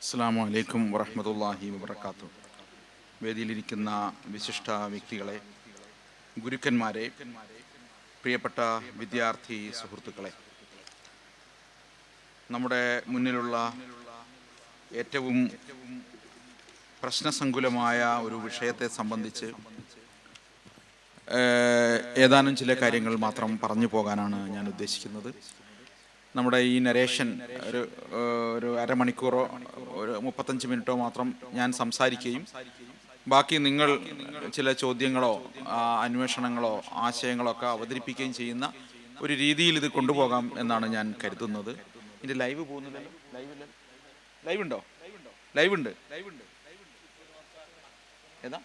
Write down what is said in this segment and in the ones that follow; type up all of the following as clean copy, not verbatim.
അസ്സലാമു അലൈക്കും വറഹ്മത്തുള്ളാഹി വബറകാതുഹു. വേദിയിലിരിക്കുന്ന വിശിഷ്ട വ്യക്തികളെ, ഗുരുക്കന്മാരെ, പ്രിയപ്പെട്ട വിദ്യാർത്ഥി സുഹൃത്തുക്കളെ, നമ്മുടെ മുന്നിലുള്ള ഏറ്റവും പ്രശ്നസങ്കുലമായ ഒരു വിഷയത്തെ സംബന്ധിച്ച് ഏതാനും ചില കാര്യങ്ങൾ മാത്രം പറഞ്ഞു പോകാനാണ് ഞാൻ ഉദ്ദേശിക്കുന്നത്. നമ്മുടെ ഈ നരേഷൻ ഒരു അരമണിക്കൂറോ ഒരു 35 മിനിറ്റോ മാത്രം ഞാൻ സംസാരിക്കുകയും ബാക്കി നിങ്ങൾ ചില ചോദ്യങ്ങളോ അന്വേഷണങ്ങളോ ആശയങ്ങളോ ഒക്കെ അവതരിപ്പിക്കുകയും ചെയ്യുന്ന ഒരു രീതിയിൽ ഇത് കൊണ്ടുപോകാം എന്നാണ് ഞാൻ കരുതുന്നത്. ഇതിൻ്റെ ലൈവ് പോകുന്നില്ലല്ലോ? ലൈവ് ഉണ്ടോ? ലൈവ് ഉണ്ട്. ഏതാ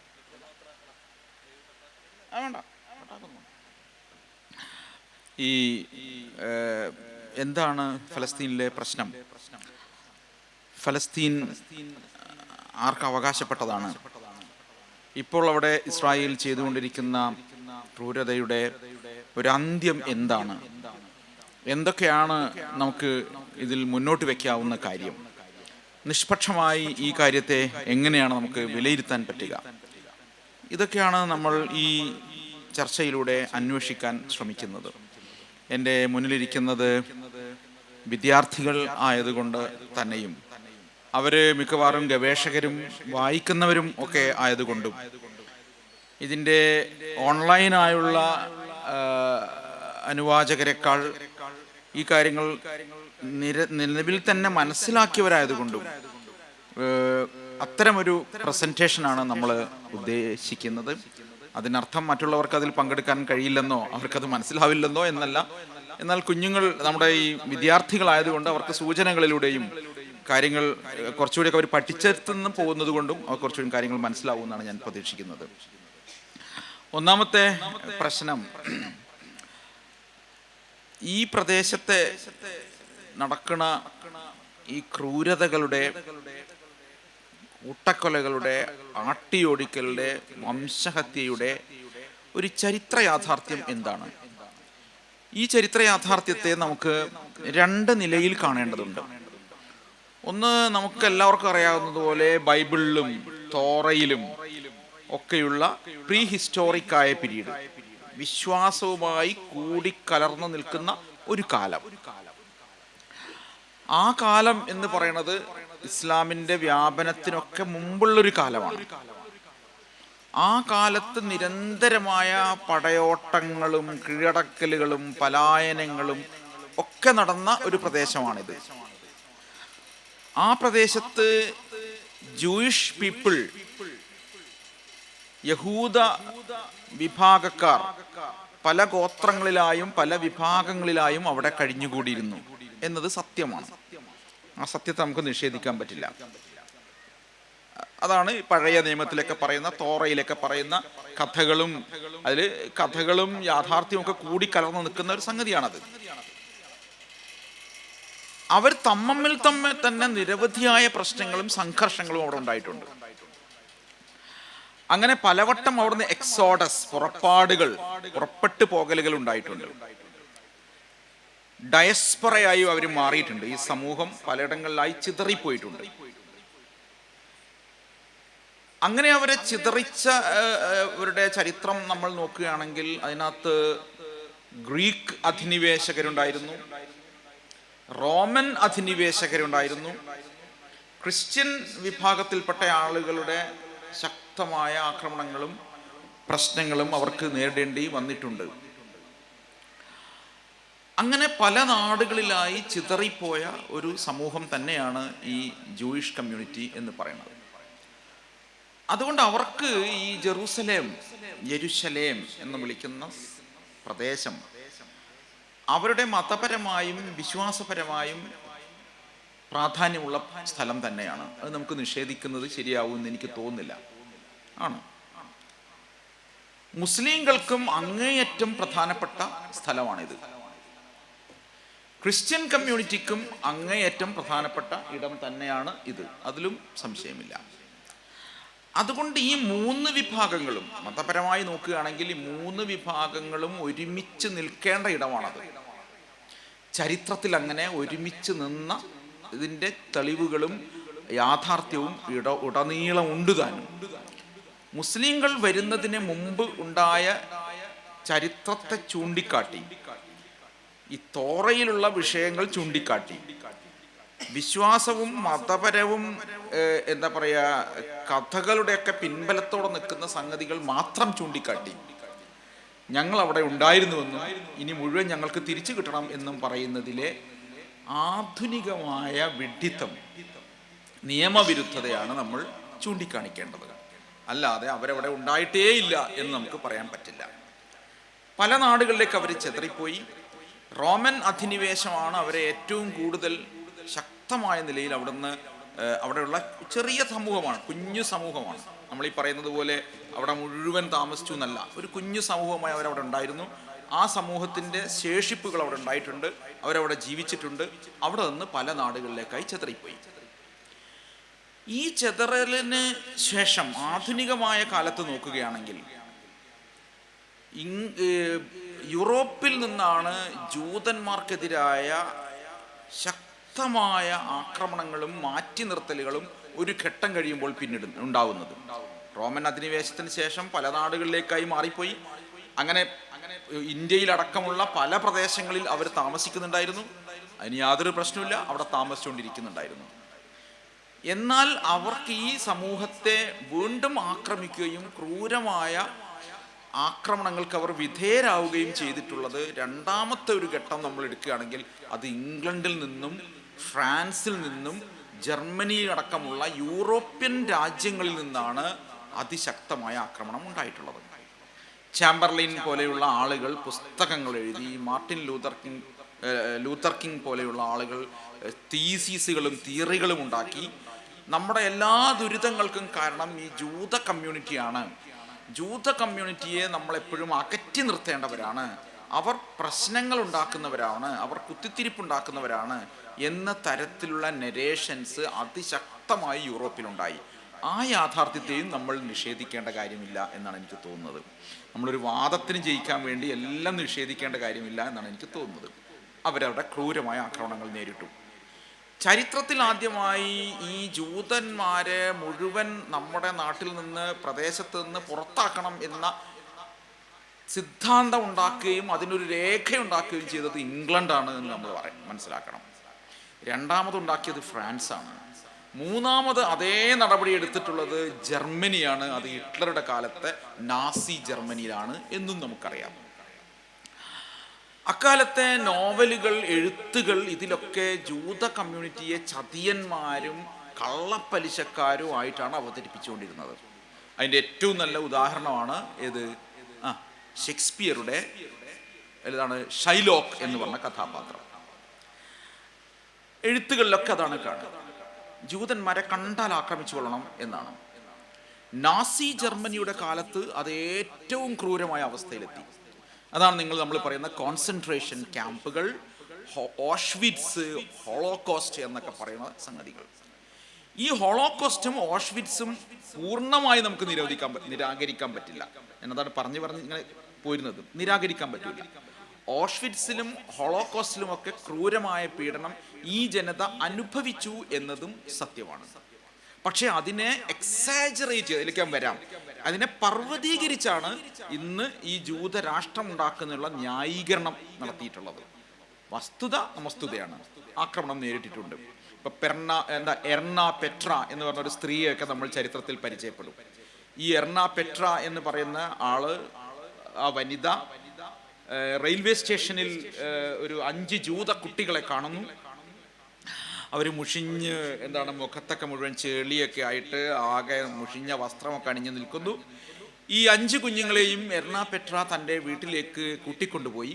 വേണ്ട. ഈ എന്താണ് ഫലസ്തീനിലെ പ്രശ്നം? ഫലസ്തീൻ ആർക്ക് അവകാശപ്പെട്ടതാണ്? ഇപ്പോൾ അവിടെ ഇസ്രായേൽ ചെയ്തുകൊണ്ടിരിക്കുന്ന ക്രൂരതയുടെ ഒരു അന്ത്യം എന്താണ്? എന്തൊക്കെയാണ് നമുക്ക് ഇതിൽ മുന്നോട്ട് വയ്ക്കാവുന്ന കാര്യം? നിഷ്പക്ഷമായി ഈ കാര്യത്തെ എങ്ങനെയാണ് നമുക്ക് വിലയിരുത്താൻ പറ്റുക? ഇതൊക്കെയാണ് നമ്മൾ ഈ ചർച്ചയിലൂടെ അന്വേഷിക്കാൻ ശ്രമിക്കുന്നത്. എൻ്റെ മുന്നിലിരിക്കുന്നത് വിദ്യാർത്ഥികൾ ആയതുകൊണ്ട് തന്നെയും അവർ മിക്കവാറും ഗവേഷകരും വായിക്കുന്നവരും ഒക്കെ ആയതുകൊണ്ടും ഇതിൻ്റെ ഓൺലൈനായുള്ള അനുവാചകരെക്കാൾ ഈ കാര്യങ്ങൾ നിലവിൽ തന്നെ മനസ്സിലാക്കിയവരായതുകൊണ്ടും അത്തരമൊരു പ്രസൻറ്റേഷനാണ് നമ്മൾ ഉദ്ദേശിക്കുന്നത്. അതിനർത്ഥം മറ്റുള്ളവർക്ക് അതിൽ പങ്കെടുക്കാൻ കഴിയില്ലെന്നോ അവർക്കത് മനസ്സിലാവില്ലെന്നോ എന്നല്ല. എന്നാൽ കുഞ്ഞുങ്ങൾ, നമ്മുടെ ഈ വിദ്യാർത്ഥികളായതുകൊണ്ട് അവർക്ക് സൂചനകളിലൂടെയും കാര്യങ്ങൾ കുറച്ചുകൂടിയൊക്കെ അവർ പഠിച്ചെടുത്തുനിന്ന് പോകുന്നത് കൊണ്ടും അവർ കുറച്ചുകൂടി കാര്യങ്ങൾ മനസ്സിലാവുമെന്നാണ് ഞാൻ പ്രതീക്ഷിക്കുന്നത്. ഒന്നാമത്തെ പ്രശ്നം, ഈ പ്രദേശത്തെ നടക്കുന്ന ഈ ക്രൂരതകളുടെ, കൂട്ടക്കൊലകളുടെ, ആട്ടിയോടിക്കലുടെ, വംശഹത്യയുടെ ഒരു ചരിത്ര യാഥാർത്ഥ്യം എന്താണ്? ഈ ചരിത്ര യാഥാർത്ഥ്യത്തെ നമുക്ക് രണ്ട് നിലയിൽ കാണേണ്ടതുണ്ട്. ഒന്ന്, നമുക്ക് എല്ലാവർക്കും അറിയാവുന്നതുപോലെ ബൈബിളിലും തോറയിലും ഒക്കെയുള്ള പ്രീ ഹിസ്റ്റോറിക്കായ പീരീഡ്, വിശ്വാസവുമായി കൂടിക്കലർന്നു നിൽക്കുന്ന ഒരു കാലം. ആ കാലം എന്ന് പറയുന്നത് ഇസ്ലാമിൻ്റെ വ്യാപനത്തിനൊക്കെ മുമ്പുള്ളൊരു കാലമാണ്. ആ കാലത്ത് നിരന്തരമായ പടയോട്ടങ്ങളും കീഴടക്കലുകളും പലായനങ്ങളും ഒക്കെ നടന്ന ഒരു പ്രദേശമാണിത്. ആ പ്രദേശത്ത് ജൂയിഷ് പീപ്പിൾ, യഹൂദ വിഭാഗക്കാർ പല ഗോത്രങ്ങളിലായും പല വിഭാഗങ്ങളിലായും അവിടെ കഴിഞ്ഞുകൂടിയിരുന്നു എന്നത് സത്യമാണ്. ആ സത്യത്തെ നമുക്ക് നിഷേധിക്കാൻ പറ്റില്ല. അതാണ് പഴയ നിയമത്തിലൊക്കെ പറയുന്ന, തോറയിലൊക്കെ പറയുന്ന കഥകളും, അതിൽ കഥകളും യാഥാർത്ഥ്യവും ഒക്കെ കൂടിക്കലർന്ന് നിൽക്കുന്ന ഒരു സംഗതിയാണത്. അവർ തമ്മിൽ തന്നെ നിരവധിയായ പ്രശ്നങ്ങളും സംഘർഷങ്ങളും അവിടെ ഉണ്ടായിട്ടുണ്ട്. അങ്ങനെ പലവട്ടം അവിടുന്ന് എക്സോഡസ്, പുറപ്പെട്ടു പോകലുകൾ ഉണ്ടായിട്ടുണ്ട്. ഡയസ്പൊറയായി അവർ മാറിയിട്ടുണ്ട്. ഈ സമൂഹം പലയിടങ്ങളിലായി ചിതറിപ്പോയിട്ടുണ്ട്. അങ്ങനെ അവരെ ചിതറിച്ച അവരുടെ ചരിത്രം നമ്മൾ നോക്കുകയാണെങ്കിൽ അതിനകത്ത് ഗ്രീക്ക് അധിനിവേശകരുണ്ടായിരുന്നു, റോമൻ അധിനിവേശകരുണ്ടായിരുന്നു, ക്രിസ്ത്യൻ വിഭാഗത്തിൽപ്പെട്ട ആളുകളുടെ ശക്തമായ ആക്രമണങ്ങളും പ്രശ്നങ്ങളും അവർക്ക് നേരിടേണ്ടി വന്നിട്ടുണ്ട്. അങ്ങനെ പല നാടുകളിലായി ചിതറിപ്പോയ ഒരു സമൂഹം തന്നെയാണ് ഈ ജൂയിഷ് കമ്മ്യൂണിറ്റി എന്ന് പറയുന്നത്. അതുകൊണ്ട് അവർക്ക് ഈ യെരുശലേം എന്ന് വിളിക്കുന്ന പ്രദേശം അവരുടെ മതപരമായും വിശ്വാസപരമായും പ്രാധാന്യമുള്ള സ്ഥലം തന്നെയാണ്. അത് നമുക്ക് നിഷേധിക്കുന്നത് ശരിയാവുമെന്ന് എനിക്ക് തോന്നുന്നില്ല. ആണ്. മുസ്ലിങ്ങൾക്കും അങ്ങേയറ്റം പ്രധാനപ്പെട്ട സ്ഥലമാണിത്. ക്രിസ്ത്യൻ കമ്മ്യൂണിറ്റിക്കും അങ്ങേയറ്റം പ്രധാനപ്പെട്ട ഇടം തന്നെയാണ് ഇത്, അതിലും സംശയമില്ല. അതുകൊണ്ട് ഈ മൂന്ന് വിഭാഗങ്ങളും മതപരമായി നോക്കുകയാണെങ്കിൽ ഈ മൂന്ന് വിഭാഗങ്ങളും ഒരുമിച്ച് നിൽക്കേണ്ട ഇടമാണത്. ചരിത്രത്തിൽ അങ്ങനെ ഒരുമിച്ച് നിന്ന ഇതിൻ്റെ തെളിവുകളും യാഥാർത്ഥ്യവും ഉടനീളം ഉണ്ട് താനും. മുസ്ലിങ്ങൾ വരുന്നതിന് മുമ്പ് ഉണ്ടായ ചരിത്രത്തെ ചൂണ്ടിക്കാട്ടി, ഈ തോറയിലുള്ള വിഷയങ്ങൾ ചൂണ്ടിക്കാട്ടി, വിശ്വാസവും മതപരവും എന്താ പറയുക കഥകളുടെയൊക്കെ പിൻബലത്തോടെ നിൽക്കുന്ന സംഗതികൾ മാത്രം ചൂണ്ടിക്കാട്ടി ഞങ്ങൾ അവിടെ ഉണ്ടായിരുന്നുവെന്നും ഇനി മുഴുവൻ ഞങ്ങൾക്ക് തിരിച്ചു കിട്ടണം എന്നും പറയുന്നതിലെ ആധുനികമായ വിഡ്ഢിത്തം, നിയമവിരുദ്ധതയാണ് നമ്മൾ ചൂണ്ടിക്കാണിക്കേണ്ടത്. അല്ലാതെ അവരവിടെ ഉണ്ടായിട്ടേ ഇല്ല എന്ന് നമുക്ക് പറയാൻ പറ്റില്ല. പല നാടുകളിലേക്ക് അവർ ചെതറിപ്പോയി. റോമൻ അധിനിവേശമാണ് അവരെ ഏറ്റവും കൂടുതൽ ശക്തമായ നിലയിൽ അവിടെയുള്ള ചെറിയ സമൂഹമാണ്, കുഞ്ഞു സമൂഹമാണ്. നമ്മൾ ഈ പറയുന്നത് പോലെ അവിടെ മുഴുവൻ താമസിച്ചു എന്നല്ല, ഒരു കുഞ്ഞു സമൂഹമായി അവരവിടെ ഉണ്ടായിരുന്നു. ആ സമൂഹത്തിൻ്റെ ശേഷിപ്പുകൾ അവിടെ ഉണ്ടായിട്ടുണ്ട്, അവരവിടെ ജീവിച്ചിട്ടുണ്ട്. അവിടെ നിന്ന് പല നാടുകളിലേക്കായി ചെതറിപ്പോയി. ഈ ചെതറലിന് ശേഷം ആധുനികമായ കാലത്ത് നോക്കുകയാണെങ്കിൽ യൂറോപ്പിൽ നിന്നാണ് ജൂതന്മാർക്കെതിരായ ശക്തമായ ആക്രമണങ്ങളും മാറ്റി നിർത്തലുകളും ഒരു ഘട്ടം കഴിയുമ്പോൾ പിന്നീട് ഉണ്ടാവുന്നത്. റോമൻ അധിനിവേശത്തിന് ശേഷം പല നാടുകളിലേക്കായി മാറിപ്പോയി. അങ്ങനെ ഇന്ത്യയിലടക്കമുള്ള പല പ്രദേശങ്ങളിൽ അവർ താമസിക്കുന്നുണ്ടായിരുന്നു. അതിന് യാതൊരു പ്രശ്നമില്ല, അവിടെ താമസിച്ചുകൊണ്ടിരിക്കുന്നുണ്ടായിരുന്നു. എന്നാൽ അവർക്ക് ഈ സമൂഹത്തെ വീണ്ടും ആക്രമിക്കുകയും ക്രൂരമായ ആക്രമണങ്ങൾക്ക് അവർ വിധേയരാവുകയും ചെയ്തിട്ടുള്ളത് രണ്ടാമത്തെ ഒരു ഘട്ടം നമ്മൾ എടുക്കുകയാണെങ്കിൽ അത് ഇംഗ്ലണ്ടിൽ നിന്നും ഫ്രാൻസിൽ നിന്നും ജർമ്മനിയിൽ അടക്കമുള്ള യൂറോപ്യൻ രാജ്യങ്ങളിൽ നിന്നാണ് അതിശക്തമായ ആക്രമണം ഉണ്ടായിട്ടുള്ളത്. ചാമ്പർലിൻ പോലെയുള്ള ആളുകൾ പുസ്തകങ്ങൾ എഴുതി, മാർട്ടിൻ ലൂതർ കിങ് പോലെയുള്ള ആളുകൾ തീസിസുകളും തിയറികളും ഉണ്ടാക്കി. നമ്മുടെ എല്ലാ ദുരിതങ്ങൾക്കും കാരണം ഈ ജൂത കമ്മ്യൂണിറ്റിയാണ്. ജൂത കമ്മ്യൂണിറ്റിയെ നമ്മളെപ്പോഴും അകറ്റി നിർത്തേണ്ടവരാണ്, അവർ പ്രശ്നങ്ങൾ ഉണ്ടാക്കുന്നവരാണ്, അവർ കുത്തിത്തിരിപ്പുണ്ടാക്കുന്നവരാണ് എന്ന തരത്തിലുള്ള നെരേഷൻസ് അതിശക്തമായി യൂറോപ്പിലുണ്ടായി. ആ യാഥാർത്ഥ്യത്തെയും നമ്മൾ നിഷേധിക്കേണ്ട കാര്യമില്ല എന്നാണ് എനിക്ക് തോന്നുന്നത്. നമ്മളൊരു വാദത്തിന് ജയിക്കാൻ വേണ്ടി എല്ലാം നിഷേധിക്കേണ്ട കാര്യമില്ല എന്നാണ് എനിക്ക് തോന്നുന്നത്. അവരവരുടെ ക്രൂരമായ ആക്രമണങ്ങൾ നേരിട്ടു. ചരിത്രത്തിൽ ആദ്യമായി ഈ ജൂതന്മാരെ മുഴുവൻ നമ്മുടെ നാട്ടിൽ നിന്ന്, പ്രദേശത്ത് നിന്ന് പുറത്താക്കണം എന്ന സിദ്ധാന്തം ഉണ്ടാക്കുകയും അതിനൊരു രേഖയുണ്ടാക്കുകയും ചെയ്തത് ഇംഗ്ലണ്ടാണ് എന്ന് നമ്മൾ മനസ്സിലാക്കണം. രണ്ടാമതുണ്ടാക്കിയത് ഫ്രാൻസാണ്. മൂന്നാമത് അതേ നടപടി എടുത്തിട്ടുള്ളത് ജർമ്മനിയാണ്. അത് ഹിറ്റ്ലറുടെ കാലത്തെ നാസി ജർമ്മനിയിലാണ് എന്നും നമുക്കറിയാം. അക്കാലത്തെ നോവലുകൾ, എഴുത്തുകൾ ഇതിലൊക്കെ ജൂത കമ്മ്യൂണിറ്റിയെ ചതിയന്മാരും കള്ളപ്പലിശക്കാരും ആയിട്ടാണ് അവതരിപ്പിച്ചുകൊണ്ടിരുന്നത്. അതിൻ്റെ ഏറ്റവും നല്ല ഉദാഹരണമാണ് ഏത്? ഷേക്സ്പിയറുടെ ഷൈലോക്ക് എന്ന് പറഞ്ഞ കഥാപാത്രം. എഴുത്തുകളിലൊക്കെ അതാണ് കാണുക. ജൂതന്മാരെ കണ്ടാൽ ആക്രമിച്ചു കൊള്ളണം എന്നാണ്. നാസി ജർമ്മനിയുടെ കാലത്ത് അത് ഏറ്റവും ക്രൂരമായ അവസ്ഥയിലെത്തി. അതാണ് നമ്മൾ പറയുന്ന കോൺസെൻട്രേഷൻ ക്യാമ്പുകൾ, ഓഷ്വിറ്റ്സ്, ഹോളോകോസ്റ്റ് എന്നൊക്കെ പറയുന്ന സംഗതികൾ. ഈ ഹോളോകോസ്റ്റും ഓഷ്വിറ്റ്സും പൂർണ്ണമായി നമുക്ക് നിരാകരിക്കാൻ പറ്റില്ല എന്നതാണ് പറഞ്ഞ് ഇങ്ങനെ പോരുന്നത്. നിരാകരിക്കാൻ പറ്റില്ല. ഓഷ്വിറ്റ്സിലും ഹോളോകോസ്റ്റിലും ഒക്കെ ക്രൂരമായ പീഡനം ഈ ജനത അനുഭവിച്ചു എന്നതും സത്യമാണ്. പക്ഷെ അതിനെ എക്സാജറേറ്റ് ചെയ്ത് അതിലേക്ക് വരാം, അതിനെ പർവ്വതീകരിച്ചാണ് ഇന്ന് ഈ ജൂതരാഷ്ട്രം ഉണ്ടാക്കുന്നതിനുള്ള ന്യായീകരണം നടത്തിയിട്ടുള്ളത്. വസ്തുതയാണ്. ആക്രമണം നേരിട്ടിട്ടുണ്ട്. ഇപ്പൊ എർണ പെട്ര എന്ന് പറഞ്ഞ ഒരു സ്ത്രീയൊക്കെ നമ്മൾ ചരിത്രത്തിൽ പരിചയപ്പെടും. ഈ എർണ പെട്ര എന്ന് പറയുന്ന ആള്, ആ വനിത റെയിൽവേ സ്റ്റേഷനിൽ ഒരു 5 ജൂത കുട്ടികളെ കാണുന്നു. അവർ മുഷിഞ്ഞ് മുഖത്തൊക്കെ മുഴുവൻ ചെളിയൊക്കെ ആയിട്ട് ആകെ മുഷിഞ്ഞ വസ്ത്രമൊക്കെ അണിഞ്ഞു നിൽക്കുന്നു. ഈ 5 കുഞ്ഞുങ്ങളെയും എർണ പെട്ര തൻ്റെ വീട്ടിലേക്ക് കൂട്ടിക്കൊണ്ടുപോയി.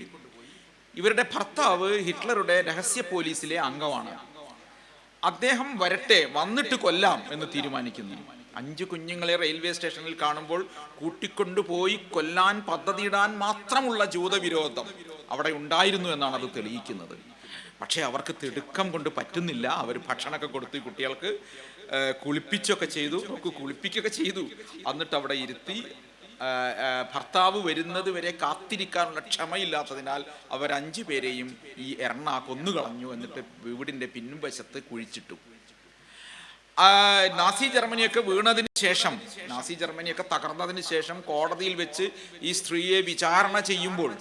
ഇവരുടെ ഭർത്താവ് ഹിറ്റ്ലറുടെ രഹസ്യ പോലീസിലെ അംഗമാണ്. അദ്ദേഹം വരട്ടെ, വന്നിട്ട് കൊല്ലാം എന്ന് തീരുമാനിക്കുന്നു. 5 കുഞ്ഞുങ്ങളെ റെയിൽവേ സ്റ്റേഷനിൽ കാണുമ്പോൾ കൂട്ടിക്കൊണ്ടുപോയി കൊല്ലാൻ പദ്ധതിയിടാൻ മാത്രമുള്ള ജൂതവിരോധം അവിടെ ഉണ്ടായിരുന്നു എന്നാണ് അത് തെളിയിക്കുന്നത്. പക്ഷേ അവർക്ക് തിടുക്കം കൊണ്ട് പറ്റുന്നില്ല. അവർ ഭക്ഷണമൊക്കെ കൊടുത്ത് കുട്ടികൾക്ക് കുളിപ്പിക്കുകയൊക്കെ ചെയ്തു. എന്നിട്ട് അവിടെ ഇരുത്തി ഭർത്താവ് വരുന്നത് വരെ കാത്തിരിക്കാനുള്ള ക്ഷമയില്ലാത്തതിനാൽ അവർ 5 പേരെയും ഈ എർണ കൊന്നുകളഞ്ഞു. എന്നിട്ട് വീടിൻ്റെ പിൻവശത്ത് കുഴിച്ചിട്ടു. നാസി ജർമ്മനിയൊക്കെ വീണതിന് ശേഷം, നാസി ജർമ്മനിയൊക്കെ തകർന്നതിന് ശേഷം കോടതിയിൽ വെച്ച് ഈ സ്ത്രീയെ വിചാരണ ചെയ്യുമ്പോൾ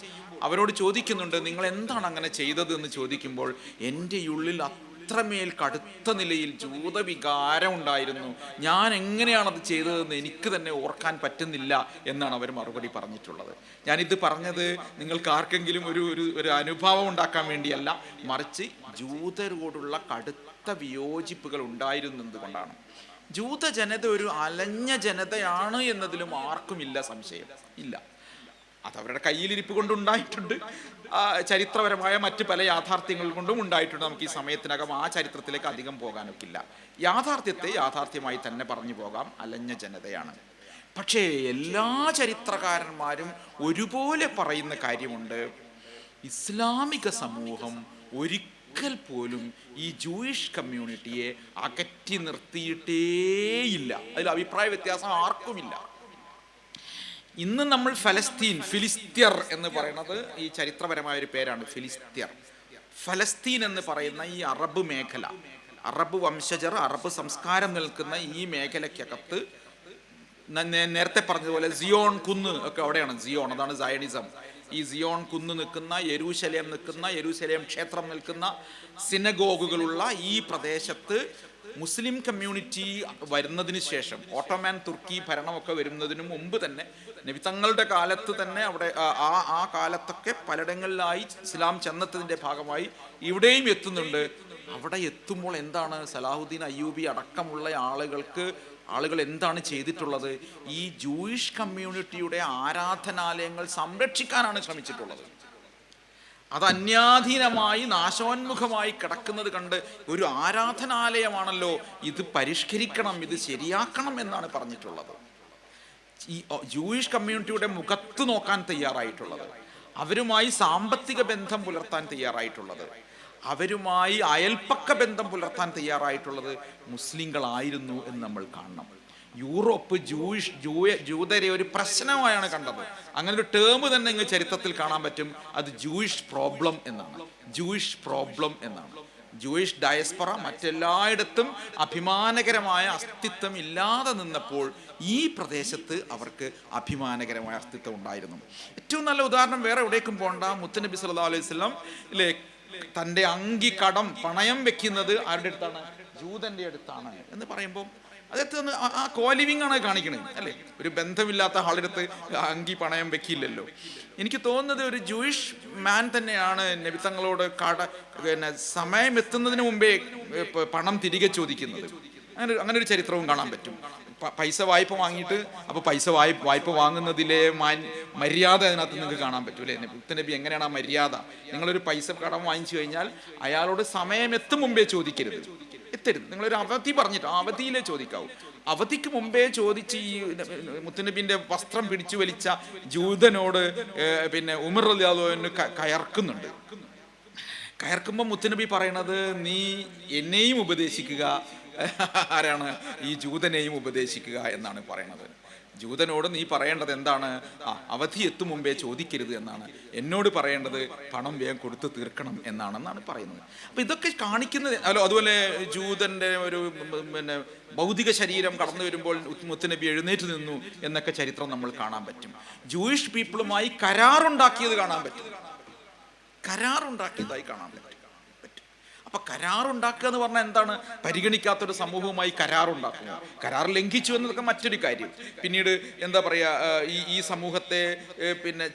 അവരോട് ചോദിക്കുന്നുണ്ട്, നിങ്ങൾ എന്താണ് അങ്ങനെ ചെയ്തത് എന്ന് ചോദിക്കുമ്പോൾ, എൻ്റെ ഉള്ളിൽ അത്രമേൽ കടുത്ത നിലയിൽ ജൂതവികാരം ഉണ്ടായിരുന്നു, ഞാൻ എങ്ങനെയാണത് ചെയ്തതെന്ന് എനിക്ക് തന്നെ ഓർക്കാൻ പറ്റുന്നില്ല എന്നാണ് അവർ മറുപടി പറഞ്ഞിട്ടുള്ളത്. ഞാനിത് പറഞ്ഞത് നിങ്ങൾക്ക് ആർക്കെങ്കിലും ഒരു അനുഭവം ഉണ്ടാക്കാൻ വേണ്ടിയല്ല, മറിച്ച് ജൂതരോടുള്ള കടുത്ത വിയോജിപ്പുകൾ ഉണ്ടായിരുന്നത് കൊണ്ടാണ്. ജൂത ജനത ഒരു അലഞ്ഞ ജനതയാണ് എന്നതിലും ആർക്കുമില്ല സംശയം, ഇല്ല. അതവരുടെ കയ്യിലിരിപ്പ് കൊണ്ടുണ്ടായിട്ടുണ്ട്, ചരിത്രപരമായ മറ്റ് പല യാഥാർത്ഥ്യങ്ങൾ കൊണ്ടും ഉണ്ടായിട്ടുണ്ട്. നമുക്ക് ഈ സമയത്തിനകം ആ ചരിത്രത്തിലേക്ക് അധികം പോകാനൊക്കില്ല. യാഥാർത്ഥ്യത്തെ യാഥാർത്ഥ്യമായി തന്നെ പറഞ്ഞു പോകാം, അലഞ്ഞ ജനതയാണ്. പക്ഷേ എല്ലാ ചരിത്രകാരന്മാരും ഒരുപോലെ പറയുന്ന കാര്യമുണ്ട്, ഇസ്ലാമിക സമൂഹം ഒരിക്കൽ പോലും ഈ ജൂയിഷ് കമ്മ്യൂണിറ്റിയെ അകറ്റി നിർത്തിയിട്ടേയില്ല. അതിൽ അഭിപ്രായ വ്യത്യാസം ആർക്കുമില്ല. ഇന്ന് നമ്മൾ ഫിലിസ്ത്യർ എന്ന് പറയുന്നത് ഈ ചരിത്രപരമായ ഒരു പേരാണ്, ഫിലിസ്ത്യർ. ഫലസ്തീൻ എന്ന് പറയുന്ന ഈ അറബ് മേഖല, അറബ് വംശജർ, അറബ് സംസ്കാരം നിൽക്കുന്ന ഈ മേഖലയ്ക്കകത്ത് നേരത്തെ പറഞ്ഞതുപോലെ സിയോൺ കുന്ന് ഒക്കെ അവിടെയാണ്. സിയോൺ, അതാണ് സയണിസം. ഈ സിയോൺ കുന്ന് നിൽക്കുന്ന, യെരൂശലേം ക്ഷേത്രം നിൽക്കുന്ന, സിനഗോഗുകളുള്ള ഈ പ്രദേശത്ത് മുസ്ലിം കമ്മ്യൂണിറ്റി വരുന്നതിന് ശേഷം, ഓട്ടോമാൻ തുർക്കി ഭരണമൊക്കെ വരുന്നതിന് മുമ്പ് തന്നെ, നബി തങ്ങളുടെ കാലത്ത് തന്നെ അവിടെ ആ കാലത്തൊക്കെ പലയിടങ്ങളിലായി ഇസ്ലാം ചെന്നെത്തതിൻ്റെ ഭാഗമായി ഇവിടെയും എത്തുന്നുണ്ട്. അവിടെ എത്തുമ്പോൾ എന്താണ് സലാഹുദ്ദീൻ അയ്യൂബി അടക്കമുള്ള ആളുകൾ എന്താണ് ചെയ്തിട്ടുള്ളത്? ഈ ജൂയിഷ് കമ്മ്യൂണിറ്റിയുടെ ആരാധനാലയങ്ങൾ സംരക്ഷിക്കാനാണ് ശ്രമിച്ചിട്ടുള്ളത്. അത് അന്യാധീനമായി നാശോന്മുഖമായി കിടക്കുന്നത് കണ്ട്, ഒരു ആരാധനാലയമാണല്ലോ, ഇത് പരിഷ്കരിക്കണം, ഇത് ശരിയാക്കണം എന്നാണ് പറഞ്ഞിട്ടുള്ളത്. ഈ ജൂയിഷ് കമ്മ്യൂണിറ്റിയുടെ മുഖത്ത് നോക്കാൻ തയ്യാറായിട്ടുള്ളത്, അവരുമായി സാമ്പത്തിക ബന്ധം പുലർത്താൻ തയ്യാറായിട്ടുള്ളത്, അവരുമായി അയൽപ്പക്ക ബന്ധം പുലർത്താൻ തയ്യാറായിട്ടുള്ളത് മുസ്ലിങ്ങളായിരുന്നു എന്ന് നമ്മൾ കാണണം. യൂറോപ്പ് ജൂതരെ ഒരു പ്രശ്നമായാണ് കണ്ടത്. അങ്ങനെ ഒരു ടേം തന്നെ ഇങ്ങ് ചരിത്രത്തിൽ കാണാൻ പറ്റും. അത് ജൂയിഷ് പ്രോബ്ലം എന്നാണ്. ജൂയിഷ് ഡയസ്പറ മറ്റെല്ലായിടത്തും അഭിമാനകരമായ അസ്തിത്വം ഇല്ലാതെ നിന്നപ്പോൾ ഈ പ്രദേശത്ത് അവർക്ക് അഭിമാനകരമായ അസ്തിത്വം ഉണ്ടായിരുന്നു. ഏറ്റവും നല്ല ഉദാഹരണം വേറെ എവിടേക്കും പോകണ്ട, മുത്തുനബി സല്ലല്ലാഹു അലൈഹി വസല്ലം ഇല്ലേ, തൻ്റെ അങ്കി കടം പണയം വെക്കുന്നത് ആരുടെ അടുത്താണ്? ജൂതന്റെ അടുത്താണ് എന്ന് പറയുമ്പോൾ അതെടുത്ത് ആ കോലിവിങ് ആണ് കാണിക്കണത് അല്ലേ? ഒരു ബന്ധമില്ലാത്ത ആളെടുത്ത് അങ്കി പണയം വെക്കില്ലല്ലോ. എനിക്ക് തോന്നുന്നത് ഒരു ജൂയിഷ് മാൻ തന്നെയാണ് നബി തങ്ങളോട് സമയം എത്തുന്നതിന് മുമ്പേ പണം തിരികെ ചോദിക്കുന്നത്. അങ്ങനെ ഒരു ചരിത്രവും കാണാൻ പറ്റും. പൈസ വായ്പ വാങ്ങിയിട്ട് അപ്പോൾ പൈസ വായ്പ വാങ്ങുന്നതിലെ മര്യാദ അതിനകത്ത് നിങ്ങൾക്ക് കാണാൻ പറ്റും അല്ലേ? മുത്തുനബി എങ്ങനെയാണ് ആ മര്യാദ? നിങ്ങളൊരു പൈസ കടം വാങ്ങിച്ചു കഴിഞ്ഞാൽ അയാളോട് സമയം എത്തും മുമ്പേ ചോദിക്കരുത്, നിങ്ങളൊരു അവധി പറഞ്ഞിട്ട് അവധിയിലേ ചോദിക്കാവൂ. അവധിക്ക് മുമ്പേ ചോദിച്ച് ഈ മുത്തുനബിന്റെ വസ്ത്രം പിടിച്ചു വലിച്ച ജൂതനോട് ഉമർ റളിയല്ലാഹു അൻഹു കയർക്കുമ്പോൾ മുത്തുനബി പറയണത്, നീ എന്നെയും ഉപദേശിക്കുക, ആരാണ്? ഈ ജൂതനെയും ഉപദേശിക്കുക എന്നാണ് പറയണത്. ജൂതനോട് നീ പറയേണ്ടത് എന്താണ്? അവധി എത്തും മുമ്പേ ചോദിക്കരുത് എന്നാണ്. എന്നോട് പറയേണ്ടത് പണം വേഗം കൊടുത്തു തീർക്കണം എന്നാണെന്നാണ് പറയുന്നത്. അപ്പൊ ഇതൊക്കെ കാണിക്കുന്നത് അതുപോലെ ജൂതന്റെ ഒരു ഭൗതിക ശരീരം കടന്നു വരുമ്പോൾ മുത്തുനബി എഴുന്നേറ്റ് നിന്നു എന്നൊക്കെ ചരിത്രം നമ്മൾ കാണാൻ പറ്റും. ജൂയിഷ് പീപ്പിളുമായി കരാറുണ്ടാക്കിയത് കാണാൻ പറ്റും, കരാറുണ്ടാക്കിയതായി കാണാൻ പറ്റും. അപ്പൊ കരാറുണ്ടാക്കുക എന്ന് പറഞ്ഞാൽ എന്താണ്? പരിഗണിക്കാത്തൊരു സമൂഹവുമായി കരാറുണ്ടാക്കുക, കരാർ ലംഘിച്ചു എന്നതൊക്കെ മറ്റൊരു കാര്യം. പിന്നീട് എന്താ പറയാ, ഈ സമൂഹത്തെ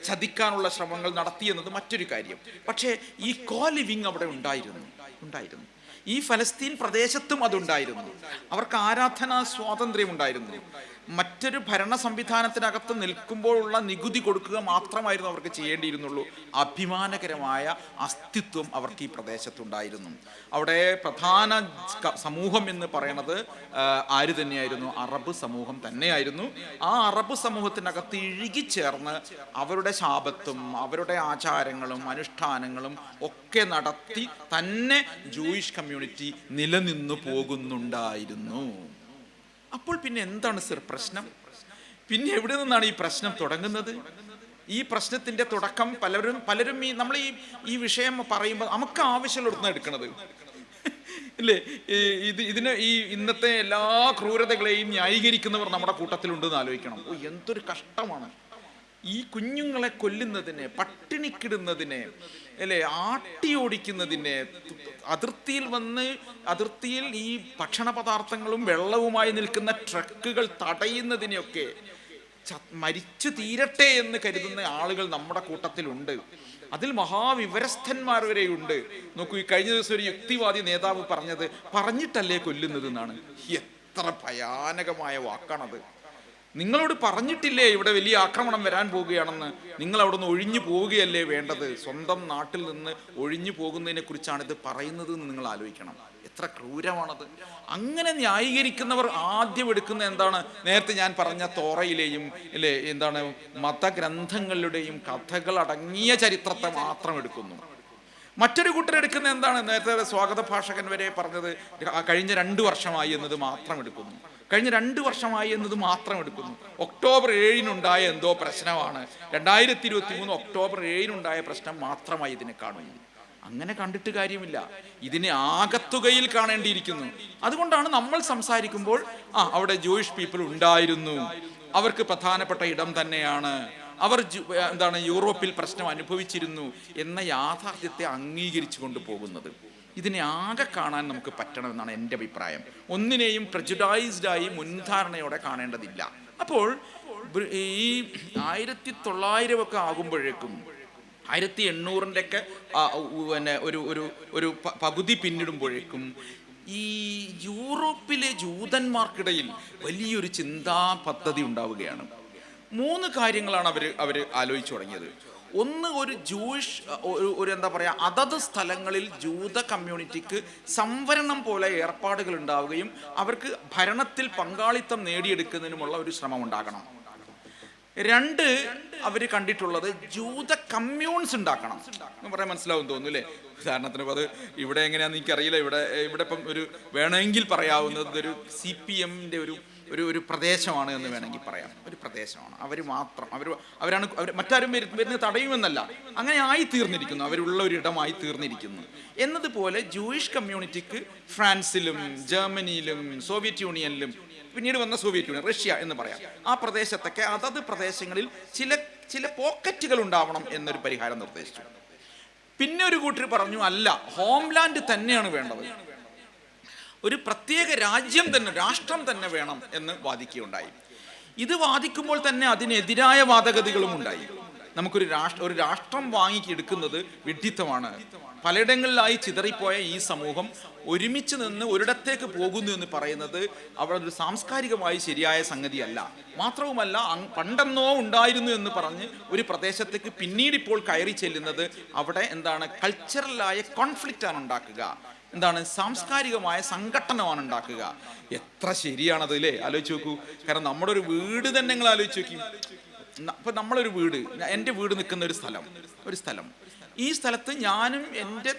ചതിക്കാനുള്ള ശ്രമങ്ങൾ നടത്തി എന്നത് മറ്റൊരു കാര്യം. പക്ഷേ ഈ കോലിവിങ് അവിടെ ഉണ്ടായിരുന്നു. ഈ ഫലസ്തീൻ പ്രദേശത്തും അതുണ്ടായിരുന്നു. അവർക്ക് ആരാധനാ സ്വാതന്ത്ര്യം ഉണ്ടായിരുന്നു. മറ്റൊരു ഭരണ സംവിധാനത്തിനകത്ത് നിൽക്കുമ്പോഴുള്ള നികുതി കൊടുക്കുക മാത്രമായിരുന്നു അവർക്ക് ചെയ്യേണ്ടിയിരുന്നുള്ളൂ. അഭിമാനകരമായ അസ്തിത്വം അവർക്ക് ഈ പ്രദേശത്തുണ്ടായിരുന്നു. അവിടെ പ്രധാന സമൂഹം എന്ന് പറയുന്നത് ആര് തന്നെയായിരുന്നു? അറബ് സമൂഹം തന്നെയായിരുന്നു. ആ അറബ് സമൂഹത്തിനകത്ത് ഇഴുകിച്ചേർന്ന് അവരുടെ ശാപത്തും അവരുടെ ആചാരങ്ങളും അനുഷ്ഠാനങ്ങളും ഒക്കെ നടത്തി തന്നെ ജൂയിഷ് കമ്മ്യൂണിറ്റി നിലനിന്നു പോകുന്നുണ്ടായിരുന്നു. അപ്പോൾ പിന്നെ എന്താണ് സർ പ്രശ്നം? പിന്നെ എവിടെ നിന്നാണ് ഈ പ്രശ്നം തുടങ്ങുന്നത്? ഈ പ്രശ്നത്തിന്റെ തുടക്കം പലരും നമ്മൾ ഈ വിഷയം പറയുമ്പോൾ നമുക്ക് ആവശ്യമുള്ള എടുക്കുന്നത്. ഇല്ലേ? ഇതിന് ഈ ഇന്നത്തെ എല്ലാ ക്രൂരതകളെയും ന്യായീകരിക്കുന്നവർ നമ്മുടെ കൂട്ടത്തിലുണ്ടെന്ന് ആലോചിക്കണം. ഓ, എന്തൊരു കഷ്ടമാണ്! ഈ കുഞ്ഞുങ്ങളെ കൊല്ലുന്നതിനെ, പട്ടിണിക്കിടുന്നതിനെ, അല്ലേ, ആട്ടി ഓടിക്കുന്നതിനെ, അതിർത്തിയിൽ ഈ ഭക്ഷണ പദാർത്ഥങ്ങളും വെള്ളവുമായി നിൽക്കുന്ന ട്രക്കുകൾ തടയുന്നതിനെയൊക്കെ മരിച്ചു തീരട്ടെ എന്ന് കരുതുന്ന ആളുകൾ നമ്മുടെ കൂട്ടത്തിലുണ്ട്. അതിൽ മഹാവിവരസ്ഥന്മാർ വരെയുണ്ട്. നോക്കൂ, ഈ കഴിഞ്ഞ ദിവസം ഒരു യുക്തിവാദി നേതാവ് പറഞ്ഞിട്ടല്ലേ കൊല്ലുന്നത് എന്നാണ്. എത്ര ഭയാനകമായ വാക്കാണത്! നിങ്ങളോട് പറഞ്ഞിട്ടില്ലേ ഇവിടെ വലിയ ആക്രമണം വരാൻ പോവുകയാണെന്ന്? നിങ്ങൾ അവിടെ നിന്ന് ഒഴിഞ്ഞു പോവുകയല്ലേ വേണ്ടത്? സ്വന്തം നാട്ടിൽ നിന്ന് ഒഴിഞ്ഞു പോകുന്നതിനെ കുറിച്ചാണ് ഇത് പറയുന്നത് എന്ന് നിങ്ങൾ ആലോചിക്കണം. എത്ര ക്രൂരമാണത്! അങ്ങനെ ന്യായീകരിക്കുന്നവർ ആദ്യം എടുക്കുന്ന എന്താണ്? നേരത്തെ ഞാൻ പറഞ്ഞ തോറയിലെയും അല്ലേ മതഗ്രന്ഥങ്ങളുടെയും കഥകൾ അടങ്ങിയ ചരിത്രത്തെ മാത്രം എടുക്കുന്നു. മറ്റൊരു കൂട്ടരെടുക്കുന്ന എന്താണ്? നേരത്തെ സ്വാഗത ഭാഷകൻ വരെ പറഞ്ഞത് കഴിഞ്ഞ 2 വർഷമായി എന്നത് മാത്രം എടുക്കുന്നു. ഒക്ടോബർ 7-നുണ്ടായ എന്തോ പ്രശ്നമാണ്, 2023 ഒക്ടോബർ 7-നുണ്ടായ പ്രശ്നം മാത്രമായി ഇതിനെ കാണുന്നു. അങ്ങനെ കണ്ടിട്ട് കാര്യമില്ല. ഇതിനെ ആകത്തുകയിൽ കാണേണ്ടിയിരിക്കുന്നു. അതുകൊണ്ടാണ് നമ്മൾ സംസാരിക്കുമ്പോൾ അവിടെ ജൂയിഷ് പീപ്പിൾ ഉണ്ടായിരുന്നു, അവർക്ക് പ്രധാനപ്പെട്ട ഇടം തന്നെയാണ്, അവർ യൂറോപ്പിൽ പ്രശ്നം അനുഭവിച്ചിരുന്നു എന്ന യാഥാർത്ഥ്യത്തെ അംഗീകരിച്ചു കൊണ്ടുപോകുന്നത്. ഇതിനെ ആകെ കാണാൻ നമുക്ക് പറ്റണമെന്നാണ് എൻ്റെ അഭിപ്രായം. ഒന്നിനെയും പ്രജുഡൈസ്ഡായി മുൻധാരണയോടെ കാണേണ്ടതില്ല. അപ്പോൾ ഈ 1900 ഒക്കെ ആകുമ്പോഴേക്കും 1800-ൻ്റെ ഒക്കെ ഒരു പകുതി പിന്നിടുമ്പോഴേക്കും ഈ യൂറോപ്പിലെ ജൂതന്മാർക്കിടയിൽ വലിയൊരു ചിന്താ പദ്ധതി ഉണ്ടാവുകയാണ്. 3 കാര്യങ്ങളാണ് അവർ ആലോചിച്ചു തുടങ്ങിയത്. ഒന്ന്, ഒരു ജൂയിഷ് അതത് സ്ഥലങ്ങളിൽ ജൂത കമ്മ്യൂണിറ്റിക്ക് സംവരണം പോലെ ഏർപ്പാടുകൾ ഉണ്ടാവുകയും അവർക്ക് ഭരണത്തിൽ പങ്കാളിത്തം നേടിയെടുക്കുന്നതിനുമുള്ള ഒരു ശ്രമം ഉണ്ടാകണം. 2, അവർ കണ്ടിട്ടുള്ളത് ജൂത കമ്മ്യൂൺസ് ഉണ്ടാക്കണം എന്ന് പറയാൻ മനസ്സിലാവും തോന്നുന്നു അല്ലേ? ഉദാഹരണത്തിന് അത് ഇവിടെ എങ്ങനെയാണെന്ന് എനിക്കറിയില്ല. ഇവിടെ ഇപ്പം ഒരു വേണമെങ്കിൽ പറയാവുന്നത് ഒരു CPM-ൻ്റെ ഒരു പ്രദേശമാണ് എന്ന് വേണമെങ്കിൽ പറയാം. ഒരു പ്രദേശമാണ്. അവരാണ് മറ്റാരും വരുന്നത് തടയുമെന്നല്ല, അങ്ങനെ ആയി തീർന്നിരിക്കുന്നു, അവരുള്ള ഒരു ഇടമായി തീർന്നിരിക്കുന്നു. എന്നതുപോലെ ജൂയിഷ് കമ്മ്യൂണിറ്റിക്ക് ഫ്രാൻസിലും ജർമ്മനിയിലും സോവിയറ്റ് യൂണിയനിലും പിന്നീട് വന്ന സോവിയറ്റ് യൂണിയൻ, റഷ്യ എന്ന് പറയാം, ആ പ്രദേശത്തൊക്കെ അതത് പ്രദേശങ്ങളിൽ ചില പോക്കറ്റുകൾ ഉണ്ടാവണം എന്നൊരു പരിഹാരം നിർദ്ദേശിച്ചു. പിന്നെ ഒരു കൂട്ടർ പറഞ്ഞു, അല്ല, ഹോംലാൻഡ് തന്നെയാണ് വേണ്ടത്, ഒരു പ്രത്യേക രാഷ്ട്രം തന്നെ വേണം എന്ന് വാദിക്കുകയുണ്ടായി. ഇത് വാദിക്കുമ്പോൾ തന്നെ അതിനെതിരായ വാദഗതികളും ഉണ്ടായി. നമുക്കൊരു രാഷ്ട്രം വാങ്ങിക്കെടുക്കുന്നത് വിഡ്ഢിത്തമാണ്. പലയിടങ്ങളിലായി ചിതറിപ്പോയ ഈ സമൂഹം ഒരുമിച്ച് നിന്ന് ഒരിടത്തേക്ക് പോകുന്നു എന്ന് പറയുന്നത് അവിടെ ഒരു സാംസ്കാരികമായി ശരിയായ സംഗതിയല്ല. മാത്രവുമല്ല, പണ്ടെന്നോ ഉണ്ടായിരുന്നു എന്ന് പറഞ്ഞ് ഒരു പ്രദേശത്തേക്ക് പിന്നീട് ഇപ്പോൾ കയറി ചെല്ലുന്നത് അവിടെ കൾച്ചറലായ കോൺഫ്ലിക്റ്റാണ് ഉണ്ടാക്കുക, സാംസ്കാരികമായ സംഘട്ടനമാണ് ഉണ്ടാക്കുക. എത്ര ശരിയാണത് അല്ലേ? ആലോചിച്ച് നോക്കൂ. കാരണം നമ്മുടെ ഒരു വീട് തന്നെ നിങ്ങൾ ആലോചിച്ച് നോക്കി. ഇപ്പം നമ്മളൊരു എൻ്റെ വീട് നിൽക്കുന്ന ഒരു സ്ഥലം, ഈ സ്ഥലത്ത് ഞാനും എൻ്റെ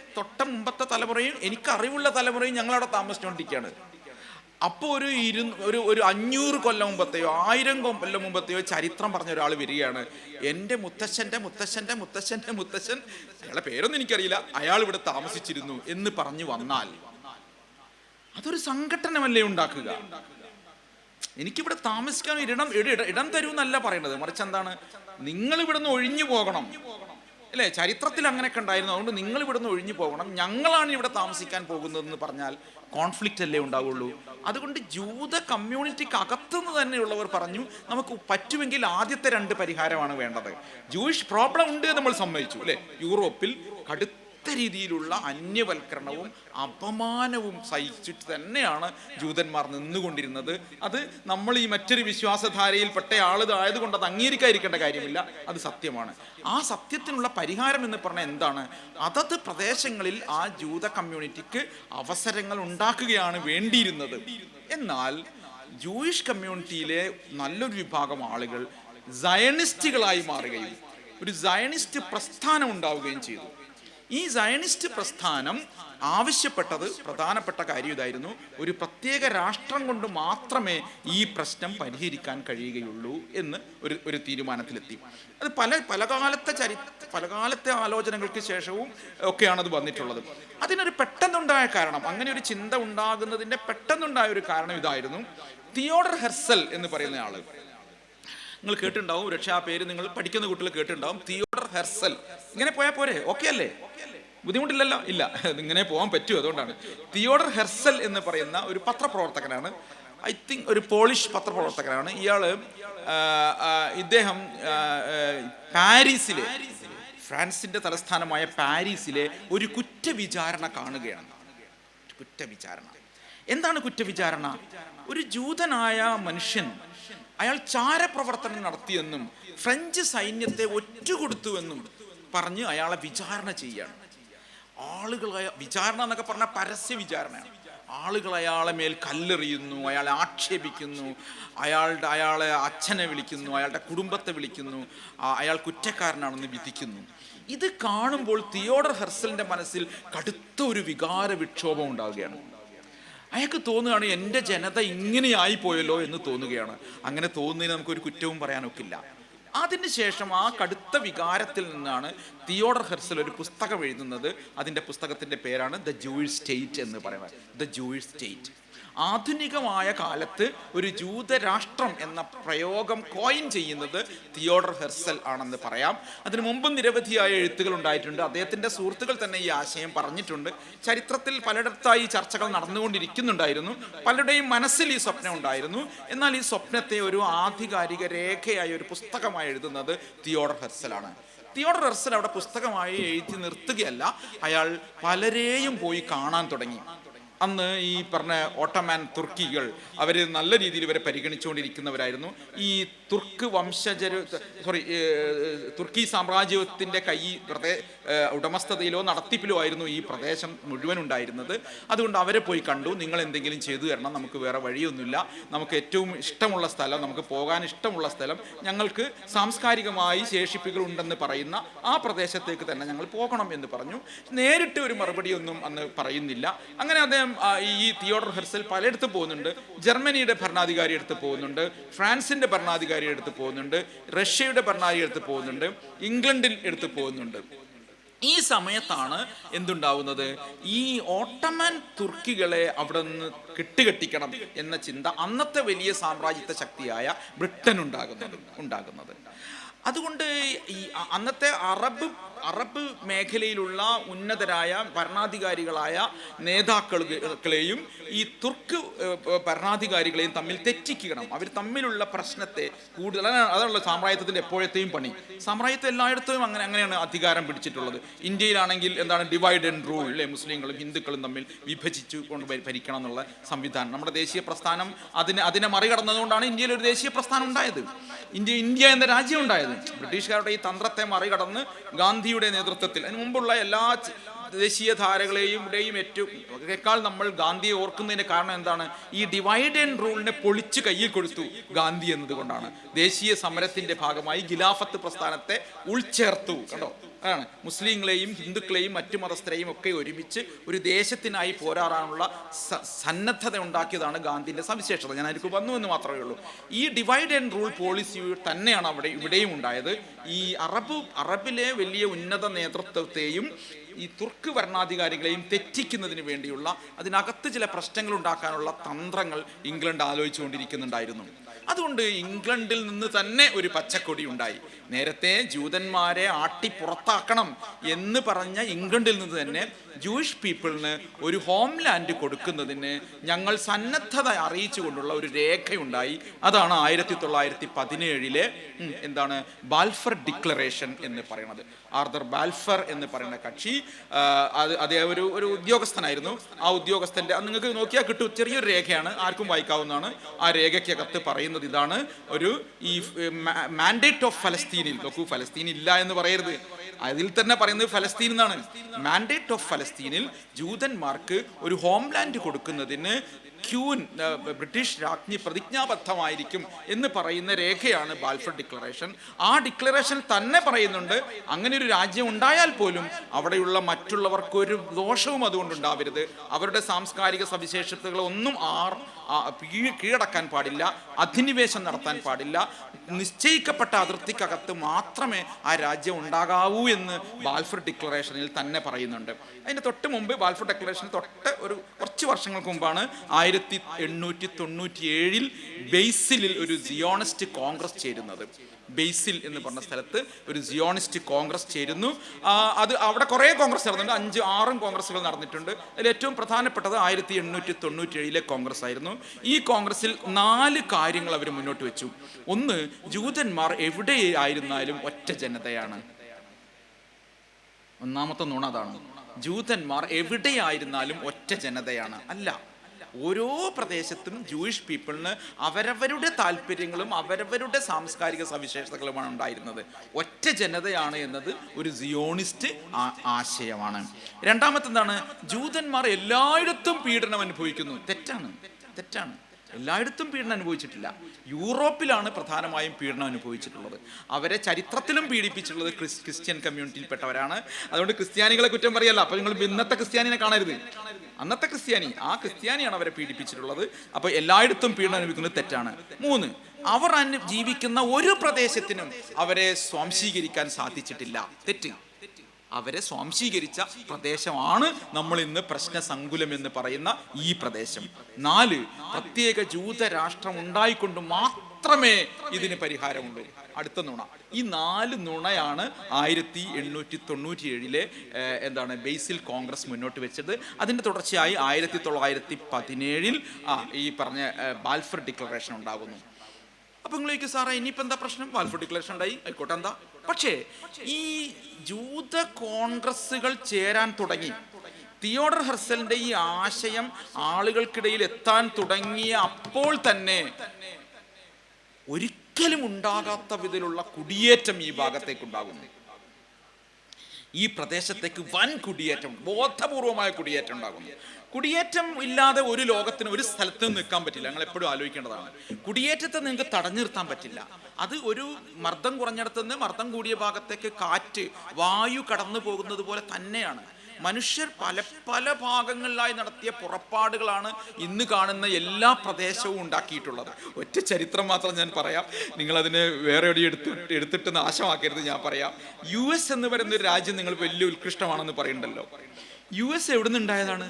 മുമ്പത്തെ തലമുറയും എനിക്കറിവുള്ള തലമുറയും ഞങ്ങളവിടെ താമസിച്ചുകൊണ്ടിരിക്കുകയാണ്. അപ്പോൾ ഒരു 500 കൊല്ലം മുമ്പത്തെയോ 1000 കൊല്ലം മുമ്പത്തെയോ ചരിത്രം പറഞ്ഞ ഒരാൾ വരികയാണ്, എൻ്റെ മുത്തശ്ശൻ്റെ അയാളുടെ പേരൊന്നും എനിക്കറിയില്ല, അയാൾ ഇവിടെ താമസിച്ചിരുന്നു എന്ന് പറഞ്ഞു വന്നാൽ അതൊരു സംഘട്ടനമല്ലേ ഉണ്ടാക്കുക? എനിക്കിവിടെ താമസിക്കാൻ ഇടം തരൂ എന്നല്ല പറയുന്നത്, മറിച്ച് നിങ്ങൾ ഇവിടെ നിന്ന് ഒഴിഞ്ഞു പോകണം അല്ലേ? ചരിത്രത്തിൽ അങ്ങനെയൊക്കെ ഉണ്ടായിരുന്നു. അതുകൊണ്ട് നിങ്ങൾ ഇവിടെ നിന്ന് ഒഴിഞ്ഞു പോകണം, ഞങ്ങളാണ് ഇവിടെ താമസിക്കാൻ പോകുന്നതെന്ന് പറഞ്ഞാൽ കോൺഫ്ലിക്റ്റ് അല്ലേ ഉണ്ടാവുള്ളൂ. അതുകൊണ്ട് ജൂത കമ്മ്യൂണിറ്റിക്ക് അകത്തുനിന്ന് തന്നെയുള്ളവർ പറഞ്ഞു, നമുക്ക് പറ്റുമെങ്കിൽ ആദ്യത്തെ 2 പരിഹാരമാണ് വേണ്ടത്. ജൂയിഷ് പ്രോബ്ലം ഉണ്ട് നമ്മൾ സമ്മതിച്ചു അല്ലേ? യൂറോപ്പിൽ കടുത്ത രീതിയിലുള്ള അന്യവൽക്കരണവും അപമാനവും സഹിച്ചിട്ട് തന്നെയാണ് ജൂതന്മാർ നിന്നുകൊണ്ടിരുന്നത്. അത് നമ്മൾ ഈ മറ്റൊരു വിശ്വാസധാരയിൽപ്പെട്ട ആയതുകൊണ്ട് അത് അംഗീകരിക്കാതിരിക്കേണ്ട കാര്യമില്ല, അത് സത്യമാണ്. ആ സത്യത്തിനുള്ള പരിഹാരം എന്ന് പറഞ്ഞാൽ എന്താണ്? അതത് പ്രദേശങ്ങളിൽ ആ ജൂത കമ്മ്യൂണിറ്റിക്ക് അവസരങ്ങൾ ഉണ്ടാക്കുകയാണ് വേണ്ടിയിരുന്നത്. എന്നാൽ ജൂയിഷ് കമ്മ്യൂണിറ്റിയിലെ നല്ലൊരു വിഭാഗം ആളുകൾ സയണിസ്റ്റുകളായി മാറുകയും ഒരു സയണിസ്റ്റ് പ്രസ്ഥാനം ഉണ്ടാവുകയും ചെയ്തു. ഈ സയനിസ്റ്റ് പ്രസ്ഥാനം ആവശ്യപ്പെട്ടത് പ്രധാനപ്പെട്ട കാര്യം ഇതായിരുന്നു: ഒരു പ്രത്യേക രാഷ്ട്രം കൊണ്ട് മാത്രമേ ഈ പ്രശ്നം പരിഹരിക്കാൻ കഴിയുകയുള്ളൂ എന്ന് ഒരു തീരുമാനത്തിലെത്തി. അത് പല കാലത്തെ ആലോചനകൾക്ക് ശേഷവും ഒക്കെയാണ് അത് വന്നിട്ടുള്ളത്. അതിനൊരു പെട്ടെന്നുണ്ടായ കാരണം, അങ്ങനെ ഒരു ചിന്ത ഉണ്ടാകുന്നതിൻ്റെ പെട്ടെന്നുണ്ടായ ഒരു കാരണം ഇതായിരുന്നു. തിയോഡർ ഹെർസൽ എന്ന് പറയുന്ന ആള്, നിങ്ങൾ കേട്ടിട്ടുണ്ടാവും, പക്ഷേ ആ പേര് നിങ്ങൾ പഠിക്കുന്ന കുട്ടികൾ കേട്ടിട്ടുണ്ടാവും. Theodor Herzl. ഇങ്ങനെ പോയാൽ പോരെ? ഓക്കെ അല്ലേ? ബുദ്ധിമുട്ടില്ലല്ലോ? ഇല്ല, ഇങ്ങനെ പോകാൻ പറ്റും. അതുകൊണ്ടാണ്. തിയോഡർ ഹെർസൽ എന്ന് പറയുന്ന ഒരു പത്രപ്രവർത്തകനാണ്. ഐ തിങ്ക് ഒരു പോളിഷ് പത്രപ്രവർത്തകനാണ് ഇദ്ദേഹം പാരീസിലെ, ഫ്രാൻസിന്റെ തലസ്ഥാനമായ പാരീസിലെ ഒരു കുറ്റവിചാരണ കാണുകയാണ്. കുറ്റവിചാരണ എന്താണ്? കുറ്റവിചാരണ, ഒരു ജൂതനായ മനുഷ്യൻ, അയാൾ ചാരപ്രവർത്തനം നടത്തിയെന്നും ഫ്രഞ്ച് സൈന്യത്തെ ഒറ്റുകൊടുത്തുവെന്നും പറഞ്ഞ് അയാളെ വിചാരണ ചെയ്യാണ്. വിചാരണ എന്നൊക്കെ പറഞ്ഞാൽ പരസ്യ വിചാരണയാണ്. ആളുകൾ അയാളെ മേൽ കല്ലെറിയുന്നു, അയാളെ ആക്ഷേപിക്കുന്നു, അയാളെ അച്ഛനെ വിളിക്കുന്നു, അയാളുടെ കുടുംബത്തെ വിളിക്കുന്നു, അയാൾ കുറ്റക്കാരനാണെന്ന് വിധിക്കുന്നു. ഇത് കാണുമ്പോൾ തിയോഡർ ഹെർസലിന്റെ മനസ്സിൽ കടുത്ത ഒരു വികാര വിക്ഷോഭം ഉണ്ടാവുകയാണ്. അയാൾക്ക് തോന്നുകയാണ്, എൻ്റെ ജനത ഇങ്ങനെയായി പോയല്ലോ എന്ന് തോന്നുകയാണ്. അങ്ങനെ തോന്നുന്നതിന് നമുക്കൊരു കുറ്റവും പറയാനൊക്കില്ല. അതിനുശേഷം ആ കടുത്ത വികാരത്തിൽ നിന്നാണ് തിയോഡർ ഹെർസൽ ഒരു പുസ്തകം എഴുതുന്നത്. അതിൻ്റെ പുസ്തകത്തിൻ്റെ പേരാണ് ദ ജൂയിഷ് സ്റ്റേറ്റ് എന്ന് പറയുന്നത്. The Jewish state. ആധുനികമായ കാലത്ത് ഒരു ജൂതരാഷ്ട്രം എന്ന പ്രയോഗം കോയിൻ ചെയ്യുന്നത് തിയോഡർ ഹെർസൽ ആണെന്ന് പറയാം. അതിനു മുമ്പും നിരവധിയായ എഴുത്തുകൾ ഉണ്ടായിട്ടുണ്ട്. അദ്ദേഹത്തിൻ്റെ സുഹൃത്തുക്കൾ തന്നെ ഈ ആശയം പറഞ്ഞിട്ടുണ്ട്. ചരിത്രത്തിൽ പലയിടത്തായി ചർച്ചകൾ നടന്നുകൊണ്ടിരിക്കുന്നുണ്ടായിരുന്നു. പലരുടെയും മനസ്സിൽ ഈ സ്വപ്നം ഉണ്ടായിരുന്നു. എന്നാൽ ഈ സ്വപ്നത്തെ ഒരു ആധികാരിക രേഖയായി, ഒരു പുസ്തകമായി എഴുതുന്നത് തിയോഡർ ഹെർസലാണ്. തിയോഡർ ഹെർസൽ അവിടെ പുസ്തകമായി എഴുതി നിർത്തുകയല്ല, അയാൾ പലരെയും പോയി കാണാൻ തുടങ്ങി. അന്ന് ഈ പറഞ്ഞ ഓട്ടോമാൻ തുർക്കികൾ അവർ നല്ല രീതിയിൽ ഇവരെ പരിഗണിച്ചുകൊണ്ടിരിക്കുന്നവരായിരുന്നു. ഈ തുർക്കി സാമ്രാജ്യത്തിൻ്റെ ഉടമസ്ഥതയിലോ നടത്തിപ്പിലോ ആയിരുന്നു ഈ പ്രദേശം മുഴുവൻ ഉണ്ടായിരുന്നത്. അതുകൊണ്ട് അവരെ പോയി കണ്ടു. നിങ്ങൾ എന്തെങ്കിലും ചെയ്തു തരണം, നമുക്ക് വേറെ വഴിയൊന്നുമില്ല, നമുക്ക് ഏറ്റവും ഇഷ്ടമുള്ള സ്ഥലം, നമുക്ക് പോകാൻ ഇഷ്ടമുള്ള സ്ഥലം, ഞങ്ങൾക്ക് സാംസ്കാരികമായി ശേഷിപ്പുകൾ ഉണ്ടെന്ന് പറയുന്ന ആ പ്രദേശത്തേക്ക് തന്നെ ഞങ്ങൾ പോകണം എന്ന് പറഞ്ഞു. നേരിട്ട് ഒരു മറുപടിയൊന്നും അന്ന് പറയുന്നില്ല. അങ്ങനെ അദ്ദേഹം ഈ തിയോഡർ ഹെർസൽ പലയിടത്തും പോകുന്നുണ്ട്. ജർമ്മനിയുടെ ഭരണാധികാരി അടുത്ത് പോകുന്നുണ്ട്, ഫ്രാൻസിന്റെ ഭരണാധികാരി അടുത്ത് പോകുന്നുണ്ട്, റഷ്യയുടെ ഭരണാധികാരി അടുത്ത് പോകുന്നുണ്ട്, ഇംഗ്ലണ്ടിൽ എടുത്ത് പോകുന്നുണ്ട്. ഈ സമയത്താണ് എന്തുണ്ടാവുന്നത്? ഈ ഓട്ടോമൻ തുർക്കികളെ അവിടെ നിന്ന് കെട്ടുകെട്ടിക്കണം എന്ന ചിന്ത അന്നത്തെ വലിയ സാമ്രാജ്യത്വ ശക്തിയായ ബ്രിട്ടൻ ഉണ്ടാകുന്നത്. അതുകൊണ്ട് ഈ അന്നത്തെ അറബ് മേഖലയിലുള്ള ഉന്നതരായ ഭരണാധികാരികളായ നേതാക്കളെയും ഈ തുർക്ക് ഭരണാധികാരികളെയും തമ്മിൽ തെറ്റിക്കണം. അവർ തമ്മിലുള്ള പ്രശ്നത്തെ കൂടുതൽ, അതാണ് സാമ്രാജ്യത്തിൻ്റെ എപ്പോഴത്തെയും പണി. സാമ്രാജ്യത്തെ എല്ലായിടത്തും അങ്ങനെയാണ് അധികാരം പിടിച്ചിട്ടുള്ളത്. ഇന്ത്യയിലാണെങ്കിൽ എന്താണ്? ഡിവൈഡ് ആൻഡ് റൂൾ അല്ലേ? മുസ്ലിങ്ങളും ഹിന്ദുക്കളും തമ്മിൽ വിഭജിച്ചു കൊണ്ട് ഭരിക്കണം എന്നുള്ള സംവിധാനം. നമ്മുടെ ദേശീയ പ്രസ്ഥാനം അതിനെ മറികടന്നതുകൊണ്ടാണ് ഇന്ത്യയിൽ ഒരു ദേശീയ പ്രസ്ഥാനം ഉണ്ടായത്, ഇന്ത്യ എന്ന രാജ്യം ഉണ്ടായത്. ബ്രിട്ടീഷുകാരുടെ ഈ തന്ത്രത്തെ മറികടന്ന് ഗാന്ധിയുടെ നേതൃത്വത്തിൽ, അതിന് മുമ്പുള്ള എല്ലാ ദേശീയ ധാരകളെയും ഏറ്റവും നമ്മൾ ഗാന്ധിയെ ഓർക്കുന്നതിന് കാരണം എന്താണ്? ഈ ഡിവൈഡ് ആൻഡ് റൂളിനെ പൊളിച്ച് കയ്യിൽ കൊടുത്തു ഗാന്ധി എന്നതുകൊണ്ടാണ്. ദേശീയ സമരത്തിന്റെ ഭാഗമായി ഖിലാഫത്ത് പ്രസ്ഥാനത്തെ ഉൾച്ചേർത്തു. കണ്ടോ? അതാണ് മുസ്ലിങ്ങളെയും ഹിന്ദുക്കളെയും മറ്റു മതസ്ഥരെയും ഒക്കെ ഒരുമിച്ച് ഒരു ദേശത്തിനായി പോരാടാനുള്ള സന്നദ്ധത ഉണ്ടാക്കിയതാണ് ഗാന്ധിൻ്റെ സവിശേഷത. ഞാൻ അതിലേക്ക് വന്നു എന്ന് മാത്രമേ ഉള്ളൂ. ഈ ഡിവൈഡ് ആൻഡ് റൂൾ പോളിസി തന്നെയാണ് ഇവിടെയും ഉണ്ടായത്. ഈ അറബിലെ വലിയ ഉന്നത നേതൃത്വത്തെയും ഈ തുർക്ക് ഭരണാധികാരികളെയും തെറ്റിക്കുന്നതിന് വേണ്ടിയുള്ള, അതിനകത്ത് ചില പ്രശ്നങ്ങൾ ഉണ്ടാക്കാനുള്ള തന്ത്രങ്ങൾ ഇംഗ്ലണ്ട് ആലോചിച്ചുകൊണ്ടിരിക്കുന്നുണ്ടായിരുന്നു. അതുകൊണ്ട് ഇംഗ്ലണ്ടിൽ നിന്ന് തന്നെ ഒരു പച്ചക്കൊടി ഉണ്ടായി. നേരത്തെ ജൂതന്മാരെ ആട്ടി പുറത്താക്കണം എന്ന് പറഞ്ഞ ഇംഗ്ലണ്ടിൽ നിന്ന് തന്നെ ജൂയിഷ് പീപ്പിളിന് ഒരു ഹോംലാൻഡ് കൊടുക്കുന്നതിന് ഞങ്ങൾ സന്നദ്ധത അറിയിച്ചുകൊണ്ടുള്ള ഒരു രേഖയുണ്ടായി. അതാണ് 1917 എന്താണ് ബാൽഫർ ഡിക്ലറേഷൻ എന്ന് പറയുന്നത്. ആർതർ ബാൽഫർ എന്ന് പറയുന്ന കക്ഷി, അദ്ദേഹം ഒരു ഉദ്യോഗസ്ഥനായിരുന്നു. ആ ഉദ്യോഗസ്ഥൻ്റെ നിങ്ങൾക്ക് നോക്കിയാൽ കിട്ടും, ചെറിയൊരു രേഖയാണ്, ആർക്കും വായിക്കാവുന്നതാണ്. ആ രേഖയ്ക്കകത്ത് പറയുന്നത് ഇതാണ്: ഈ മാൻഡേറ്റ് ഓഫ് ഫലസ്തീനിൽ, നോക്കൂ, ഫലസ്തീൻ ഇല്ല എന്ന് പറയരുത്, അതിൽ തന്നെ പറയുന്നത് ഫലസ്തീൻ എന്നാണ്. മാൻഡേറ്റ് ഓഫ് ഫലസ്തീനിൽ ജൂതന്മാർക്ക് ഒരു ഹോംലാൻഡ് കൊടുക്കുന്നതിന് ക്യൂൻ ബ്രിട്ടീഷ് രാജ്ഞി പ്രതിജ്ഞാബദ്ധമായിരിക്കും എന്ന് പറയുന്ന രേഖയാണ് ബാൽഫർ ഡിക്ലറേഷൻ. ആ ഡിക്ലറേഷൻ തന്നെ പറയുന്നുണ്ട്, അങ്ങനെ ഒരു രാജ്യം ഉണ്ടായാൽ പോലും അവിടെയുള്ള മറ്റുള്ളവർക്കൊരു ദോഷവും അതുകൊണ്ടുണ്ടാവരുത്, അവരുടെ സാംസ്കാരിക സവിശേഷതകൾ ഒന്നും കീഴടക്കാൻ പാടില്ല, അധിനിവേശം നടത്താൻ പാടില്ല, നിശ്ചയിക്കപ്പെട്ട അതിർത്തിക്കകത്ത് മാത്രമേ ആ രാജ്യം ഉണ്ടാകാവൂ എന്ന് ബാൽഫർ ഡിക്ലറേഷനിൽ തന്നെ പറയുന്നുണ്ട്. അതിന് തൊട്ട് മുമ്പ് ബാൽഫർ ഡിക്ലറേഷന് തൊട്ട് കുറച്ച് വർഷങ്ങൾക്ക് മുമ്പാണ് 1897 ബേസിലിൽ ഒരു സിയോണിസ്റ്റ് കോൺഗ്രസ് ചേരുന്നത്. ബേസിൽ എന്ന് പറഞ്ഞ സ്ഥലത്ത് ഒരു സിയോണിസ്റ്റ് കോൺഗ്രസ് ചേരുന്നു. അത് അവിടെ കുറേ കോൺഗ്രസ് നടന്നിട്ടുണ്ട്, 5-6 കോൺഗ്രസുകൾ നടന്നിട്ടുണ്ട്. അതിൽ ഏറ്റവും പ്രധാനപ്പെട്ടത് 1897 കോൺഗ്രസ് ആയിരുന്നു. ഈ കോൺഗ്രസിൽ 4 കാര്യങ്ങൾ അവർ മുന്നോട്ട് വെച്ചു. ഒന്ന്, ജൂതന്മാർ എവിടെയായിരുന്നാലും ഒറ്റ ജനതയാണ്. ഒന്നാമത്തെ നുണ അതാണ്. ജൂതന്മാർ എവിടെയായിരുന്നാലും ഒറ്റ ജനതയാണ്. അല്ല, ഓരോ പ്രദേശത്തും ജൂയിഷ് പീപ്പിളിന് അവരവരുടെ താല്പര്യങ്ങളും അവരവരുടെ സാംസ്കാരിക സവിശേഷതകളുമാണ് ഉണ്ടായിരുന്നത്. ഒറ്റ ജനതയാണ് എന്നത് ഒരു സിയോണിസ്റ്റ് ആശയമാണ്. രണ്ടാമത്തെന്താണ്? ജൂതന്മാർ എല്ലായിടത്തും പീഡനം അനുഭവിക്കുന്നു. തെറ്റാണ്. എല്ലായിടത്തും പീഡനം അനുഭവിച്ചിട്ടില്ല. യൂറോപ്പിലാണ് പ്രധാനമായും പീഡനം അനുഭവിച്ചിട്ടുള്ളത്. അവരെ ചരിത്രത്തിലും പീഡിപ്പിച്ചിട്ടുള്ളത് ക്രിസ്ത്യൻ കമ്മ്യൂണിറ്റിയിൽപ്പെട്ടവരാണ്. അതുകൊണ്ട് ക്രിസ്ത്യാനികളെ കുറ്റം പറയല്ല. അപ്പോൾ നിങ്ങൾ ഇന്നത്തെ ക്രിസ്ത്യാനിനെ കാണരുത്. അന്നത്തെ ക്രിസ്ത്യാനിയാണ് അവരെ പീഡിപ്പിച്ചിട്ടുള്ളത്. അപ്പോൾ എല്ലായിടത്തും പീഡനം അനുഭവിക്കുന്നത് തെറ്റാണ്. 3, അവർ ജീവിക്കുന്ന ഒരു പ്രദേശത്തിനും അവരെ സ്വാംശീകരിക്കാൻ സാധിച്ചിട്ടില്ല. തെറ്റ്. അവരെ സ്വാംശീകരിച്ച പ്രദേശമാണ് നമ്മൾ ഇന്ന് പ്രശ്നസങ്കുലം എന്ന് പറയുന്ന ഈ പ്രദേശം. 4, പ്രത്യേക ജൂതരാഷ്ട്രം ഉണ്ടായിക്കൊണ്ട് മാത്രമേ ഇതിന് പരിഹാരമുള്ളൂ. അടുത്ത നുണ. ഈ 4 നുണയാണ് 1897 ബേസിൽ കോൺഗ്രസ് മുന്നോട്ട് വെച്ചത്. അതിൻ്റെ തുടർച്ചയായി 1917 ഈ പറഞ്ഞ ബാൽഫർ ഡിക്ലറേഷൻ ഉണ്ടാകുന്നു. അപ്പൊ നിങ്ങളേക്ക് സാറേ ഇനിയിപ്പോൾ എന്താ പ്രശ്നം? ബാൽഫർ ഡിക്ലറേഷൻ ഉണ്ടായി, ആയിക്കോട്ടെ, എന്താ? പക്ഷേ ഈ ജൂത കോൺഗ്രസുകൾ ചേരാൻ തുടങ്ങി, തിയോഡർ ഹെർസലിന്റെ ഈ ആശയം ആളുകൾക്കിടയിൽ എത്താൻ തുടങ്ങിയ അപ്പോൾ തന്നെ ഒരിക്കലും ഉണ്ടാകാത്ത വിധത്തിലുള്ള കുടിയേറ്റം ഈ ഭാഗത്തേക്ക് ഉണ്ടാകുന്നു. ഈ പ്രദേശത്തേക്ക് വൻ കുടിയേറ്റം, ബോധപൂർവമായ കുടിയേറ്റം ഉണ്ടാകുന്നു. കുടിയേറ്റം ഇല്ലാതെ ഒരു ലോകത്തിന് ഒരു സ്ഥലത്തും നിൽക്കാൻ പറ്റില്ല. ഞങ്ങൾ എപ്പോഴും ആലോചിക്കേണ്ടതാണ്. കുടിയേറ്റത്തെ നിങ്ങൾക്ക് തടഞ്ഞു നിർത്താൻ പറ്റില്ല. അത് ഒരു മർദ്ദം കുറഞ്ഞിടത്തുനിന്ന് മർദ്ദം കൂടിയ ഭാഗത്തേക്ക് കാറ്റ്, വായു കടന്നു പോകുന്നത് പോലെ തന്നെയാണ്. മനുഷ്യർ പല ഭാഗങ്ങളിലായി നടത്തിയ പുറപ്പാടുകളാണ് ഇന്ന് കാണുന്ന എല്ലാ പ്രദേശവും ഉണ്ടാക്കിയിട്ടുള്ളത്. ഒറ്റ ചരിത്രം മാത്രം ഞാൻ പറയാം, നിങ്ങളതിനെ വേറെ എവിടെ എടുത്തിട്ട് നാശമാക്കരുത്. ഞാൻ പറയാം, US എന്ന് പറയുന്ന ഒരു രാജ്യം നിങ്ങൾ വലിയ ഉത്കൃഷ്ടമാണെന്ന് പറയുന്നുണ്ടല്ലോ. US എവിടെ നിന്നുണ്ടായതാണ്?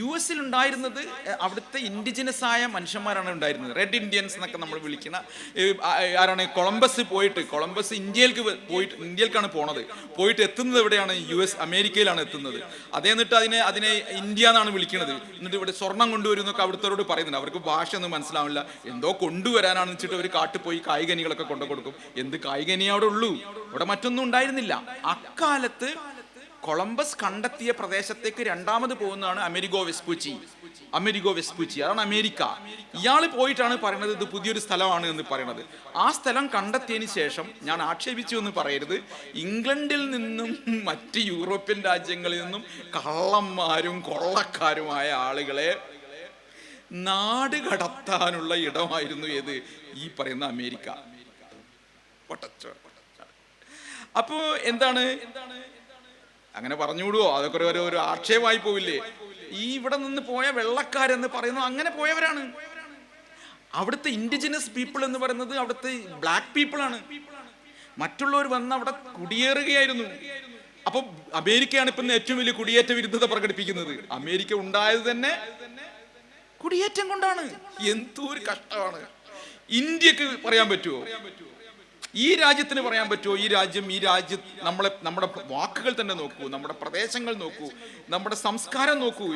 US ഉണ്ടായിരുന്നത് അവിടുത്തെ ഇൻഡിജിനസ് ആയ മനുഷ്യന്മാരാണ് ഉണ്ടായിരുന്നത്. റെഡ് ഇന്ത്യൻസ് എന്നൊക്കെ നമ്മൾ വിളിക്കുന്ന ആരാണ്? കൊളംബസ് ഇന്ത്യയിലേക്കാണ് പോയിട്ട് എത്തുന്നത് എവിടെയാണ്? അമേരിക്കയിലാണ് എത്തുന്നത്. എന്നിട്ട് അതിനെ ഇന്ത്യ എന്നാണ് വിളിക്കുന്നത്. എന്നിട്ട് ഇവിടെ സ്വർണം കൊണ്ടുവരുന്നൊക്കെ അവിടുത്തെ പറയുന്നുണ്ട്. അവർക്ക് ഭാഷ ഒന്നും മനസ്സിലാവില്ല. എന്തോ കൊണ്ടുവരാനാണെന്ന് വെച്ചിട്ട് അവർ കാട്ടിൽ പോയി കായികനികളൊക്കെ കൊണ്ടു കൊടുക്കും. എന്ത് കായികനി അവിടെ ഉള്ളൂ? അവിടെ മറ്റൊന്നും ഉണ്ടായിരുന്നില്ല. അക്കാലത്ത് കൊളംബസ് കണ്ടെത്തിയ പ്രദേശത്തേക്ക് രണ്ടാമത് പോകുന്നതാണ് അമേരിഗോ വെസ്പൂച്ചി. അതാണ് അമേരിക്ക. ഇയാൾ പോയിട്ടാണ് പറയുന്നത് ഇത് പുതിയൊരു സ്ഥലമാണ് എന്ന് പറയുന്നത്. ആ സ്ഥലം കണ്ടെത്തിയതിന് ശേഷം, ഞാൻ ആക്ഷേപിച്ചു എന്ന് പറയരുത്, ഇംഗ്ലണ്ടിൽ നിന്നും മറ്റ് യൂറോപ്യൻ രാജ്യങ്ങളിൽ നിന്നും കള്ളന്മാരും കൊള്ളക്കാരുമായ ആളുകളെ നാട് കടത്താനുള്ള ഇടമായിരുന്നു ഏത്? ഈ പറയുന്ന അമേരിക്ക. അപ്പോ എന്താണ് അങ്ങനെ പറഞ്ഞുവിടുവോ? അതൊക്കെ ഒരു ആക്ഷേപമായി പോവില്ലേ? ഈ ഇവിടെ നിന്ന് പോയ വെള്ളക്കാരെന്ന് പറയുന്നത് അങ്ങനെ പോയവരാണ്. അവിടുത്തെ ഇൻഡിജിനസ് പീപ്പിൾ എന്ന് പറയുന്നത് അവിടുത്തെ ബ്ലാക്ക് പീപ്പിൾ ആണ്. മറ്റുള്ളവർ വന്ന് അവിടെ കുടിയേറുകയായിരുന്നു. അപ്പൊ അമേരിക്കയാണ് ഇപ്പം ഏറ്റവും വലിയ കുടിയേറ്റ വിരുദ്ധത പ്രകടിപ്പിക്കുന്നത്. അമേരിക്ക ഉണ്ടായത് തന്നെ കുടിയേറ്റം കൊണ്ടാണ്. എന്തൊരു കഷ്ടമാണ്. ഇന്ത്യക്ക് പറയാൻ പറ്റുമോ? ഈ രാജ്യത്തിന് പറയാൻ പറ്റുമോ? ഈ രാജ്യം നമ്മുടെ വാക്കുകൾ തന്നെ നോക്കൂ, നമ്മുടെ പ്രദേശങ്ങൾ നോക്കൂ, നമ്മുടെ സംസ്കാരം നോക്കൂ.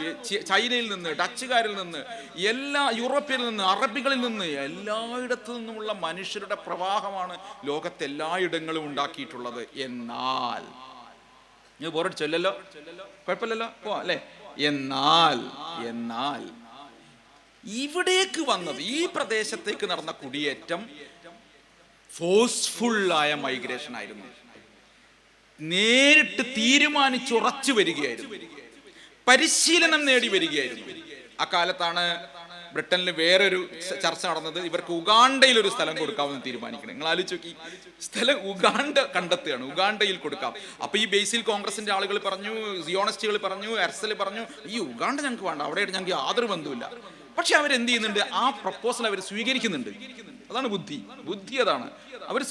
ചൈനയിൽ നിന്ന്, ഡച്ചുകാരിൽ നിന്ന്, എല്ലാ യൂറോപ്യനിൽ നിന്ന്, അറബികളിൽ നിന്ന്, എല്ലായിടത്തു നിന്നുമുള്ള മനുഷ്യരുടെ പ്രവാഹമാണ് ലോകത്തെല്ലായിടങ്ങളും ഉണ്ടാക്കിയിട്ടുള്ളത്. എന്നാൽ ബോറടിച്ചല്ലോ, കുഴപ്പമില്ലല്ലോ, അല്ലേ? എന്നാൽ ഇവിടേക്ക് വന്നത്, ഈ പ്രദേശത്തേക്ക് നടന്ന കുടിയേറ്റം ഫോഴ്സ്ഫുള്ളായ മൈഗ്രേഷൻ ആയിരുന്നു. നേരിട്ട് തീരുമാനിച്ചുറച്ചു വരികയായിരുന്നു. പരിശീലനം നേടി വരികയായിരുന്നു. അക്കാലത്താണ് ബ്രിട്ടനിൽ വേറൊരു ചർച്ച നടന്നത്. ഇവർക്ക് ഉഗാണ്ടയിൽ ഒരു സ്ഥലം കൊടുക്കാമെന്ന് തീരുമാനിക്കണം. നിങ്ങൾ ആലോചിച്ച് നോക്കി, സ്ഥലം ഉഗാണ്ട കണ്ടെത്തുകയാണ്, ഉഗാണ്ടയിൽ കൊടുക്കാം. അപ്പൊ ഈ ബേസിൽ കോൺഗ്രസിന്റെ ആളുകൾ പറഞ്ഞു, സിയോണിസ്റ്റുകൾ പറഞ്ഞു, എർസൽ പറഞ്ഞു, ഈ ഉഗാണ്ട ഞങ്ങൾക്ക് വേണ്ട, അവിടെ ഞങ്ങൾക്ക് യാതൊരു ബന്ധവുമില്ല. പക്ഷെ അവരെന്ത് ചെയ്യുന്നുണ്ട്, ആ പ്രപ്പോസൽ അവർ സ്വീകരിക്കുന്നുണ്ട്. അതാണ് ബുദ്ധി അതാണ്. അവർ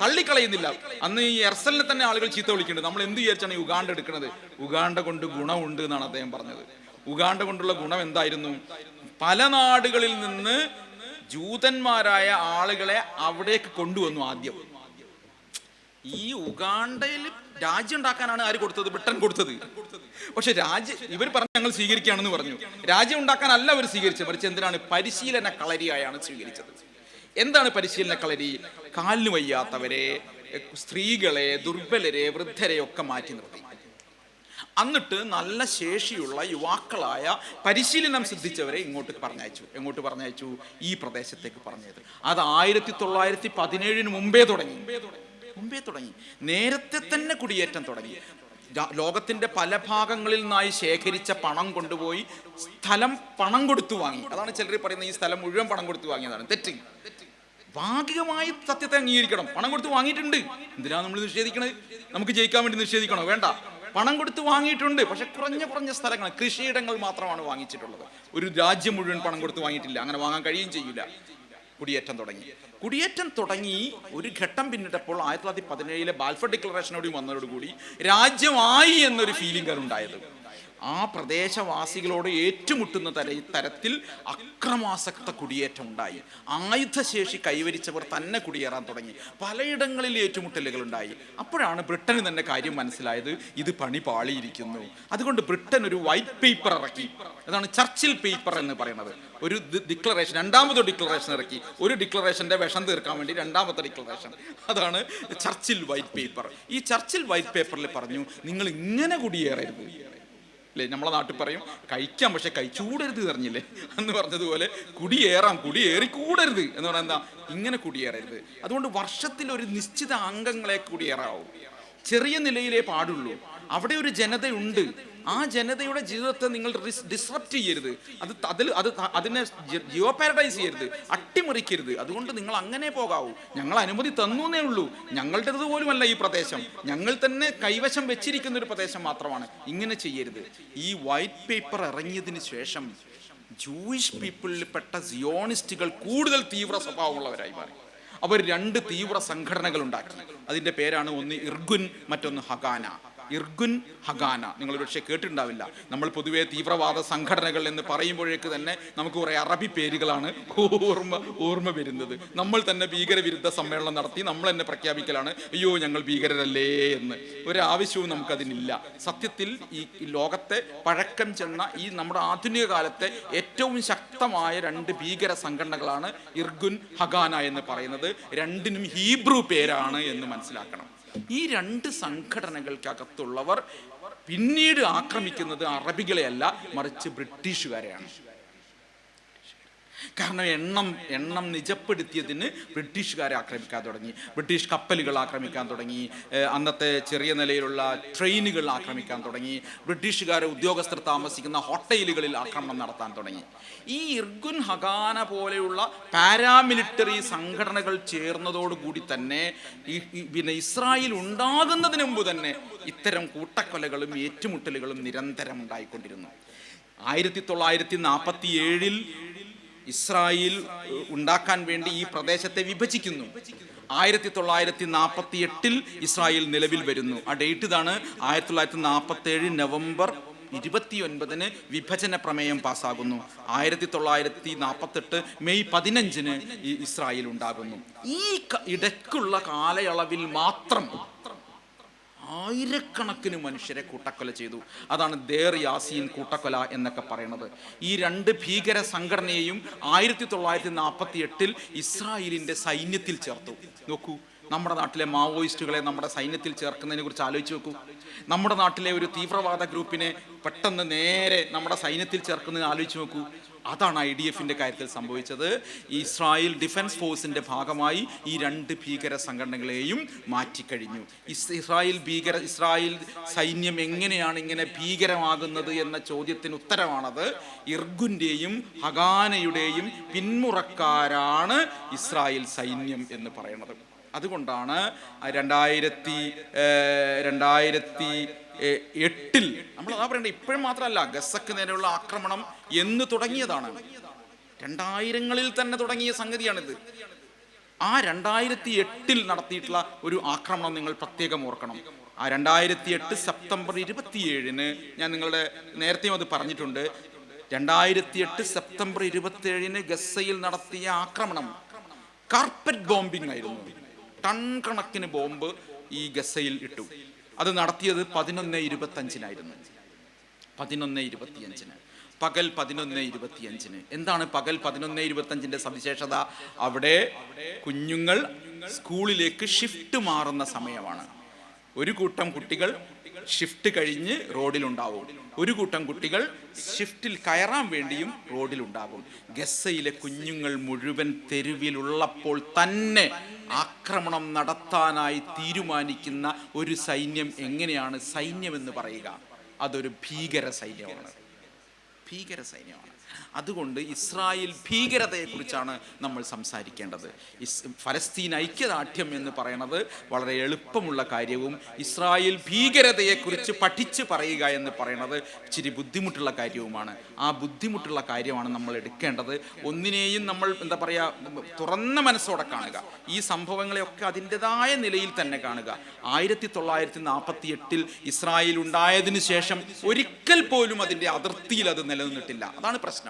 തള്ളിക്കളയുന്നില്ല. അന്ന് ഈ എർസലിനെ തന്നെ ആളുകൾ ചീത്ത വിളിക്കുന്നുണ്ട്. നമ്മൾ എന്ത് വിചാരിച്ചാണ് ഈ ഉഗാണ്ട എടുക്കുന്നത്? ഉഗാണ്ട കൊണ്ട് ഗുണമുണ്ട് എന്നാണ് അദ്ദേഹം പറഞ്ഞത്. ഉഗാണ്ട കൊണ്ടുള്ള ഗുണം എന്തായിരുന്നു? പല നാടുകളിൽ നിന്ന് ജൂതന്മാരായ ആളുകളെ അവിടേക്ക് കൊണ്ടുവന്നു. ആദ്യം ഈ ഉഗാണ്ടയിൽ രാജ്യം ഉണ്ടാക്കാനാണ് ആര് കൊടുത്തത്? ബ്രിട്ടൻ കൊടുത്തത്. പക്ഷെ ഇവർ പറഞ്ഞു ഞങ്ങൾ സ്വീകരിക്കുകയാണെന്ന് പറഞ്ഞു. രാജ്യം ഉണ്ടാക്കാനല്ല അവർ സ്വീകരിച്ചത്, മറിച്ച് എന്തിനാണ്? പരിശീലന കളരിയായാണ് സ്വീകരിച്ചത്. എന്താണ് പരിശീലന കളരി? കാലിന് വയ്യാത്തവരെ, സ്ത്രീകളെ, ദുർബലരെ, വൃദ്ധരെ ഒക്കെ മാറ്റി നിർത്തി. എന്നിട്ട് നല്ല ശേഷിയുള്ള യുവാക്കളായ പരിശീലനം സിദ്ധിച്ചവരെ ഇങ്ങോട്ട് പറഞ്ഞയച്ചു. ഈ പ്രദേശത്തേക്ക് പറഞ്ഞത്. അത് 1917 മുമ്പേ തുടങ്ങി. നേരത്തെ തന്നെ കുടിയേറ്റം തുടങ്ങി. ലോകത്തിന്റെ പല ഭാഗങ്ങളിൽ നിന്നായി ശേഖരിച്ച പണം കൊണ്ടുപോയി സ്ഥലം പണം കൊടുത്തു വാങ്ങി. അതാണ് ചിലർ പറയുന്നത് ഈ സ്ഥലം മുഴുവൻ പണം കൊടുത്തു വാങ്ങിയതാണ്. തെറ്റ്. ഭാഗികമായി സത്യത്തെ അംഗീകരിക്കണം. പണം കൊടുത്ത് വാങ്ങിയിട്ടുണ്ട്. എന്തിനാണ് നമ്മൾ നിഷേധിക്കണത്? നമുക്ക് ജയിക്കാൻ വേണ്ടി നിഷേധിക്കണോ? വേണ്ട. പണം കൊടുത്ത് വാങ്ങിയിട്ടുണ്ട്. പക്ഷെ കുറഞ്ഞ സ്ഥലങ്ങൾ, കൃഷിയിടങ്ങൾ മാത്രമാണ് വാങ്ങിച്ചിട്ടുള്ളത്. ഒരു രാജ്യം മുഴുവൻ പണം കൊടുത്ത് വാങ്ങിയിട്ടില്ല. അങ്ങനെ വാങ്ങാൻ കഴിയുകയും ചെയ്യില്ല. കുടിയേറ്റം തുടങ്ങി ഒരു ഘട്ടം പിന്നിട്ടപ്പോൾ 1917 ബാൽഫർ ഡിക്ലറേഷനോട് വന്നതോടുകൂടി രാജ്യമായി എന്നൊരു ഫീലിംഗ് ഉണ്ടായത്. ആ പ്രദേശവാസികളോട് ഏറ്റുമുട്ടുന്ന തരത്തിൽ അക്രമാസക്ത കുടിയേറ്റം ഉണ്ടായി. ആയുധശേഷി കൈവരിച്ചവർ തന്നെ കുടിയേറാൻ തുടങ്ങി. പലയിടങ്ങളിൽ ഏറ്റുമുട്ടലുകൾ ഉണ്ടായി. അപ്പോഴാണ് ബ്രിട്ടന് തന്നെ കാര്യം മനസ്സിലായത്, ഇത് പണി പാളിയിരിക്കുന്നു. അതുകൊണ്ട് ബ്രിട്ടൻ ഒരു വൈറ്റ് പേപ്പർ ഇറക്കി. അതാണ് ചർച്ചിൽ പേപ്പർ എന്ന് പറയുന്നത്. ഒരു ഡിക്ലറേഷൻ, രണ്ടാമത്തെ ഡിക്ലറേഷൻ ഇറക്കി. ഒരു ഡിക്ലറേഷന്റെ വിഷം തീർക്കാൻ വേണ്ടി രണ്ടാമത്തെ ഡിക്ലറേഷൻ, അതാണ് ചർച്ചിൽ വൈറ്റ് പേപ്പർ. ഈ ചർച്ചിൽ വൈറ്റ് പേപ്പറിൽ പറഞ്ഞു, നിങ്ങൾ ഇങ്ങനെ കുടിയേറരുത് അല്ലേ. നമ്മളെ നാട്ടിൽ പറയും കഴിക്കാം, പക്ഷെ കഴിച്ചൂടരുത് പറഞ്ഞില്ലേ എന്ന് പറഞ്ഞതുപോലെ കുടിയേറിക്കൂടരുത് എന്ന് പറഞ്ഞാൽ എന്താ? ഇങ്ങനെ കുടിയേറരുത്. അതുകൊണ്ട് വർഷത്തിൽ ഒരു നിശ്ചിത അംഗങ്ങളെ കുടിയേറാവും. ചെറിയ നിലയിലേ പാടുള്ളൂ. അവിടെ ഒരു ജനതയുണ്ട്. ആ ജനതയുടെ ജീവിതത്തെ നിങ്ങൾ ഡിസ്റപ്റ്റ് ചെയ്യരുത്. അതിനെ ജിയോ പാരഡൈസ് ചെയ്യരുത്, അട്ടിമറിക്കരുത്. അതുകൊണ്ട് നിങ്ങൾ അങ്ങനെ പോകാവൂ. ഞങ്ങൾ അനുമതി തന്നേ ഉള്ളൂ. ഞങ്ങളുടേത് പോലുമല്ല ഈ പ്രദേശം, ഞങ്ങൾ തന്നെ കൈവശം വെച്ചിരിക്കുന്ന ഒരു പ്രദേശം മാത്രമാണ്. ഇങ്ങനെ ചെയ്യരുത്. ഈ വൈറ്റ് പേപ്പർ ഇറങ്ങിയതിന് ശേഷം ജൂയിഷ് പീപ്പിളിൽപ്പെട്ട സിയോണിസ്റ്റുകൾ കൂടുതൽ തീവ്ര സ്വഭാവമുള്ളവരായി മാറി. അവർ 2 തീവ്ര സംഘടനകൾ ഉണ്ടാക്കി. അതിൻ്റെ പേരാണ് ഒന്ന് ഇർഗുൻ, മറ്റൊന്ന് ഹഗാന. ഇർഗുൻ, ഹഗാന നിങ്ങൾ പക്ഷേ കേട്ടിട്ടുണ്ടാവില്ല. നമ്മൾ പൊതുവെ തീവ്രവാദ സംഘടനകൾ എന്ന് പറയുമ്പോഴേക്ക് തന്നെ നമുക്ക് കുറേ അറബി പേരുകളാണ് ഓർമ്മ വരുന്നത്. നമ്മൾ തന്നെ ഭീകരവിരുദ്ധ സമ്മേളനം നടത്തി നമ്മൾ തന്നെ പ്രഖ്യാപിക്കലാണ്, അയ്യോ ഞങ്ങൾ ഭീകരരല്ലേ എന്ന്. ഒരാവശ്യവും നമുക്കതിനില്ല. സത്യത്തിൽ ഈ ലോകത്തെ പഴക്കം ചെന്ന ഈ നമ്മുടെ ആധുനിക കാലത്തെ ഏറ്റവും ശക്തമായ 2 ഭീകര സംഘടനകളാണ് ഇർഗുൻ, ഹഗാന എന്ന് പറയുന്നത്. രണ്ടിനും ഹീബ്രു പേരാണ് എന്ന് മനസ്സിലാക്കണം. ഈ 2 സംഘടനകൾക്കകത്തുള്ളവർ പിന്നീട് ആക്രമിക്കുന്നത് അറബികളെയല്ല, മറിച്ച് ബ്രിട്ടീഷുകാരെയാണ്. കാരണം എണ്ണം നിജപ്പെടുത്തിയതിന് ബ്രിട്ടീഷുകാരെ ആക്രമിക്കാൻ തുടങ്ങി. ബ്രിട്ടീഷ് കപ്പലുകൾ ആക്രമിക്കാൻ തുടങ്ങി. അന്നത്തെ ചെറിയ നിലയിലുള്ള ട്രെയിനുകൾ ആക്രമിക്കാൻ തുടങ്ങി. ബ്രിട്ടീഷുകാരെ ഉദ്യോഗസ്ഥർ താമസിക്കുന്ന ഹോട്ടലുകളിൽ ആക്രമണം നടത്താൻ തുടങ്ങി. ഈ ഇർഗുൻ, ഹഗാന പോലെയുള്ള പാരാമിലിറ്ററി സംഘടനകൾ ചേർന്നതോടുകൂടി തന്നെ പിന്നെ ഇസ്രായേൽ ഉണ്ടാകുന്നതിന് മുമ്പ് തന്നെ ഇത്തരം കൂട്ടക്കൊലകളും ഏറ്റുമുട്ടലുകളും നിരന്തരം ഉണ്ടായിക്കൊണ്ടിരുന്നു. 1947 ഇസ്രായേൽ ഉണ്ടാക്കാൻ വേണ്ടി ഈ പ്രദേശത്തെ വിഭജിക്കുന്നു. 1948 ഇസ്രായേൽ നിലവിൽ വരുന്നു. ആ ഡേറ്റ് ഇതാണ്. 1947 നവംബർ 29 വിഭജന പ്രമേയം പാസ്സാകുന്നു. 1948 മെയ് 15 ഈ ഇസ്രായേൽ ഉണ്ടാകുന്നു. ഈ ഇടയ്ക്കുള്ള കാലയളവിൽ മാത്രം ആയിരക്കണക്കിന് മനുഷ്യരെ കൂട്ടക്കൊല ചെയ്തു. അതാണ് ദേർ യാസീൻ കൂട്ടക്കൊല എന്നൊക്കെ പറയുന്നത്. ഈ 2 ഭീകര സംഘടനയെയും 1948 ഇസ്രായേലിന്റെ സൈന്യത്തിൽ ചേർത്തു. നോക്കൂ, നമ്മുടെ നാട്ടിലെ മാവോയിസ്റ്റുകളെ നമ്മുടെ സൈന്യത്തിൽ ചേർക്കുന്നതിനെ കുറിച്ച് ആലോചിച്ച് നോക്കൂ. നമ്മുടെ നാട്ടിലെ ഒരു തീവ്രവാദ ഗ്രൂപ്പിനെ പെട്ടെന്ന് നേരെ നമ്മുടെ സൈന്യത്തിൽ ചേർക്കുന്നതിന് ആലോചിച്ച് നോക്കൂ. അതാണ് IDF-ന്റെ കാര്യത്തിൽ സംഭവിച്ചത്. ഇസ്രായേൽ ഡിഫൻസ് ഫോഴ്സിന്റെ ഭാഗമായി ഈ 2 ഭീകര സംഘടനകളെയും മാറ്റിക്കഴിഞ്ഞു. ഇസ്രായേൽ സൈന്യം എങ്ങനെയാണ് ഇങ്ങനെ ഭീകരമാകുന്നത് എന്ന ചോദ്യത്തിന് ഉത്തരമാണത്. ഇർഗുൻ്റെയും ഹഗാനയുടെയും പിന്മുറക്കാരാണ് ഇസ്രായേൽ സൈന്യം എന്ന് പറയുന്നത്. അതുകൊണ്ടാണ് 2008 നമ്മൾ അതാ പറയണ്ടേ, ഇപ്പോഴും മാത്രമല്ല, ഗസക്ക് നേരെയുള്ള ആക്രമണം എന്ന് തുടങ്ങിയതാണ്. 2000-കളിൽ തന്നെ തുടങ്ങിയ സംഗതിയാണിത്. ആ 2008 നടത്തിയിട്ടുള്ള ഒരു ആക്രമണം നിങ്ങൾ പ്രത്യേകം ഓർക്കണം. ആ 2008 സെപ്റ്റംബർ 27 ഞാൻ നിങ്ങളുടെ നേരത്തെയും അത് പറഞ്ഞിട്ടുണ്ട്. 2008 സെപ്റ്റംബർ 27 ഗസയിൽ നടത്തിയ ആക്രമണം കാർപ്പറ്റ് ബോംബിംഗ് ആയിരുന്നു. ടൺ കണക്കിന് ബോംബ് ഈ ഗസയിൽ ഇട്ടു. അത് നടത്തിയത് 11:25 11:25 പകൽ 11:25. എന്താണ് പകൽ 11:25 സവിശേഷത? അവിടെ കുഞ്ഞുങ്ങൾ സ്കൂളിലേക്ക് ഷിഫ്റ്റ് മാറുന്ന സമയമാണ്. ഒരു കൂട്ടം കുട്ടികൾ ഷിഫ്റ്റ് കഴിഞ്ഞ് റോഡിലുണ്ടാവും, ഒരു കൂട്ടം കുട്ടികൾ ഷിഫ്റ്റിൽ കയറാൻ വേണ്ടിയും റോഡിലുണ്ടാകും. ഗസയിലെ കുഞ്ഞുങ്ങൾ മുഴുവൻ തെരുവിലുള്ളപ്പോൾ തന്നെ ആക്രമണം നടത്താനായി തീരുമാനിക്കുന്ന ഒരു സൈന്യം എങ്ങനെയാണ് സൈന്യമെന്ന് പറയുക? അതൊരു ഭീകര സൈന്യമാണ്. അതുകൊണ്ട് ഇസ്രായേൽ ഭീകരതയെക്കുറിച്ചാണ് നമ്മൾ സംസാരിക്കേണ്ടത്. ഫലസ്തീൻ ഐക്യദാർഢ്യം എന്ന് പറയുന്നത് വളരെ എളുപ്പമുള്ള കാര്യവും ഇസ്രായേൽ ഭീകരതയെക്കുറിച്ച് പഠിച്ച് പറയുക എന്ന് പറയുന്നത് ഇച്ചിരി ബുദ്ധിമുട്ടുള്ള കാര്യവുമാണ്. ആ ബുദ്ധിമുട്ടുള്ള കാര്യമാണ് നമ്മൾ എടുക്കേണ്ടത്. ഒന്നിനെയും നമ്മൾ എന്താ പറയുക, തുറന്ന മനസ്സോടെ കാണുക. ഈ സംഭവങ്ങളെയൊക്കെ അതിൻ്റെതായ നിലയിൽ തന്നെ കാണുക. 1948 ഇസ്രായേൽ ഉണ്ടായതിനു ശേഷം ഒരിക്കൽ പോലും അതിൻ്റെ അതിർത്തിയിൽ അത് നിലനിന്നിട്ടില്ല. അതാണ് പ്രശ്നം.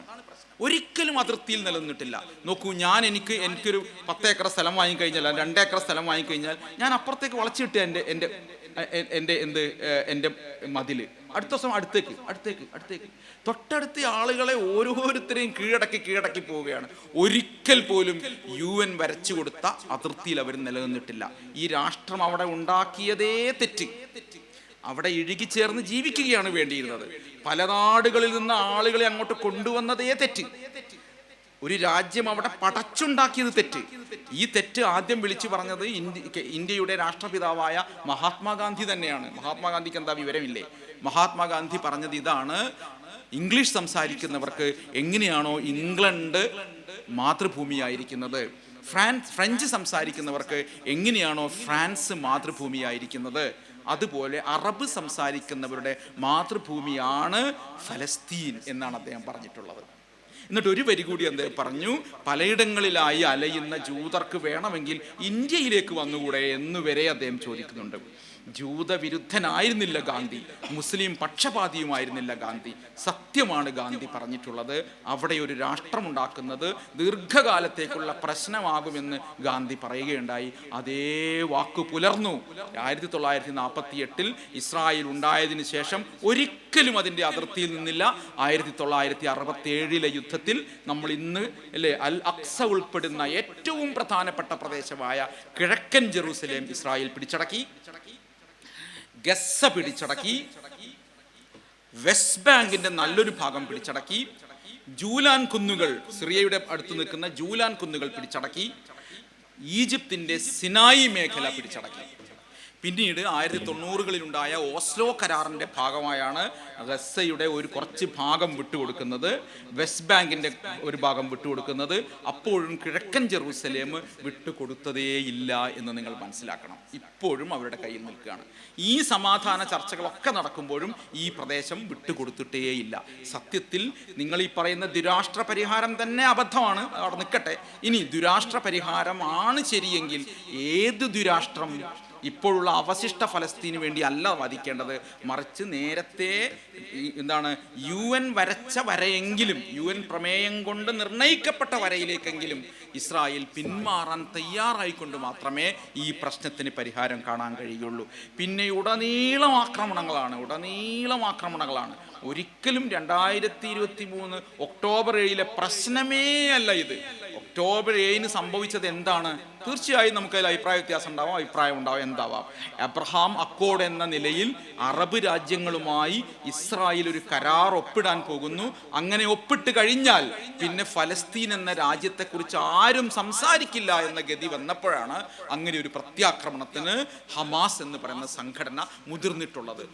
ഒരിക്കലും അതിർത്തിയിൽ നിലനിന്നിട്ടില്ല. നോക്കൂ, എനിക്കൊരു 10 ഏക്കർ സ്ഥലം വാങ്ങിക്കഴിഞ്ഞാൽ, 2 ഏക്കർ സ്ഥലം വാങ്ങിക്കഴിഞ്ഞാൽ ഞാൻ അപ്പുറത്തേക്ക് വളച്ചിട്ട് എൻ്റെ മതില് അടുത്ത ദിവസം അടുത്തേക്ക് തൊട്ടടുത്ത ആളുകളെ ഓരോരുത്തരെയും കീഴടക്കി പോവുകയാണ്. ഒരിക്കൽ പോലും UN വരച്ചു കൊടുത്ത അതിർത്തിയിൽ അവർ നിലനിന്നിട്ടില്ല. ഈ രാഷ്ട്രം അവിടെ ഉണ്ടാക്കിയതേ തെറ്റ്. അവിടെ ഇഴുകിച്ചേർന്ന് ജീവിക്കുകയാണ് വേണ്ടിയിരുന്നത്. പല നാടുകളിൽ നിന്ന് ആളുകളെ അങ്ങോട്ട് കൊണ്ടുവന്നതേ തെറ്റ്. ഒരു രാജ്യം അവിടെ പടച്ചുണ്ടാക്കിയത് തെറ്റ്. ഈ തെറ്റ് ആദ്യം വിളിച്ചു പറഞ്ഞത് ഇന്ത്യയുടെ രാഷ്ട്രപിതാവായ മഹാത്മാഗാന്ധി തന്നെയാണ്. മഹാത്മാഗാന്ധിക്ക് എന്താ വിവരമില്ലേ? മഹാത്മാഗാന്ധി പറഞ്ഞത് ഇതാണ്: ഇംഗ്ലീഷ് സംസാരിക്കുന്നവർക്ക് എങ്ങനെയാണോ ഇംഗ്ലണ്ട് മാതൃഭൂമിയായിരിക്കുന്നത്, ഫ്രഞ്ച് സംസാരിക്കുന്നവർക്ക് എങ്ങനെയാണോ ഫ്രാൻസ് മാതൃഭൂമിയായിരിക്കുന്നത്, അതുപോലെ അറബ് സംസാരിക്കുന്നവരുടെ മാതൃഭൂമിയാണ് ഫലസ്തീൻ എന്നാണ് അദ്ദേഹം പറഞ്ഞിട്ടുള്ളത്. എന്നിട്ട് ഒരു വരി കൂടി അദ്ദേഹം പറഞ്ഞു: പലയിടങ്ങളിലായി അലയുന്ന ജൂതർക്ക് വേണമെങ്കിൽ ഇന്ത്യയിലേക്ക് വന്നുകൂടെ എന്നുവരെ അദ്ദേഹം ചോദിക്കുന്നുണ്ട്. ജൂതവിരുദ്ധനായിരുന്നില്ല ഗാന്ധി, മുസ്ലിം പക്ഷപാതിയുമായിരുന്നില്ല ഗാന്ധി. സത്യമാണ് ഗാന്ധി പറഞ്ഞിട്ടുള്ളത്. അവിടെ ഒരു രാഷ്ട്രമുണ്ടാക്കുന്നത് ദീർഘകാലത്തേക്കുള്ള പ്രശ്നമാകുമെന്ന് ഗാന്ധി പറയുകയുണ്ടായി. അതേ വാക്കു പുലർന്നു. 1948 ഇസ്രായേൽ ഉണ്ടായതിനു ശേഷം ഒരിക്കലും അതിൻ്റെ അതിർത്തിയിൽ നിന്നില്ല. 1967 യുദ്ധത്തിൽ നമ്മൾ ഇന്ന് അൽ അക്സ ഉൾപ്പെടുന്ന ഏറ്റവും പ്രധാനപ്പെട്ട പ്രദേശമായ കിഴക്കൻ ജെറൂസലേം ഇസ്രായേൽ പിടിച്ചടക്കി, ഗസ പിടിച്ചടക്കി, വെസ്റ്റ് ബാങ്കിന്റെ നല്ലൊരു ഭാഗം പിടിച്ചടക്കി, ജൂലാൻ കുന്നുകൾ, സിറിയയുടെ അടുത്ത് നിൽക്കുന്ന ജൂലാൻ കുന്നുകൾ പിടിച്ചടക്കി, ഈജിപ്തിന്റെ സിനായി മേഖല പിടിച്ചടക്കി. പിന്നീട് 1990-കളിലുണ്ടായ ഓസ്ലോ കരാറിന്റെ ഭാഗമായാണ് ഗസയുടെ കുറച്ച് ഭാഗം വിട്ടുകൊടുക്കുന്നത്, വെസ്റ്റ് ബാങ്കിന്റെ ഒരു ഭാഗം വിട്ടുകൊടുക്കുന്നത്. അപ്പോഴും കിഴക്കൻ ജെറൂസലേം വിട്ടുകൊടുത്തതേയില്ല എന്ന് നിങ്ങൾ മനസ്സിലാക്കണം. ഇപ്പോഴും അവരുടെ കയ്യിൽ നിൽക്കുകയാണ്. ഈ സമാധാന ചർച്ചകളൊക്കെ നടക്കുമ്പോഴും ഈ പ്രദേശം വിട്ടുകൊടുത്തിട്ടേയില്ല. സത്യത്തിൽ നിങ്ങൾ ഈ പറയുന്ന ദുരാഷ്ട്ര പരിഹാരം തന്നെ അബദ്ധമാണ്. അവിടെ നിൽക്കട്ടെ. ഇനി ദുരാഷ്ട്ര പരിഹാരമാണ് ശരിയെങ്കിൽ ഏത് ദുരാഷ്ട്രം ഇപ്പോഴുള്ള അവശിഷ്ട ഫലസ്തീന് വേണ്ടി അല്ല വാദിക്കേണ്ടത്, മറിച്ച് നേരത്തെ UN വരച്ച വരയെങ്കിലും, UN പ്രമേയം കൊണ്ട് നിർണയിക്കപ്പെട്ട വരയിലേക്കെങ്കിലും ഇസ്രായേൽ പിന്മാറാൻ തയ്യാറായിക്കൊണ്ട് മാത്രമേ ഈ പ്രശ്നത്തിന് പരിഹാരം കാണാൻ കഴിയുള്ളൂ. പിന്നെ ഉടനീളം ആക്രമണങ്ങളാണ്. ഒരിക്കലും 2023 ഒക്ടോബർ 7 പ്രശ്നമേ അല്ല ഇത്. ഒക്ടോബർ 7 സംഭവിച്ചത് എന്താണ്? തീർച്ചയായും നമുക്കതിൽ അഭിപ്രായ വ്യത്യാസം ഉണ്ടാവാം, അഭിപ്രായം ഉണ്ടാവാം, എന്താവാം. അബ്രഹാം അക്കോർഡ് എന്ന നിലയിൽ അറബ് രാജ്യങ്ങളുമായി ഇസ്രായേൽ ഒരു കരാർ ഒപ്പിടാൻ പോകുന്നു. അങ്ങനെ ഒപ്പിട്ട് കഴിഞ്ഞാൽ പിന്നെ ഫലസ്തീൻ എന്ന രാജ്യത്തെക്കുറിച്ച് ആരും സംസാരിക്കില്ല എന്ന ഗതി വന്നപ്പോഴാണ് അങ്ങനെ ഒരു പ്രത്യാക്രമണത്തിന് ഹമാസ് എന്ന് പറയുന്ന സംഘടന മുതിർന്നിട്ടുള്ളത്.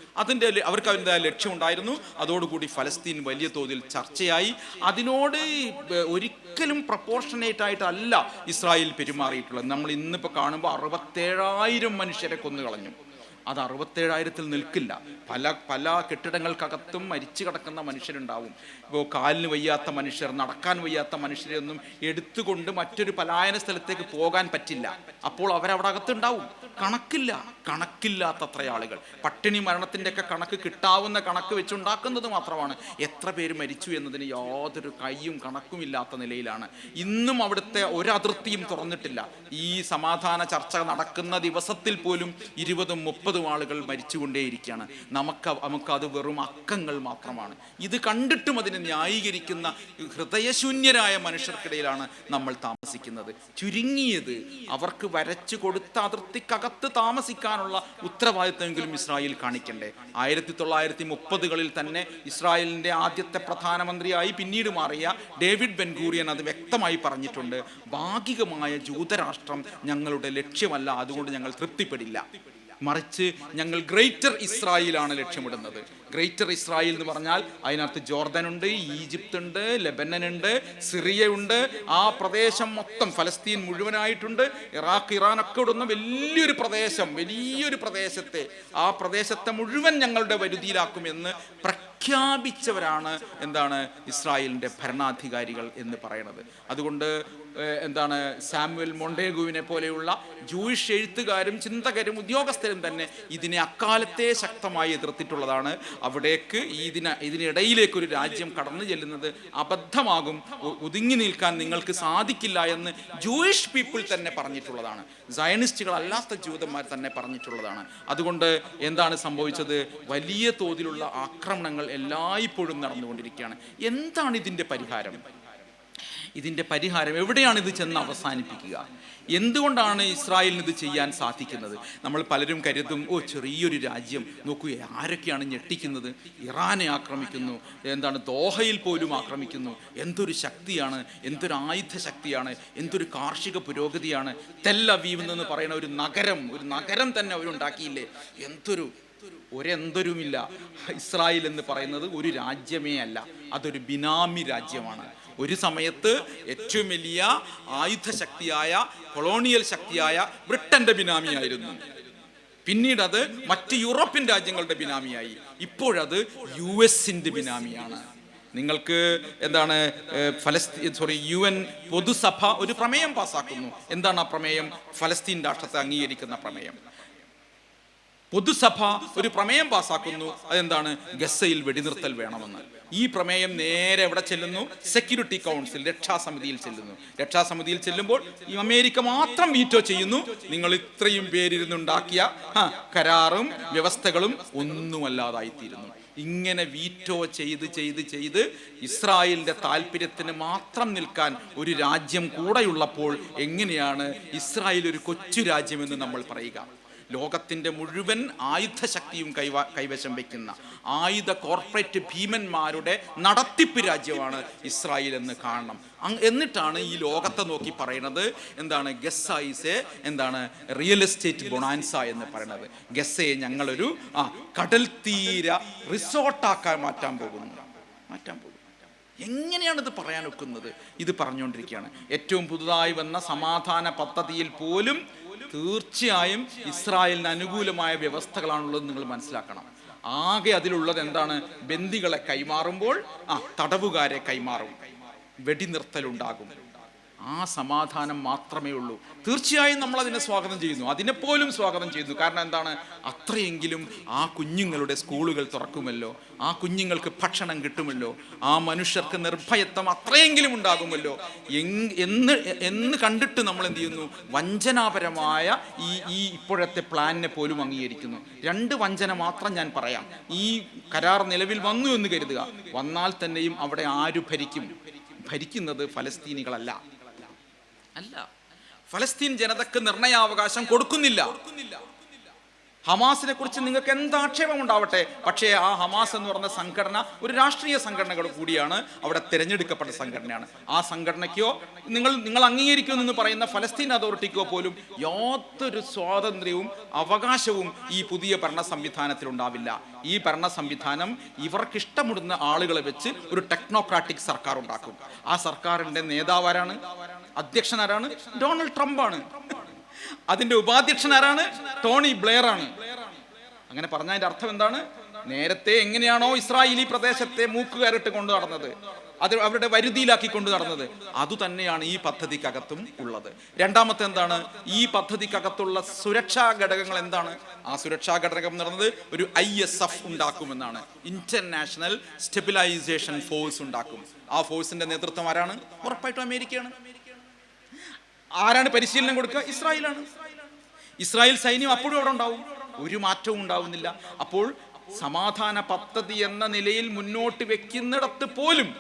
അവർക്ക് അതിൻ്റെ ലക്ഷ്യമുണ്ടായിരുന്നു. അതോടുകൂടി ഫലസ്തീൻ വലിയ തോതിൽ ചർച്ചയായി. അതിനോട് ഒരിക്കലും പ്രപ്പോർഷനേറ്റ് ആയിട്ടല്ല ഇസ്രായേൽ പെരുമാറിയിട്ടുള്ളത്. നമ്മൾ ഇന്നിപ്പോൾ കാണുമ്പോൾ 67,000 മനുഷ്യരെ കൊന്നുകളഞ്ഞു. അത് 67,000-ൽ നിൽക്കില്ല. പല കെട്ടിടങ്ങൾക്കകത്തും മരിച്ചു കിടക്കുന്ന മനുഷ്യരുണ്ടാവും. ഇപ്പോൾ കാലിന് വയ്യാത്ത മനുഷ്യർ, നടക്കാൻ വയ്യാത്ത മനുഷ്യരെയൊന്നും എടുത്തുകൊണ്ട് മറ്റൊരു പലായന സ്ഥലത്തേക്ക് പോകാൻ പറ്റില്ല. അപ്പോൾ അവരവിടെ അകത്തുണ്ടാവും. കണക്കില്ലാത്തത്ര ആളുകൾ. പട്ടിണി മരണത്തിൻ്റെ ഒക്കെ കണക്ക് കിട്ടാവുന്ന കണക്ക് വെച്ചുണ്ടാക്കുന്നത് മാത്രമാണ്. എത്ര പേര് മരിച്ചു എന്നതിന് യാതൊരു കയ്യും കണക്കുമില്ലാത്ത നിലയിലാണ്. ഇന്നും അവിടുത്തെ ഒരതിർത്തിയും തുറന്നിട്ടില്ല. ഈ സമാധാന ചർച്ച നടക്കുന്ന ദിവസത്തിൽ പോലും 20-30 ആളുകൾ മരിച്ചുകൊണ്ടേയിരിക്കുകയാണ്. നമുക്കത് വെറും അക്കങ്ങൾ മാത്രമാണ്. ഇത് കണ്ടിട്ടും അതിനെ ന്യായീകരിക്കുന്ന ഹൃദയശൂന്യരായ മനുഷ്യർക്കിടയിലാണ് നമ്മൾ താമസിക്കുന്നത്. ചുരുങ്ങിയത് അവർക്ക് വരച്ചു കൊടുത്ത അതിർത്തിക്കകത്ത് താമസിക്കാനുള്ള ഉത്തരവാദിത്തമെങ്കിലും ഇസ്രായേൽ കാണിക്കണ്ടേ? 1930-കളിൽ തന്നെ ഇസ്രായേലിൻ്റെ ആദ്യത്തെ പ്രധാനമന്ത്രിയായി പിന്നീട് മാറിയ ഡേവിഡ് ബെൻ ഗൂറിയൻ അത് വ്യക്തമായി പറഞ്ഞിട്ടുണ്ട്. ഭാഗികമായ ജൂതരാഷ്ട്രം ഞങ്ങളുടെ ലക്ഷ്യമല്ല, അതുകൊണ്ട് ഞങ്ങൾ തൃപ്തിപ്പെടില്ല. മറിച്ച് ഞങ്ങൾ ഗ്രേറ്റർ ഇസ്രായേലാണ് ലക്ഷ്യമിടുന്നത്. ഗ്രേറ്റർ ഇസ്രായേൽ എന്ന് പറഞ്ഞാൽ അതിനകത്ത് ജോർദനുണ്ട്, ഈജിപ്ത് ഉണ്ട്, ലെബനൻ ഉണ്ട്, സിറിയ ഉണ്ട്. ആ പ്രദേശം മൊത്തം ഫലസ്തീൻ മുഴുവനായിട്ടുണ്ട്. ഇറാഖ്, ഇറാനൊക്കെ ഇടുന്ന വലിയൊരു പ്രദേശത്തെ ആ പ്രദേശത്തെ മുഴുവൻ ഞങ്ങളുടെ വരുതിയിലാക്കുമെന്ന് പ്രഖ്യാപിച്ചവരാണ് ഇസ്രായേലിൻ്റെ ഭരണാധികാരികൾ എന്ന് പറയുന്നത്. അതുകൊണ്ട് സാമുവൽ മൊണ്ടേഗുവിനെ പോലെയുള്ള ജൂയിഷ് എഴുത്തുകാരും ചിന്തകരും ഉദ്യോഗസ്ഥരും തന്നെ ഇതിനെ അക്കാലത്തെ ശക്തമായി എതിർത്തിട്ടുള്ളതാണ്. അവിടേക്ക് ഇതിനിടയിലേക്ക് ഒരു രാജ്യം കടന്നു ചെല്ലുന്നത് അബദ്ധമാകും, ഒതുങ്ങി നിൽക്കാൻ നിങ്ങൾക്ക് സാധിക്കില്ല എന്ന് ജൂയിഷ് പീപ്പിൾ തന്നെ പറഞ്ഞിട്ടുള്ളതാണ്. സയനിസ്റ്റുകളല്ലാത്ത ജൂതന്മാർ തന്നെ പറഞ്ഞിട്ടുള്ളതാണ്. അതുകൊണ്ട് എന്താണ് സംഭവിച്ചത്? വലിയ തോതിലുള്ള ആക്രമണങ്ങൾ എല്ലായ്പ്പോഴും നടന്നുകൊണ്ടിരിക്കുകയാണ്. എന്താണ് ഇതിൻ്റെ പരിഹാരം? എവിടെയാണ് ഇത് ചെന്ന് അവസാനിപ്പിക്കുക? എന്തുകൊണ്ടാണ് ഇസ്രായേലിന് ഇത് ചെയ്യാൻ സാധിക്കുന്നത്? നമ്മൾ പലരും കരുതും, ചെറിയൊരു രാജ്യം നോക്കൂ, ആരൊക്കെയാണ് ഞെട്ടിക്കുന്നത്? ഇറാനെ ആക്രമിക്കുന്നു, ദോഹയിൽ പോലും ആക്രമിക്കുന്നു. എന്തൊരു ശക്തിയാണ്, എന്തൊരു ആയുധ ശക്തിയാണ്, എന്തൊരു കാർഷിക പുരോഗതിയാണ്. തെൽ അവീവ് എന്ന് പറയുന്ന ഒരു നഗരം തന്നെ അവരുണ്ടാക്കിയില്ലേ? ഒരെന്തൊരുമില്ല. ഇസ്രായേൽ എന്ന് പറയുന്നത് ഒരു രാജ്യമേ അല്ല, അതൊരു ബിനാമി രാജ്യമാണ്. ഒരു സമയത്ത് ഏറ്റവും വലിയ ആയുധ ശക്തിയായ കൊളോണിയൽ ശക്തിയായ ബ്രിട്ടന്റെ ബിനാമിയായിരുന്നു. പിന്നീട് അത് മറ്റ് യൂറോപ്യൻ രാജ്യങ്ങളുടെ ബിനാമിയായി. ഇപ്പോഴത് US-ന്റെ ബിനാമിയാണ്. നിങ്ങൾക്ക് UN പൊതുസഭ ഒരു പ്രമേയം പാസ്സാക്കുന്നു. എന്താണ് ആ പ്രമേയം? ഫലസ്തീൻ രാഷ്ട്രത്തെ അംഗീകരിക്കുന്ന പ്രമേയം. പൊതുസഭ ഒരു പ്രമേയം പാസ്സാക്കുന്നു. അതെന്താണ്? ഗസയിൽ വെടിനിർത്തൽ വേണമെന്ന്. ഈ പ്രമേയം നേരെ എവിടെ ചെല്ലുന്നു? സെക്യൂരിറ്റി കൗൺസിൽ, രക്ഷാസമിതിയിൽ ചെല്ലുമ്പോൾ ഈ അമേരിക്ക മാത്രം വീറ്റോ ചെയ്യുന്നു. നിങ്ങൾ ഇത്രയും പേരിരുന്നുണ്ടാക്കിയ കരാറും വ്യവസ്ഥകളും ഒന്നുമല്ലാതായിത്തീരുന്നു. ഇങ്ങനെ വീറ്റോ ചെയ്ത് ഇസ്രായേലിൻ്റെ താല്പര്യത്തിന് മാത്രം നിൽക്കാൻ ഒരു രാജ്യം കൂടെയുള്ളപ്പോൾ എങ്ങനെയാണ് ഇസ്രായേൽ ഒരു കൊച്ചു രാജ്യമെന്ന് നമ്മൾ പറയുക? ലോകത്തിൻ്റെ മുഴുവൻ ആയുധ ശക്തിയും കൈവശം വയ്ക്കുന്ന ആയുധ കോർപ്പറേറ്റ് ഭീമന്മാരുടെ നടത്തിപ്പ് രാജ്യമാണ് ഇസ്രായേൽ എന്ന് കാണണം. എന്നിട്ടാണ് ഈ ലോകത്തെ നോക്കി പറയുന്നത് Gaza is real estate bonanza എന്ന് പറയുന്നത്. ഗസയെ ഞങ്ങളൊരു കടൽ തീര റിസോർട്ടാക്കാൻ മാറ്റാൻ പോകുന്നു. എങ്ങനെയാണ് ഇത് പറയാൻ ഒക്കുന്നത്? ഇത് പറഞ്ഞുകൊണ്ടിരിക്കുകയാണ്. ഏറ്റവും പുതുതായി വന്ന സമാധാന പദ്ധതിയിൽ പോലും തീർച്ചയായും ഇസ്രായേലിന് അനുകൂലമായ വ്യവസ്ഥകളാണുള്ളത് നിങ്ങൾ മനസ്സിലാക്കണം. ആകെ അതിലുള്ളത് ബന്ദികളെ കൈമാറുമ്പോൾ തടവുകാരെ കൈമാറും, വെടിനിർത്തലുണ്ടാകും. ആ സമാധാനം മാത്രമേ ഉള്ളൂ. തീർച്ചയായും നമ്മൾ അതിനെ സ്വാഗതം ചെയ്യുന്നു, അതിനെപ്പോലും സ്വാഗതം ചെയ്യുന്നു. കാരണം അത്രയെങ്കിലും ആ കുഞ്ഞുങ്ങളുടെ സ്കൂളുകൾ തുറക്കുമല്ലോ, ആ കുഞ്ഞുങ്ങൾക്ക് ഭക്ഷണം കിട്ടുമല്ലോ, ആ മനുഷ്യർക്ക് നിർഭയത്വം അത്രയെങ്കിലും ഉണ്ടാകുമല്ലോ എന്ന് കണ്ടിട്ട് നമ്മൾ എന്ത് ചെയ്യുന്നു? വഞ്ചനാപരമായ ഈ ഇപ്പോഴത്തെ പ്ലാനിനെ പോലും അംഗീകരിക്കുന്നു. 2 വഞ്ചന മാത്രം ഞാൻ പറയാം. ഈ കരാർ നിലവിൽ വന്നു എന്ന് കരുതുക. വന്നാൽ തന്നെയും അവിടെ ആര് ഭരിക്കുന്നത് ഫലസ്തീനികളല്ല. അല്ല. ഫലസ്തീൻ ജനതക്ക് നിർണയാവകാശം കൊടുക്കുന്നില്ല. ഹമാസിനെ കുറിച്ച് നിങ്ങൾക്ക് എന്ത് ആക്ഷേപം ഉണ്ടാവട്ടെ, പക്ഷേ ആ ഹമാസ് എന്ന് പറഞ്ഞ സംഘടന ഒരു രാഷ്ട്രീയ സംഘടനകൾ കൂടിയാണ്, അവിടെ തിരഞ്ഞെടുക്കപ്പെട്ട സംഘടനയാണ്. ആ സംഘടനയ്ക്കോ നിങ്ങൾ അംഗീകരിക്കുമെന്ന് പറയുന്ന ഫലസ്തീൻ അതോറിറ്റിക്കോ പോലും യാതൊരു സ്വാതന്ത്ര്യവും അവകാശവും ഈ പുതിയ ഭരണ സംവിധാനത്തിൽ ഉണ്ടാവില്ല. ഈ ഭരണ സംവിധാനം ഇവർക്കിഷ്ടമുടുന്ന ആളുകളെ വെച്ച് ഒരു ടെക്നോക്രാറ്റിക് സർക്കാർ ഉണ്ടാക്കും. ആ സർക്കാരിന്റെ നേതാവ് ആരാണ്? അധ്യക്ഷൻ ആരാണ്? ഡൊണാൾഡ് ട്രംപ് ആണ്. അതിന്റെ ഉപാധ്യക്ഷൻ ആരാണ്? ടോണി ബ്ലെയർ ആണ്. അങ്ങനെ പറഞ്ഞതിന്റെ അർത്ഥം എന്താണ്? നേരത്തെ എങ്ങനെയാണോ ഇസ്രായേലി പ്രദേശത്തെ മൂക്കുകയറിട്ട് കൊണ്ടു നടന്നത്, അത് അവരുടെ വരുതിയിലാക്കി കൊണ്ടു നടന്നത്, അതുതന്നെയാണ് ഈ പദ്ധതിക്കകത്തും ഉള്ളത്. രണ്ടാമത്തെ എന്താണ്? ഈ പദ്ധതിക്കകത്തുള്ള സുരക്ഷാ ഘടകങ്ങൾ എന്താണ്? ആ സുരക്ഷാ ഘടകം എന്ന് പറയുന്നത് ഒരു ISF ഉണ്ടാക്കുമെന്നാണ്, ഇന്റർനാഷണൽ സ്റ്റെബിലൈസേഷൻ ഫോഴ്സ് ഉണ്ടാക്കും. ആ ഫോഴ്സിന്റെ നേതൃത്വം ആരാണ്? ഉറപ്പായിട്ടും അമേരിക്കയാണ്. ആരാണ് പരിശീലനം കൊടുക്കുക? ഇസ്രായേലാണ്. ഇസ്രായേൽ സൈന്യം അപ്പോഴും അവിടെ ഉണ്ടാവും, ഒരു മാറ്റവും ഉണ്ടാവുന്നില്ല. അപ്പോൾ സമാധാന പദ്ധതി എന്ന നിലയിൽ മുന്നോട്ട് വെക്കുന്നിടത്ത് പോലും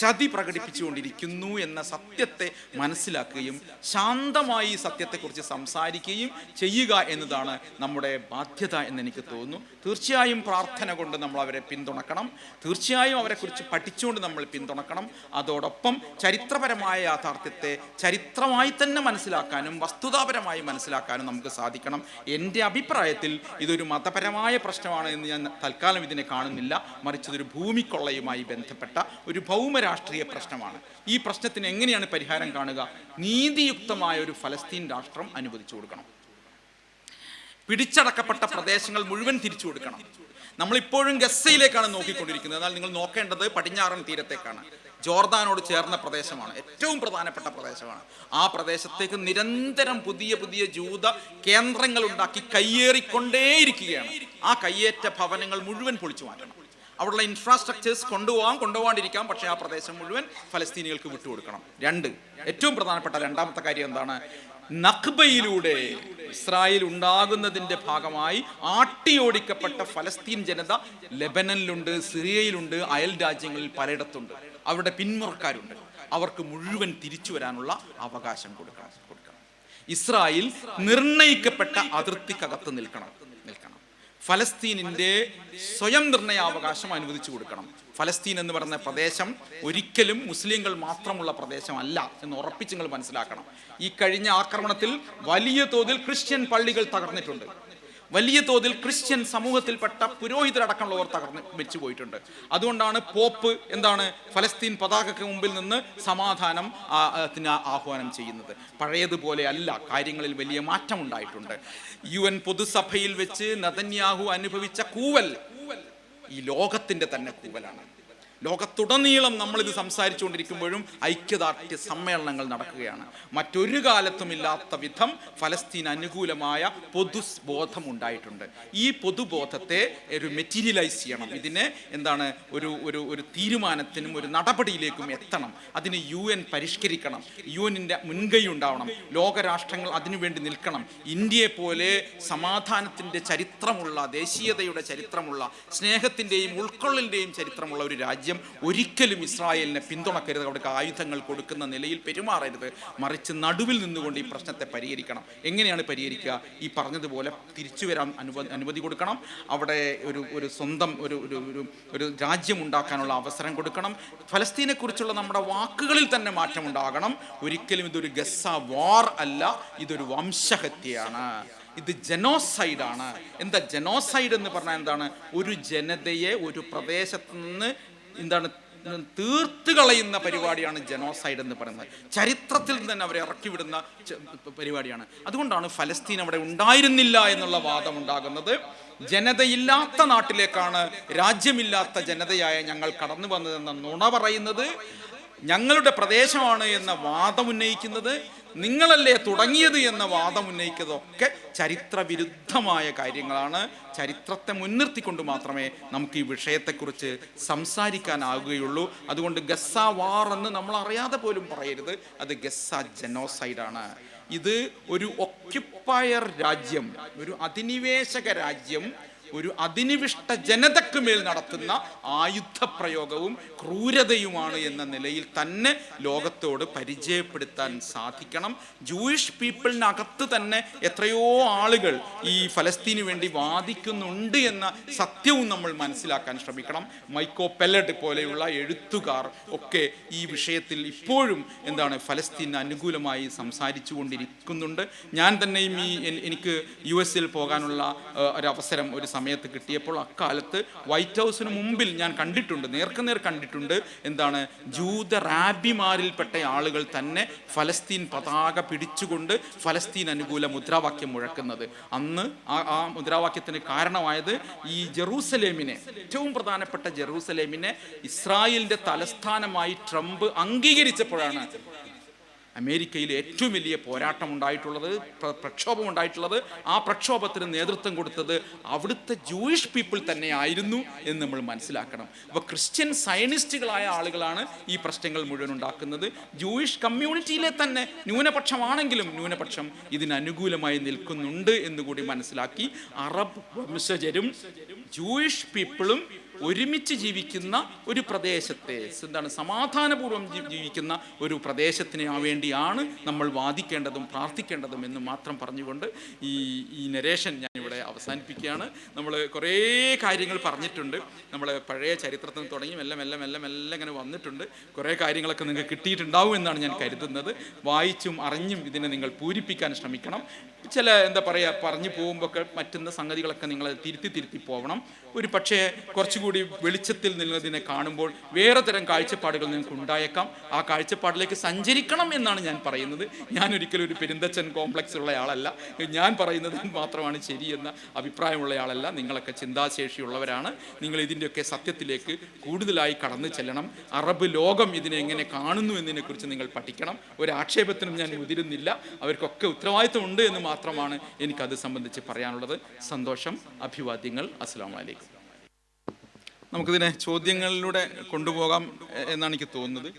ചതി പ്രകടിപ്പിച്ചുകൊണ്ടിരിക്കുന്നു എന്ന സത്യത്തെ മനസ്സിലാക്കുകയും ശാന്തമായി സത്യത്തെക്കുറിച്ച് സംസാരിക്കുകയും ചെയ്യുക എന്നതാണ് നമ്മുടെ ബാധ്യത എന്ന് എനിക്ക് തോന്നുന്നു. തീർച്ചയായും പ്രാർത്ഥന കൊണ്ട് നമ്മൾ അവരെ പിന്തുണക്കണം, തീർച്ചയായും അവരെക്കുറിച്ച് പഠിച്ചുകൊണ്ട് നമ്മൾ പിന്തുണക്കണം. അതോടൊപ്പം ചരിത്രപരമായ യാഥാർത്ഥ്യത്തെ ചരിത്രമായി തന്നെ മനസ്സിലാക്കാനും വസ്തുതാപരമായി മനസ്സിലാക്കാനും നമുക്ക് സാധിക്കണം. എൻ്റെ അഭിപ്രായത്തിൽ ഇതൊരു മതപരമായ പ്രശ്നമാണ് എന്ന് ഞാൻ തൽക്കാലം ഇതിനെ കാണുന്നില്ല, മറിച്ച് ഇതൊരു ഭൂമിക്കൊള്ളയുമായി ബന്ധപ്പെട്ട ഒരു രാഷ്ട്രീയ പ്രശ്നമാണ്. ഈ പ്രശ്നത്തിന് എങ്ങനെയാണ് പരിഹാരം കാണുക? നീതിയുക്തമായ ഒരു ഫലസ്തീൻ രാഷ്ട്രം അനുവദിച്ചു കൊടുക്കണം. പിടിച്ചടക്കപ്പെട്ട പ്രദേശങ്ങൾ മുഴുവൻ തിരിച്ചു കൊടുക്കണം. നമ്മളിപ്പോഴും ഗസയിലേക്കാണ് നോക്കിക്കൊണ്ടിരിക്കുന്നത്. എന്നാൽ നിങ്ങൾ നോക്കേണ്ടത് പടിഞ്ഞാറൻ തീരത്തേക്കാണ്. ജോർദാനോട് ചേർന്ന പ്രദേശമാണ്, ഏറ്റവും പ്രധാനപ്പെട്ട പ്രദേശമാണ്. ആ പ്രദേശത്തേക്ക് നിരന്തരം പുതിയ പുതിയ ജൂത കേന്ദ്രങ്ങൾ ഉണ്ടാക്കി കയ്യേറിക്കൊണ്ടേയിരിക്കുകയാണ്. ആ കയ്യേറ്റ ഭവനങ്ങൾ മുഴുവൻ പൊളിച്ചു മാറ്റണം. അവിടെയുള്ള ഇൻഫ്രാസ്ട്രക്ചേഴ്സ് കൊണ്ടുപോകാണ്ടിരിക്കാം, പക്ഷേ ആ പ്രദേശം മുഴുവൻ ഫലസ്തീനികൾക്ക് വിട്ടുകൊടുക്കണം. ഏറ്റവും പ്രധാനപ്പെട്ട രണ്ടാമത്തെ കാര്യം എന്താണ്? നഖ്ബയിലൂടെ ഇസ്രായേൽ ഉണ്ടാകുന്നതിൻ്റെ ഭാഗമായി ആട്ടിയോടിക്കപ്പെട്ട ഫലസ്തീൻ ജനത ലെബനനിലുണ്ട്, സിറിയയിലുണ്ട്, അയൽ രാജ്യങ്ങളിൽ പലയിടത്തുണ്ട്. അവരുടെ പിന്മുറക്കാരുണ്ട്. അവർക്ക് മുഴുവൻ തിരിച്ചു വരാനുള്ള അവകാശം കൊടുക്കണം. ഇസ്രായേൽ നിർണയിക്കപ്പെട്ട അതിർത്തിക്കകത്ത് നിൽക്കണം. ഫലസ്തീനിന്റെ സ്വയം നിർണയാവകാശം അനുവദിച്ചു കൊടുക്കണം. ഫലസ്തീൻ എന്ന് പറയുന്ന പ്രദേശം ഒരിക്കലും മുസ്ലിങ്ങൾ മാത്രമുള്ള പ്രദേശമല്ല എന്ന് ഉറപ്പിച്ച് നിങ്ങൾ മനസ്സിലാക്കണം. ഈ കഴിഞ്ഞ ആക്രമണത്തിൽ വലിയ തോതിൽ ക്രിസ്ത്യൻ പള്ളികൾ തകർന്നിട്ടുണ്ട്. വലിയ തോതിൽ ക്രിസ്ത്യൻ സമൂഹത്തിൽപ്പെട്ട പുരോഹിതരടക്കമുള്ളവർ മരിച്ചു പോയിട്ടുണ്ട്. അതുകൊണ്ടാണ് പോപ്പ് ഫലസ്തീൻ പതാകയ്ക്ക് മുമ്പിൽ നിന്ന് സമാധാനത്തിന് ആഹ്വാനം ചെയ്യുന്നത്. പഴയതുപോലെ അല്ല, കാര്യങ്ങളിൽ വലിയ മാറ്റം ഉണ്ടായിട്ടുണ്ട്. UN പൊതുസഭയിൽ വെച്ച് നെതന്യാഹു അനുഭവിച്ച കൂവൽ ഈ ലോകത്തിന്റെ തന്നെ കൂവലാണ്. ലോകത്തുടനീളം നമ്മളിത് സംസാരിച്ചുകൊണ്ടിരിക്കുമ്പോഴും ഐക്യദാർഢ്യ സമ്മേളനങ്ങൾ നടക്കുകയാണ്. മറ്റൊരു കാലത്തുമില്ലാത്ത വിധം ഫലസ്തീൻ അനുകൂലമായ പൊതുബോധം ഉണ്ടായിട്ടുണ്ട്. ഈ പൊതുബോധത്തെ ഒരു മെറ്റീരിയലൈസ് ചെയ്യണം. ഇതിനെ ഒരു തീരുമാനത്തിനും ഒരു നടപടിയിലേക്കും എത്തണം. അതിന് UN പരിഷ്കരിക്കണം. UN-ന്റെ മുൻകൈ ഉണ്ടാവണം. ലോകരാഷ്ട്രങ്ങൾ അതിനുവേണ്ടി നിൽക്കണം. ഇന്ത്യയെ പോലെ സമാധാനത്തിൻ്റെ ചരിത്രമുള്ള, ദേശീയതയുടെ ചരിത്രമുള്ള, സ്നേഹത്തിൻ്റെയും ഉൾക്കൊള്ളലിൻ്റെയും ചരിത്രമുള്ള ഒരു രാജ്യം ഒരിക്കലും ഇസ്രായേലിനെ പിന്തുണക്കരുത്. അവർക്ക് ആയുധങ്ങൾ കൊടുക്കുന്ന നിലയിൽ പെരുമാറരുത്. മറിച്ച് നടുവിൽ നിന്നുകൊണ്ട് ഈ പ്രശ്നത്തെ പരിഹരിക്കണം. എങ്ങനെയാണ് പരിഹരിക്കുക? ഈ പറഞ്ഞതുപോലെ തിരിച്ചു വരാൻ അനുമതി കൊടുക്കണം. അവിടെ ഒരു സ്വന്തം ഒരു രാജ്യം ഉണ്ടാക്കാനുള്ള അവസരം കൊടുക്കണം. ഫലസ്തീനെ കുറിച്ചുള്ള നമ്മുടെ വാക്കുകളിൽ തന്നെ മാറ്റം ഉണ്ടാകണം. ഒരിക്കലും ഇതൊരു ഗസ വാർ അല്ല, ഇതൊരു വംശഹത്യയാണ്. ഇത് ജനോസൈഡാണ്. എന്താ ജനോസൈഡ് എന്ന് പറഞ്ഞാൽ എന്താണ്? ഒരു ജനതയെ ഒരു പ്രദേശത്ത് നിന്ന് തീർത്ത് കളയുന്ന പരിപാടിയാണ് ജനോസൈഡ് എന്ന് പറയുന്നത്. ചരിത്രത്തിൽ തന്നെ അവരെ ഇറക്കി വിടുന്ന പരിപാടിയാണ്. അതുകൊണ്ടാണ് ഫലസ്തീൻ അവിടെ ഉണ്ടായിരുന്നില്ല എന്നുള്ള വാദം ഉണ്ടാകുന്നത്. ജനതയില്ലാത്ത നാട്ടിലേക്കാണ് രാജ്യമില്ലാത്ത ജനതയായ ഞങ്ങൾ കടന്നു വന്നതെന്ന നുണ പറയുന്നത്, ഞങ്ങളുടെ പ്രദേശമാണ് എന്ന വാദം ഉന്നയിക്കുന്നത്, നിങ്ങളല്ലേ തുടങ്ങിയത് എന്ന വാദം ഉന്നയിക്കുന്നതൊക്കെ ചരിത്രവിരുദ്ധമായ കാര്യങ്ങളാണ്. ചരിത്രത്തെ മുൻനിർത്തിക്കൊണ്ട് മാത്രമേ നമുക്ക് ഈ വിഷയത്തെക്കുറിച്ച് സംസാരിക്കാനാവുകയുള്ളൂ. അതുകൊണ്ട് ഗസ വാർ എന്ന് നമ്മൾ അറിയാതെ പോലും പറയരുത്. അത് ഗസ ജനോസൈഡാണ്. ഇത് ഒരു ഒക്യുപ്പയർ രാജ്യം, ഒരു അധിനിവേശക രാജ്യം ഒരു അധിനിവിഷ്ട ജനതയ്ക്ക് മേൽ നടത്തുന്ന ആയുധപ്രയോഗവും ക്രൂരതയുമാണ് എന്ന നിലയിൽ തന്നെ ലോകത്തോട് പരിചയപ്പെടുത്താൻ സാധിക്കണം. ജൂയിഷ് പീപ്പിളിനകത്ത് തന്നെ എത്രയോ ആളുകൾ ഈ ഫലസ്തീനു വേണ്ടി വാദിക്കുന്നുണ്ട് എന്ന സത്യവും നമ്മൾ മനസ്സിലാക്കാൻ ശ്രമിക്കണം. മൈക്കോ പെല്ലഡ് പോലെയുള്ള എഴുത്തുകാർ ഒക്കെ ഈ വിഷയത്തിൽ ഇപ്പോഴും ഫലസ്തീന് അനുകൂലമായി സംസാരിച്ചു കൊണ്ടിരിക്കുന്നുണ്ട്. ഞാൻ തന്നെയും എനിക്ക് US പോകാനുള്ള ഒരവസരം ഒരു സമയത്ത് കിട്ടിയപ്പോൾ അക്കാലത്ത് വൈറ്റ് ഹൗസിന് മുമ്പിൽ ഞാൻ കണ്ടിട്ടുണ്ട്, നേർക്കുനേർ കണ്ടിട്ടുണ്ട്, ജൂത റാബിമാരിൽപ്പെട്ട ആളുകൾ തന്നെ ഫലസ്തീൻ പതാക പിടിച്ചുകൊണ്ട് ഫലസ്തീൻ അനുകൂല മുദ്രാവാക്യം മുഴക്കുന്നത്. അന്ന് ആ മുദ്രാവാക്യത്തിന് കാരണമായത് ഈ ജെറൂസലേമിനെ, ഏറ്റവും പ്രധാനപ്പെട്ട ജെറൂസലേമിനെ ഇസ്രായേലിന്റെ തലസ്ഥാനമായി ട്രംപ് അംഗീകരിച്ചപ്പോഴാണ് അമേരിക്കയിൽ ഏറ്റവും വലിയ പോരാട്ടം ഉണ്ടായിട്ടുള്ളത്, പ്രക്ഷോഭം ഉണ്ടായിട്ടുള്ളത്. ആ പ്രക്ഷോഭത്തിന് നേതൃത്വം കൊടുത്തത് അവിടുത്തെ ജൂയിഷ് പീപ്പിൾ തന്നെ ആയിരുന്നു എന്ന് നമ്മൾ മനസ്സിലാക്കണം. അപ്പോൾ ക്രിസ്ത്യൻ സയനിസ്റ്റുകളായ ആളുകളാണ് ഈ പ്രശ്നങ്ങൾ മുഴുവൻ ഉണ്ടാക്കുന്നത്. ജൂയിഷ് കമ്മ്യൂണിറ്റിയിലെ തന്നെ ന്യൂനപക്ഷമാണെങ്കിലും ന്യൂനപക്ഷം ഇതിനനുകൂലമായി നിൽക്കുന്നുണ്ട് എന്നുകൂടി മനസ്സിലാക്കി അറബ് വംശജരും ജൂയിഷ് പീപ്പിളും ഒരുമിച്ച് ജീവിക്കുന്ന ഒരു പ്രദേശത്തെ സമാധാനപൂർവ്വം ജീവിക്കുന്ന ഒരു പ്രദേശത്തിന് വേണ്ടിയാണ് നമ്മൾ വാദിക്കേണ്ടതും പ്രാർത്ഥിക്കേണ്ടതും എന്ന് മാത്രം പറഞ്ഞുകൊണ്ട് ഈ നരേഷൻ ഞാനിവിടെ അവസാനിപ്പിക്കുകയാണ്. നമ്മൾ കുറേ കാര്യങ്ങൾ പറഞ്ഞിട്ടുണ്ട്. നമ്മൾ പഴയ ചരിത്രത്തിൽ നിന്ന് തുടങ്ങി മെല്ലെ മെല്ലെ മെല്ലെ മെല്ലെ ഇങ്ങനെ വന്നിട്ടുണ്ട്. കുറേ കാര്യങ്ങളൊക്കെ നിങ്ങൾക്ക് കിട്ടിയിട്ടുണ്ടാവും എന്നാണ് ഞാൻ കരുതുന്നത്. വായിച്ചും അറിഞ്ഞും ഇതിനെ നിങ്ങൾ പൂരിപ്പിക്കാൻ ശ്രമിക്കണം. ചില പറഞ്ഞു പോകുമ്പോൾ പറ്റുന്ന സംഗതികളൊക്കെ നിങ്ങൾ തിരുത്തി പോകണം. ഒരു പക്ഷേ കുറച്ചുകൂടി വെളിച്ചത്തിൽ നിന്നതിനെ കാണുമ്പോൾ വേറെ തരം കാഴ്ചപ്പാടുകൾ നിങ്ങൾക്ക് ഉണ്ടായേക്കാം. ആ കാഴ്ചപ്പാടിലേക്ക് സഞ്ചരിക്കണം എന്നാണ് ഞാൻ പറയുന്നത്. ഞാൻ ഒരിക്കലും ഒരു പെരുന്തച്ചൻ കോംപ്ലക്സ് ഉള്ള ആളല്ല. ഞാൻ പറയുന്നത് മാത്രമാണ് ശരിയെന്ന അഭിപ്രായമുള്ള ആളല്ല. നിങ്ങളൊക്കെ ചിന്താശേഷിയുള്ളവരാണ്. നിങ്ങൾ ഇതിൻ്റെയൊക്കെ സത്യത്തിലേക്ക് കൂടുതലായി കടന്നു ചെല്ലണം. അറബ് ലോകം ഇതിനെ എങ്ങനെ കാണുന്നു എന്നതിനെക്കുറിച്ച് നിങ്ങൾ പഠിക്കണം. ഒരു ആക്ഷേപത്തിനും ഞാൻ മുതിരുന്നില്ല. അവർക്കൊക്കെ ഉത്തരവാദിത്വമുണ്ട് എന്ന് മാത്രമാണ് എനിക്കത് സംബന്ധിച്ച് പറയാനുള്ളത്. സന്തോഷം, അഭിവാദ്യങ്ങൾ. അസ്സലാമു അലൈക്കും. നമുക്കിതിനെ ചോദ്യങ്ങളിലൂടെ കൊണ്ടുപോകാം എന്നാണ് എനിക്ക് തോന്നുന്നത്.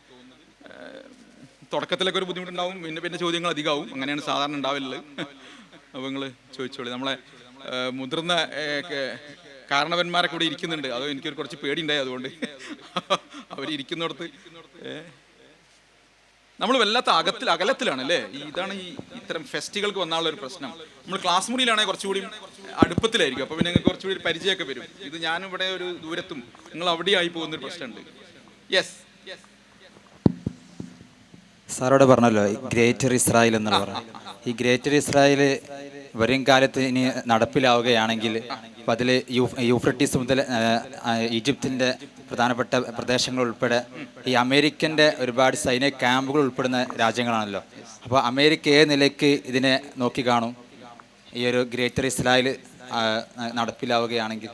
തുടക്കത്തിലൊക്കെ ഒരു ബുദ്ധിമുട്ടുണ്ടാവും, പിന്നെ ചോദ്യങ്ങൾ അധികമാവും. അങ്ങനെയാണ് സാധാരണ ഉണ്ടാവില്ലത്. അപ്പോൾ നിങ്ങൾ ചോദിച്ചോളി. നമ്മളെ മുതിർന്ന കാരണവന്മാരൊക്കെ ഇവിടെ ഇരിക്കുന്നുണ്ട്. അതോ എനിക്കൊരു കുറച്ച് പേടിയുണ്ടായി, അതുകൊണ്ട് അവരിയ്ക്കുന്നിടത്ത് നമ്മൾ വല്ലാത്ത അകലത്തിലാണ് അല്ലേ. ഇതാണ് ഇത്തരം ഫെസ്റ്റിവൽക്ക് വന്നാലുള്ള ഒരു പ്രശ്നം. നമ്മൾ ക്ലാസ് മുറിയിലാണെങ്കിൽ കുറച്ചുകൂടി അടുപ്പത്തിലായിരിക്കും. അപ്പോൾ പിന്നെ നിങ്ങൾക്ക് കുറച്ചുകൂടി പരിചയമൊക്കെ വരും. ഇത് ഞാനിവിടെ ഒരു ദൂരത്തും നിങ്ങൾ അവിടെയായി പോകുന്നൊരു പ്രശ്നമുണ്ട്. യെസ്, സാറോട് പറഞ്ഞല്ലോ ഗ്രേറ്റർ ഇസ്രായേൽ എന്നുള്ള പറഞ്ഞു. ഈ ഗ്രേറ്റർ ഇസ്രായേൽ വരും കാലത്ത് ഇനി നടപ്പിലാവുകയാണെങ്കിൽ അപ്പം അതിൽ യൂഫ്രട്ടീസ് മുതൽ ഈജിപ്തിൻ്റെ പ്രധാനപ്പെട്ട പ്രദേശങ്ങൾ ഉൾപ്പെടെ ഈ അമേരിക്കൻ്റെ ഒരുപാട് സൈനിക ക്യാമ്പുകൾ ഉൾപ്പെടുന്ന രാജ്യങ്ങളാണല്ലോ. അപ്പോൾ അമേരിക്ക ഏത് നിലയ്ക്ക് ഇതിനെ നോക്കി കാണും ഈ ഒരു ഗ്രേറ്റർ ഇസ്രായേൽ നടപ്പിലാവുകയാണെങ്കിൽ?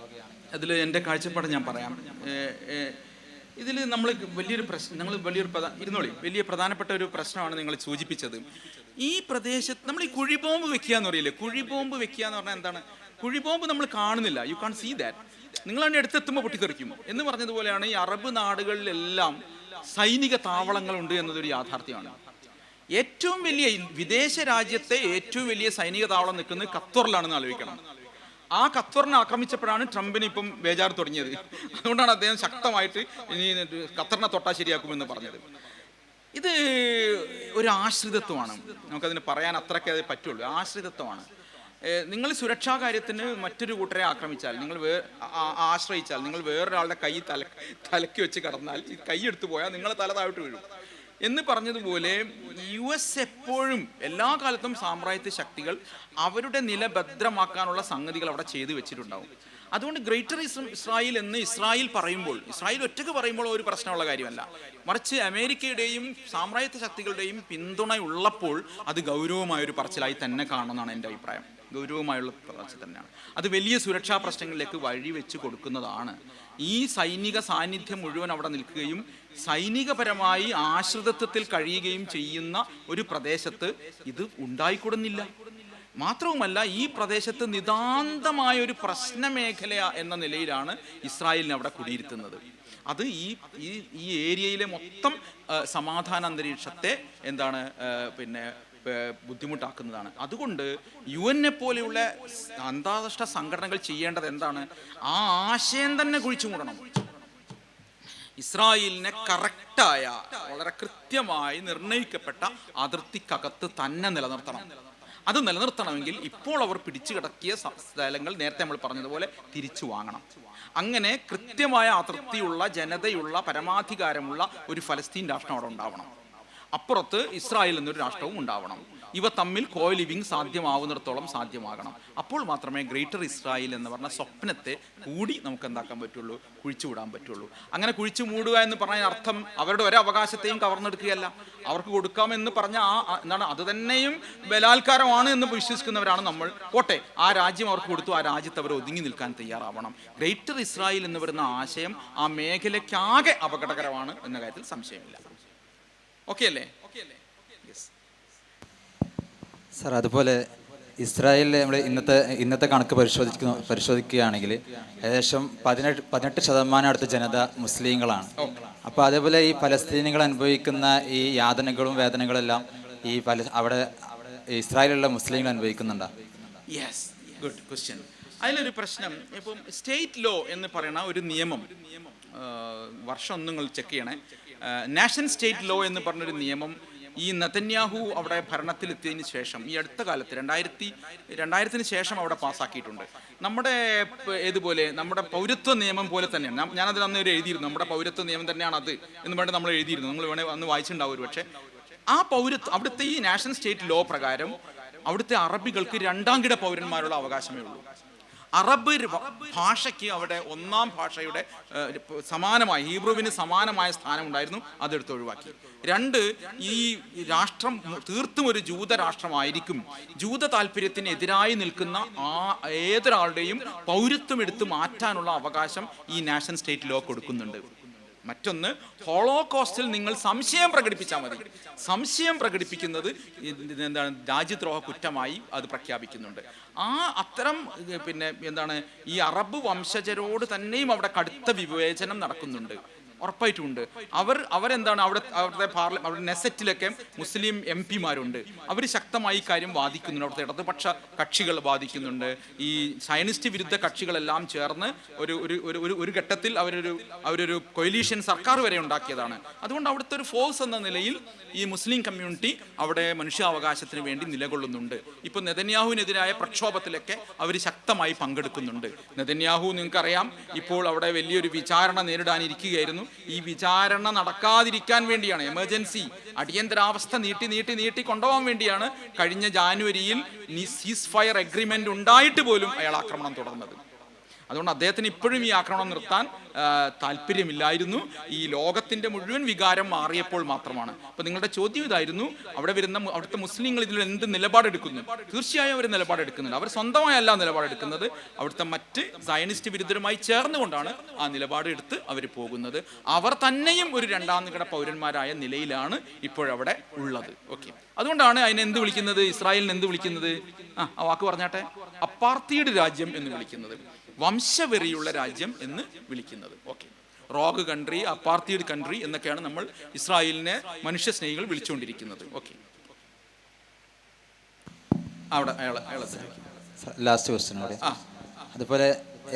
അതിൽ എൻ്റെ കാഴ്ചപ്പാട് ഞാൻ പറയാം. ഇതിൽ നമ്മൾ വലിയൊരു പ്രശ്നം, വലിയ പ്രധാനപ്പെട്ട ഒരു പ്രശ്നമാണ് നിങ്ങൾ സൂചിപ്പിച്ചത്. ഈ പ്രദേശത്ത് നമ്മൾ ഈ കുഴിബോംബ് വെക്കുക എന്ന് പറയില്ലേ, കുഴിബോംബ് വെക്കുക എന്ന് പറഞ്ഞാൽ എന്താണ്? കുഴിബോംബ് നമ്മൾ കാണുന്നില്ല, യു കാൺ സീ ദാറ്റ്. നിങ്ങൾ അതിൻ്റെ അടുത്തെത്തുമ്പോൾ പൊട്ടിത്തെറിക്കും എന്ന് പറഞ്ഞതുപോലെയാണ് ഈ അറബ് നാടുകളിലെല്ലാം സൈനിക താവളങ്ങളുണ്ട് എന്നതൊരു യാഥാർത്ഥ്യമാണ്. ഏറ്റവും വലിയ വിദേശ രാജ്യത്തെ ഏറ്റവും വലിയ സൈനിക താവളം നിൽക്കുന്നത് ഖത്തറിലാണെന്ന് ആലോചിക്കണം. ആ ഖത്തറിനെ ആക്രമിച്ചപ്പോഴാണ് ട്രംപിന് ഇപ്പം ബേജാറ് തുടങ്ങിയത്. അതുകൊണ്ടാണ് അദ്ദേഹം ശക്തമായിട്ട് ഇനി ഖത്തറിനെ തൊട്ടാ ശരിയാക്കുമെന്ന് പറഞ്ഞത്. ഇത് ഒരു ആശ്രിതത്വമാണ്. നമുക്കതിന് പറയാൻ അത്രയ്ക്ക് അത് പറ്റുള്ളൂ. ആശ്രിതത്വമാണ്. നിങ്ങൾ സുരക്ഷാ കാര്യത്തിന് മറ്റൊരു കൂട്ടരെ ആക്രമിച്ചാൽ, നിങ്ങൾ ആശ്രയിച്ചാൽ, നിങ്ങൾ വേറൊരാളുടെ കൈ തലയ്ക്ക് വെച്ച് കടന്നാൽ, ഈ കൈ എടുത്തു പോയാൽ നിങ്ങളെ തല താഴോട്ട് വീഴും എന്ന് പറഞ്ഞതുപോലെ US എപ്പോഴും എല്ലാ കാലത്തും സാമ്രാജ്യത്വ ശക്തികൾ അവരുടെ നില ഭദ്രമാക്കാനുള്ള സംഗതികൾ അവിടെ ചെയ്തു വെച്ചിട്ടുണ്ടാവും. അതുകൊണ്ട് ഗ്രേറ്റർ ഇസ്രായേൽ എന്ന് ഇസ്രായേൽ പറയുമ്പോൾ, ഇസ്രായേൽ ഒറ്റയ്ക്ക് പറയുമ്പോൾ ഒരു പ്രശ്നമുള്ള കാര്യമല്ല, മറിച്ച് അമേരിക്കയുടെയും സാമ്രാജ്യത്വ ശക്തികളുടെയും പിന്തുണ ഉള്ളപ്പോൾ അത് ഗൗരവമായൊരു പറച്ചിലായി തന്നെ കാണണമെന്നാണ് എൻ്റെ അഭിപ്രായം. ഗൗരവമായുള്ള പറച്ചിൽ തന്നെയാണ്. അത് വലിയ സുരക്ഷാ പ്രശ്നങ്ങളിലേക്ക് വഴിവെച്ച് കൊടുക്കുന്നതാണ്. ഈ സൈനിക സാന്നിധ്യം മുഴുവൻ അവിടെ നിൽക്കുകയും സൈനികപരമായി ആശ്രിതത്വത്തിൽ കഴിയുകയും ചെയ്യുന്ന ഒരു പ്രദേശത്ത് ഇത് ഉണ്ടായിക്കൂടുന്നില്ല. മാത്രവുമല്ല, ഈ പ്രദേശത്ത് നിതാന്തമായ ഒരു പ്രശ്നമേഖല എന്ന നിലയിലാണ് ഇസ്രായേലിനെ അവിടെ കുടിയിരുത്തുന്നത്. അത് ഈ ഏരിയയിലെ മൊത്തം സമാധാന അന്തരീക്ഷത്തെ ബുദ്ധിമുട്ടാക്കുന്നതാണ്. അതുകൊണ്ട് UN പോലെയുള്ള അന്താരാഷ്ട്ര സംഘടനകൾ ചെയ്യേണ്ടത് എന്താണ്? ആ ആശയം തന്നെ കുഴിച്ചു മൂടണം. ഇസ്രായേലിനെ കറക്റ്റായ, വളരെ കൃത്യമായി നിർണയിക്കപ്പെട്ട അതിർത്തിക്കകത്ത് തന്നെ നിലനിർത്തണം. അത് നിലനിർത്തണമെങ്കിൽ ഇപ്പോൾ അവർ പിടിച്ചു കിടക്കിയ സ്ഥലങ്ങൾ നേരത്തെ നമ്മൾ പറഞ്ഞതുപോലെ തിരിച്ചു വാങ്ങണം. അങ്ങനെ കൃത്യമായ അതിർത്തിയുള്ള, ജനതയുള്ള, പരമാധികാരമുള്ള ഒരു ഫലസ്തീൻ രാഷ്ട്രം അവിടെ ഉണ്ടാവണം. അപ്പുറത്ത് ഇസ്രായേൽ എന്നൊരു രാഷ്ട്രവും ഉണ്ടാവണം. ഇവ തമ്മിൽ കോ ലിവിങ് സാധ്യമാവുന്നിടത്തോളം സാധ്യമാകണം. അപ്പോൾ മാത്രമേ ഗ്രേറ്റർ ഇസ്രായേൽ എന്ന് പറഞ്ഞ സ്വപ്നത്തെ കൂടി നമുക്ക് എന്താക്കാൻ പറ്റുള്ളൂ, കുഴിച്ചുവിടാൻ പറ്റുള്ളൂ. അങ്ങനെ കുഴിച്ചു മൂടുക എന്ന് പറഞ്ഞ അർത്ഥം അവരുടെ ഒരു അവകാശത്തെയും കവർന്നെടുക്കുകയല്ല. അവർക്ക് കൊടുക്കാമെന്ന് പറഞ്ഞ എന്താണ്, അത് തന്നെയും ബലാത്കാരമാണ് എന്ന് വിശ്വസിക്കുന്നവരാണ് നമ്മൾ. പോട്ടെ, ആ രാജ്യം അവർക്ക് കൊടുത്തു, ആ രാജ്യത്ത് അവർ ഒതുങ്ങി നിൽക്കാൻ തയ്യാറാവണം. ഗ്രേറ്റർ ഇസ്രായേൽ എന്ന് പറയുന്ന ആശയം ആ മേഖലയ്ക്കാകെ അപകടകരമാണ് എന്ന കാര്യത്തിൽ സംശയമില്ല. ഓക്കെ അല്ലേ? സാർ, അതുപോലെ ഇസ്രായേലിലെ നമ്മൾ ഇന്നത്തെ കണക്ക് പരിശോധിക്കുകയാണെങ്കിൽ ഏകദേശം 18% അടുത്ത ജനത മുസ്ലിങ്ങളാണ്. അപ്പോൾ അതേപോലെ ഈ ഫലസ്തീനികൾ അനുഭവിക്കുന്ന ഈ യാതനകളും വേദനകളെല്ലാം ഈ അവിടെ ഇസ്രായേലിലുള്ള മുസ്ലിങ്ങൾ അനുഭവിക്കുന്നുണ്ടോ? Yes, good question. അതിലൊരു പ്രശ്നം, ഇപ്പം സ്റ്റേറ്റ് ലോ എന്ന് പറയുന്ന ഒരു നിയമം, വർഷം നിങ്ങൾ ചെക്ക് ചെയ്യണേ. നാഷണൽ സ്റ്റേറ്റ് ലോ എന്ന് പറഞ്ഞൊരു നിയമം ഈ നെതന്യാഹു അവിടെ ഭരണത്തിലെത്തിയതിന് ശേഷം, ഈ അടുത്ത കാലത്ത് 2000-ന് ശേഷം അവിടെ പാസ്സാക്കിയിട്ടുണ്ട്. നമ്മുടെ ഏതുപോലെ നമ്മുടെ പൗരത്വ നിയമം പോലെ തന്നെയാണ്. ഞാനതിൽ അന്ന് എഴുതിയിരുന്നു, നമ്മുടെ പൗരത്വ നിയമം തന്നെയാണ് അത് എന്ന് പറഞ്ഞിട്ട് നമ്മൾ എഴുതിയിരുന്നു. നമ്മൾ വേണേൽ അന്ന് വായിച്ചിട്ടുണ്ടാവും. പക്ഷേ ആ അവിടുത്തെ ഈ നാഷണൽ സ്റ്റേറ്റ് ലോ പ്രകാരം അവിടുത്തെ അറബികൾക്ക് 2ാം കിട പൗരന്മാരുടെ അവകാശമേ ഉള്ളൂ. അറബ് ഭാഷയ്ക്ക് അവിടെ 1ാം ഭാഷയുടെ സമാനമായ, ഹീബ്രുവിന് സമാനമായ സ്ഥാനം ഉണ്ടായിരുന്നു, അതെടുത്ത് ഒഴിവാക്കി. 2, ഈ രാഷ്ട്രം തീർത്തും ഒരു ജൂത രാഷ്ട്രമായിരിക്കും. ജൂത താല്പര്യത്തിന് എതിരായി നിൽക്കുന്ന ഏതൊരാളുടെയും പൗരത്വം എടുത്ത് മാറ്റാനുള്ള അവകാശം ഈ നാഷണൽ സ്റ്റേറ്റ് ലോ കൊടുക്കുന്നുണ്ട്. മറ്റൊന്ന്, ഹോളോകോസ്റ്റിൽ നിങ്ങൾ സംശയം പ്രകടിപ്പിച്ചാൽ മതി. സംശയം പ്രകടിപ്പിക്കുന്നത് എന്താണ്, രാജ്യദ്രോഹ കുറ്റമായി അത് പ്രഖ്യാപിക്കുന്നുണ്ട്. അത്തരം ഈ അറബ് വംശജരോട് തന്നെയും അവിടെ കടുത്ത വിവേചനം നടക്കുന്നുണ്ട്, ഉറപ്പായിട്ടുമുണ്ട്. അവരെന്താണ് അവിടെ നെസറ്റിലൊക്കെ മുസ്ലിം MP-മാരുണ്ട്. അവർ ശക്തമായി കാര്യം വാദിക്കുന്നുണ്ട്. അവിടുത്തെ ഇടതുപക്ഷ കക്ഷികൾ വാദിക്കുന്നുണ്ട്. ഈ സയനിസ്റ്റ് വിരുദ്ധ കക്ഷികളെല്ലാം ചേർന്ന് ഒരു ഘട്ടത്തിൽ അവരൊരു കൊയിലീഷൻ സർക്കാർ വരെ ഉണ്ടാക്കിയതാണ്. അതുകൊണ്ട് അവിടുത്തെ ഒരു ഫോഴ്സ് എന്ന നിലയിൽ ഈ മുസ്ലിം കമ്മ്യൂണിറ്റി അവിടെ മനുഷ്യാവകാശത്തിന് വേണ്ടി നിലകൊള്ളുന്നുണ്ട്. ഇപ്പോൾ നെതന്യാഹുവിനെതിരായ പ്രക്ഷോഭത്തിലൊക്കെ അവർ ശക്തമായി പങ്കെടുക്കുന്നുണ്ട്. നെതന്യാഹു നിങ്ങൾക്കറിയാം, ഇപ്പോൾ അവിടെ വലിയൊരു വിചാരണ നേരിടാനിരിക്കുകയായിരുന്നു. ഈ വിചാരണ നടക്കാതിരിക്കാൻ വേണ്ടിയാണ്, എമർജൻസി അടിയന്തരാവസ്ഥ നീട്ടി കൊണ്ടുപോകാൻ വേണ്ടിയാണ് കഴിഞ്ഞ ജാനുവരിയിൽ സീസ് ഫയർ അഗ്രിമെന്റ് ഉണ്ടായിട്ട് പോലും അയാൾ ആക്രമണം തുടർന്നത്. അതുകൊണ്ട് അദ്ദേഹത്തിന് ഇപ്പോഴും ഈ ആക്രമണം നിർത്താൻ താല്പര്യമില്ലായിരുന്നു. ഈ ലോകത്തിന്റെ മുഴുവൻ വികാരം മാറിയപ്പോൾ മാത്രമാണ്. അപ്പൊ നിങ്ങളുടെ ചോദ്യം ഇതായിരുന്നു, അവിടുത്തെ മുസ്ലിങ്ങൾ ഇതിൽ എന്ത് നിലപാടെടുക്കുന്നു? തീർച്ചയായും അവർ നിലപാടെടുക്കുന്നുണ്ട്. അവർ സ്വന്തമായല്ല നിലപാടെടുക്കുന്നത്, അവിടുത്തെ മറ്റ് സയനിസ്റ്റ് വിരുദ്ധരുമായി ചേർന്നുകൊണ്ടാണ് ആ നിലപാടെടുത്ത് അവർ പോകുന്നത്. അവർ തന്നെയും ഒരു 2ാം കിട പൗരന്മാരായ നിലയിലാണ് ഇപ്പോഴവിടെ ഉള്ളത്. ഓക്കെ, അതുകൊണ്ടാണ് അതിനെന്ത് വിളിക്കുന്നത്, ഇസ്രായേലിന് എന്ത് വിളിക്കുന്നത്? ആ വാക്ക് പറഞ്ഞാട്ടെ, അപ്പാർത്തീഡ് രാജ്യം എന്ന് വിളിക്കുന്നത്, വംശവെറിയുള്ള രാജ്യം എന്ന് വിളിക്കുന്നത്. Okay, rogue country, apartheid country എന്നൊക്കെയാണ് നമ്മൾ ഇസ്രായേലിനെ മനുഷ്യസ്നേഹികൾ വിളിച്ചുകൊണ്ടിരിക്കുന്നത്. ഓക്കെ, ലാസ്റ്റ് ക്വസ്റ്റ്യൻ കൂടെ. അതുപോലെ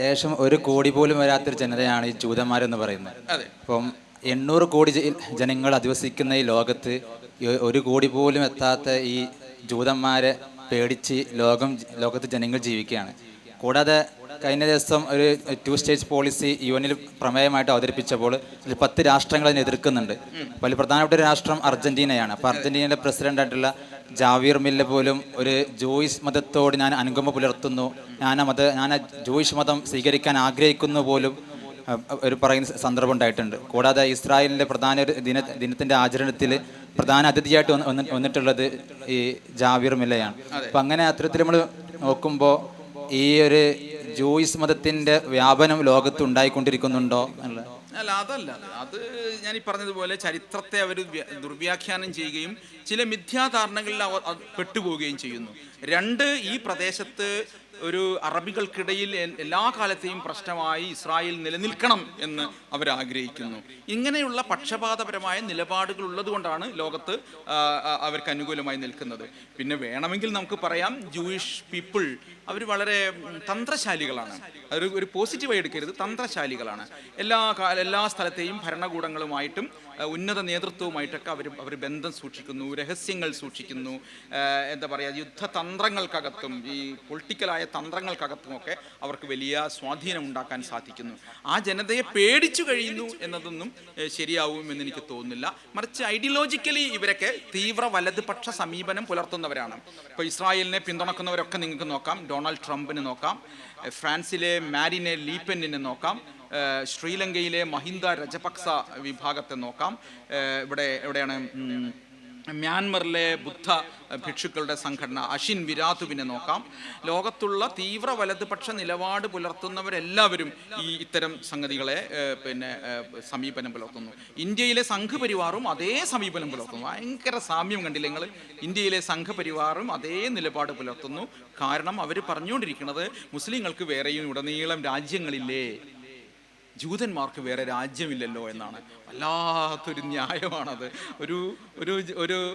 ഏകദേശം 1 കോടി പോലും വരാത്തൊരു ജനതയാണ് ഈ ജൂതന്മാരെന്ന് പറയുന്നത്. അപ്പം 800 കോടി ജനങ്ങൾ അധിവസിക്കുന്ന ഈ ലോകത്ത് 1 കോടി പോലും എത്താത്ത ഈ ജൂതന്മാരെ പേടിച്ച് ലോകത്ത് ജനങ്ങൾ ജീവിക്കുകയാണ്. കൂടാതെ കഴിഞ്ഞ ദിവസം ഒരു 2 സ്റ്റേജ് പോളിസി UN പ്രമേയമായിട്ട് അവതരിപ്പിച്ചപ്പോൾ 10 രാഷ്ട്രങ്ങൾ അതിനെ എതിർക്കുന്നുണ്ട്. അതിൽ പ്രധാനപ്പെട്ട ഒരു രാഷ്ട്രം അർജന്റീനയാണ്. അപ്പോൾ അർജന്റീനയുടെ പ്രസിഡന്റായിട്ടുള്ള ജാവിയർ മില്ല പോലും ഒരു ജൂയിഷ് മതത്തോട് ഞാൻ അനുകമ്പ പുലർത്തുന്നു, ഞാൻ ജൂയിഷ് മതം സ്വീകരിക്കാൻ ആഗ്രഹിക്കുന്നു പോലും ഒരു പറയുന്ന സന്ദർഭം ഉണ്ടായിട്ടുണ്ട്. കൂടാതെ ഇസ്രായേലിൻ്റെ പ്രധാന ഒരു ദിനത്തിൻ്റെ ആചരണത്തിൽ പ്രധാന അതിഥിയായിട്ട് വന്നിട്ടുള്ളത് ഈ ജാവിയർ മില്ലയാണ്. അപ്പം അങ്ങനെ അത്തരത്തിൽ നമ്മൾ നോക്കുമ്പോൾ ഈ ഒരു ജൂയിസ് മതത്തിന്റെ വ്യാപനം ലോകത്ത് ഉണ്ടായിക്കൊണ്ടിരിക്കുന്നുണ്ടോ? അതല്ല, അത് ഞാൻ ഈ പറഞ്ഞതുപോലെ ചരിത്രത്തെ അവർ ദുർവ്യാഖ്യാനം ചെയ്യുകയും ചില മിഥ്യാധാരണകളിൽ പെട്ടുപോവുകയും ചെയ്യുന്നു. 2, ഈ പ്രദേശത്ത് ഒരു അറബികൾക്കിടയിൽ എല്ലാ കാലത്തെയും പ്രശ്നമായി ഇസ്രായേൽ നിലനിൽക്കണം എന്ന് അവരാഗ്രഹിക്കുന്നു. ഇങ്ങനെയുള്ള പക്ഷപാതപരമായ നിലപാടുകൾ ഉള്ളതുകൊണ്ടാണ് ലോകത്ത് അവർക്ക് അനുകൂലമായി നിൽക്കുന്നത്. പിന്നെ വേണമെങ്കിൽ നമുക്ക് പറയാം, ജൂയിഷ് പീപ്പിൾ അവർ വളരെ തന്ത്രശാലികളാണ്. ഒരു പോസിറ്റീവായി എടുക്കരുത്, തന്ത്രശാലികളാണ്. എല്ലാ സ്ഥലത്തെയും ഭരണകൂടങ്ങളുമായിട്ടും ഉന്നത നേതൃത്വവുമായിട്ടൊക്കെ അവർ ബന്ധം സൂക്ഷിക്കുന്നു, രഹസ്യങ്ങൾ സൂക്ഷിക്കുന്നു. എന്താ പറയുക, യുദ്ധതന്ത്രങ്ങൾക്കകത്തും ഈ പൊളിറ്റിക്കലായ തന്ത്രങ്ങൾക്കകത്തുമൊക്കെ അവർക്ക് വലിയ സ്വാധീനം ഉണ്ടാക്കാൻ സാധിക്കുന്നു. ആ ജനതയെ പേടിച്ചു കഴിയുന്നു എന്നതൊന്നും ശരിയാവുമെന്ന് എനിക്ക് തോന്നുന്നില്ല. മറിച്ച് ഐഡിയോളജിക്കലി ഇവരൊക്കെ തീവ്ര വലതുപക്ഷ സമീപനം പുലർത്തുന്നവരാണ്. ഇപ്പോൾ ഇസ്രായേലിനെ പിന്തുണക്കുന്നവരൊക്കെ നിങ്ങൾക്ക് നോക്കാം. ഡൊണാൾഡ് ട്രംപിന് നോക്കാം, ഫ്രാൻസിലെ മാരിനെ ലീപെന്നിനെ നോക്കാം, ശ്രീലങ്കയിലെ മഹിന്ദ രജപക്സ വിഭാഗത്തെ നോക്കാം, എവിടെയാണ് മ്യാൻമറിലെ ബുദ്ധ ഭിക്ഷുക്കളുടെ സംഘടന അഷിൻ വിരാതുവിനെ നോക്കാം. ലോകത്തുള്ള തീവ്ര വലതുപക്ഷ നിലപാട് പുലർത്തുന്നവരെല്ലാവരും ഇത്തരം സംഗതികളെ സമീപനം പുലർത്തുന്നു. ഇന്ത്യയിലെ സംഘപരിവാറും അതേ സമീപനം പുലർത്തുന്നു. ഭയങ്കര സാമ്യം കണ്ടില്ല നിങ്ങൾ? ഇന്ത്യയിലെ സംഘപരിവാറും അതേ നിലപാട് പുലർത്തുന്നു. കാരണം അവർ പറഞ്ഞുകൊണ്ടിരിക്കുന്നത് മുസ്ലിങ്ങൾക്ക് വേറെയും ഉടനീളം രാജ്യങ്ങളില്ലേ, ജൂതന്മാർക്ക് വേറെ രാജ്യമില്ലല്ലോ എന്നാണ്. വല്ലാത്തൊരു ന്യായമാണത്.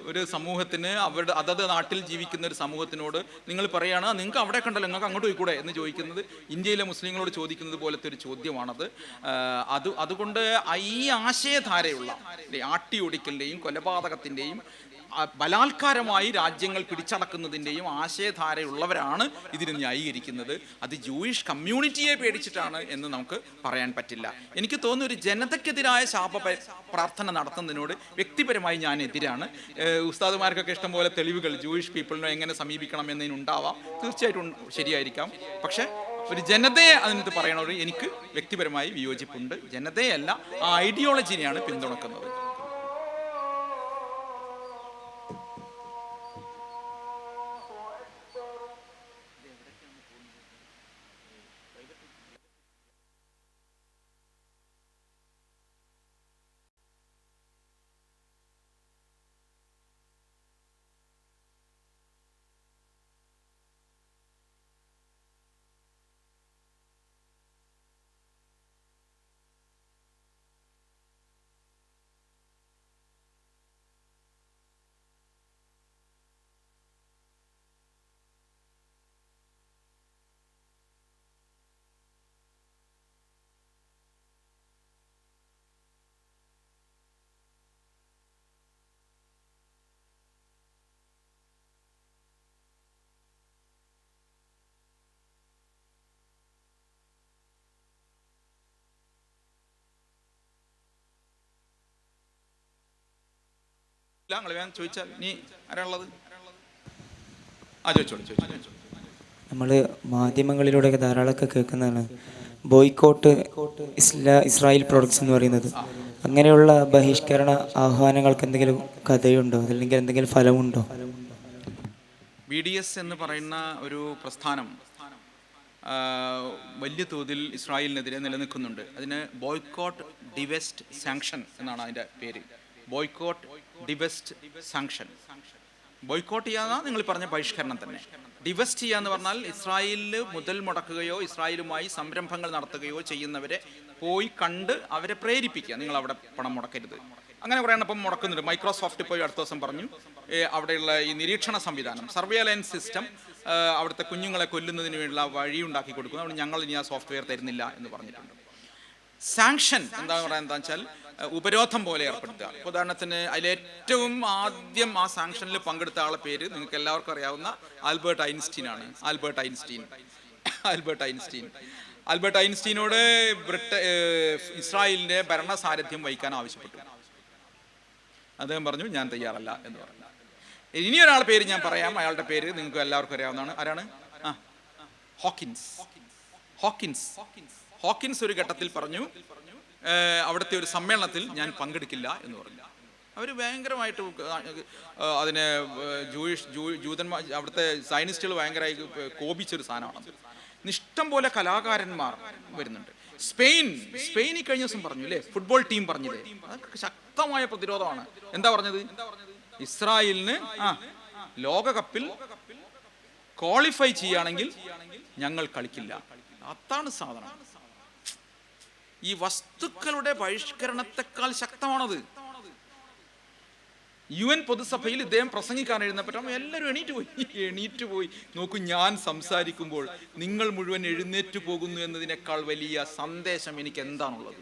ഒരു സമൂഹത്തിന് അതത് നാട്ടിൽ ജീവിക്കുന്ന ഒരു സമൂഹത്തിനോട് നിങ്ങൾ പറയുകയാണ്, നിങ്ങൾക്ക് അവിടെ കണ്ടല്ലോ, നിങ്ങൾക്ക് അങ്ങോട്ട് പോയിക്കൂടെ എന്ന് ചോദിക്കുന്നത് ഇന്ത്യയിലെ മുസ്ലിങ്ങളോട് ചോദിക്കുന്നത് പോലത്തെ ഒരു ചോദ്യമാണത്. അതുകൊണ്ട് ഈ ആശയധാരയുള്ള ആട്ടിയൊടിക്കലിൻ്റെയും കൊലപാതകത്തിൻ്റെയും ബലാത്കാരമായി രാജ്യങ്ങൾ പിടിച്ചടക്കുന്നതിൻ്റെയും ആശയധാരയുള്ളവരാണ് ഇതിന് ന്യായീകരിക്കുന്നത്. അത് ജൂയിഷ് കമ്മ്യൂണിറ്റിയെ പേടിച്ചിട്ടാണ് എന്ന് നമുക്ക് പറയാൻ പറ്റില്ല. എനിക്ക് തോന്നുന്നു ഒരു ജനതയ്ക്കെതിരായ ശാപ പ്രാർത്ഥന നടത്തുന്നതിനോട് വ്യക്തിപരമായി ഞാൻ എതിരാണ്. ഉസ്താദുമാർക്കൊക്കെ ഇഷ്ടംപോലെ തെളിവുകൾ ജൂയിഷ് പീപ്പിളിനെ എങ്ങനെ സമീപിക്കണം എന്നതിനുണ്ടാവാം, തീർച്ചയായിട്ടും ശരിയായിരിക്കാം. പക്ഷെ ഒരു ജനതയെ അതിനകത്ത് പറയണത് എനിക്ക് വ്യക്തിപരമായി വിയോജിപ്പുണ്ട്. ജനതയല്ല, ആ ഐഡിയോളജിനെയാണ് പിന്തുണക്കുന്നത്. ചോദിച്ചാൽ നീ ആരാളുള്ളത്? നമ്മൾ മാധ്യമങ്ങളിലൂടെയൊക്കെ ധാരാളമൊക്കെ കേൾക്കുന്നതാണ് ബോയ്ക്കോട്ട് ഇസ്രായേൽ പ്രൊഡക്ട്സ് എന്ന് പറയുന്നത്. അങ്ങനെയുള്ള ബഹിഷ്കരണ ആഹ്വാനങ്ങൾക്ക് എന്തെങ്കിലും കഥയുണ്ടോ, അല്ലെങ്കിൽ എന്തെങ്കിലും ഫലമുണ്ടോ? BDS എന്ന് പറയുന്ന ഒരു പ്രസ്ഥാനം വലിയ തോതിൽ ഇസ്രായേലിനെതിരെ നിലനിൽക്കുന്നുണ്ട്. അതിന് ബോയ്ക്കോട്ട് ഡിവെസ്റ്റ് സാങ്ഷൻ എന്നാണ് അതിൻ്റെ പേര്. Boycott divest sanction. ബോയ്ക്കോട്ട് ചെയ്യാന്ന നിങ്ങൾ പറഞ്ഞ ബഹിഷ്കരണം തന്നെ. ഡിവെസ്റ്റ് ചെയ്യുക എന്ന് പറഞ്ഞാൽ ഇസ്രായേലിൽ മുതൽ മുടക്കുകയോ ഇസ്രായേലുമായി സംരംഭങ്ങൾ നടത്തുകയോ ചെയ്യുന്നവരെ പോയി കണ്ട് അവരെ പ്രേരിപ്പിക്കുക, നിങ്ങൾ അവിടെ പണം മുടക്കരുത്. അങ്ങനെ കുറേയാണ് ഇപ്പം മുടക്കുന്നുണ്ട്. മൈക്രോസോഫ്റ്റ് പോയി അടുത്ത ദിവസം പറഞ്ഞു അവിടെയുള്ള ഈ നിരീക്ഷണ സംവിധാനം, സർവൈലൻസ് സിസ്റ്റം, അവിടുത്തെ കുഞ്ഞുങ്ങളെ കൊല്ലുന്നതിന് വേണ്ടിയുള്ള വഴി ഉണ്ടാക്കി കൊടുക്കുന്നു. അതുകൊണ്ട് ഞങ്ങൾ ഇനി ആ സോഫ്റ്റ്വെയർ തരുന്നില്ല എന്ന് പറഞ്ഞിട്ടുണ്ട്. സാങ്ഷൻ എന്താ പറയുക, എന്താ വെച്ചാൽ ഉപരോധം പോലെ ഏർപ്പെടുത്തുക. ഉദാഹരണത്തിന് അതിലേറ്റവും ആദ്യം ആ സാങ്ഷനിൽ പങ്കെടുത്ത ആളെ പേര് നിങ്ങൾക്ക് എല്ലാവർക്കും അറിയാവുന്ന ആൽബർട്ട് ഐൻസ്റ്റീൻ ആണ്. ആൽബർട്ട് ഐൻസ്റ്റീനോട് ഇസ്രായേലിന്റെ ഭരണസാരഥ്യം വഹിക്കാൻ ആവശ്യപ്പെട്ടു. അദ്ദേഹം പറഞ്ഞു ഞാൻ തയ്യാറല്ല എന്ന് പറഞ്ഞു. ഇനിയൊരാളുടെ പേര് ഞാൻ പറയാം, അയാളുടെ പേര് നിങ്ങൾക്ക് എല്ലാവർക്കും അറിയാവുന്നതാണ്. ആരാണ്? ഹോക്കിൻസ് ഒരു ഘട്ടത്തിൽ പറഞ്ഞു അവിടുത്തെ ഒരു സമ്മേളനത്തിൽ ഞാൻ പങ്കെടുക്കില്ല എന്ന് പറഞ്ഞു. അവർ ഭയങ്കരമായിട്ട് അതിനെ ജൂതന്മാർ, അവിടുത്തെ സയനിസ്റ്റുകൾ ഭയങ്കരമായി കോപിച്ചൊരു സാധനമാണ്. ഇഷ്ടം പോലെ കലാകാരന്മാർ വരുന്നുണ്ട്. സ്പെയിൻ കഴിഞ്ഞ ദിവസം പറഞ്ഞു അല്ലേ, ഫുട്ബോൾ ടീം പറഞ്ഞത് അതൊക്കെ ശക്തമായ പ്രതിരോധമാണ്. എന്താ പറഞ്ഞത്? ഇസ്രായേലിന് ലോകകപ്പിൽ ക്വാളിഫൈ ചെയ്യുകയാണെങ്കിൽ ഞങ്ങൾ കളിക്കില്ല. അതാണ് സാധനം. ഈ വസ്തുക്കളുടെ ബഹിഷ്കരണത്തെക്കാൾ ശക്തമാണത്. UN പൊതുസഭയിൽ ഇദ്ദേഹം പ്രസംഗിക്കാൻ എഴുന്നേറ്റപ്പോൾ എല്ലാവരും എണീറ്റ് പോയി. നോക്കൂ, ഞാൻ സംസാരിക്കുമ്പോൾ നിങ്ങൾ മുഴുവൻ എഴുന്നേറ്റ് പോകുന്നു എന്നതിനേക്കാൾ വലിയ സന്ദേശം എനിക്ക് എന്താണുള്ളത്?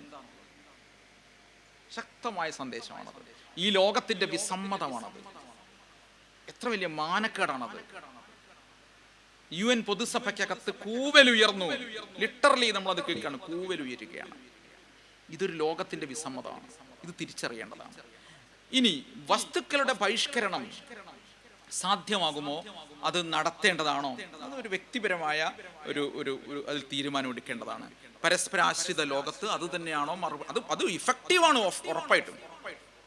ശക്തമായ സന്ദേശമാണത്. ഈ ലോകത്തിന്റെ വിസമ്മതമാണത്. എത്ര വലിയ മാനക്കേടാണത്. UN പൊതുസഭയ്ക്കകത്ത് കൂവലുയർന്നു. ലിറ്ററലി നമ്മളത് കേൾക്കുകയാണ്, കൂവലുയരുകയാണ്. ഇതൊരു ലോകത്തിന്റെ വിസമ്മതമാണ്. ഇത് തിരിച്ചറിയേണ്ടതാണ്. ഇനി വസ്തുക്കളുടെ ബഹിഷ്കരണം സാധ്യമാകുമോ, അത് നടത്തേണ്ടതാണോ, അതൊരു വ്യക്തിപരമായ ഒരു അതിൽ തീരുമാനം എടുക്കേണ്ടതാണ്. പരസ്പരാശ്രിത ലോകത്ത് അത് തന്നെയാണോ അത് ഇഫക്റ്റീവാണ്. ഉറപ്പായിട്ടും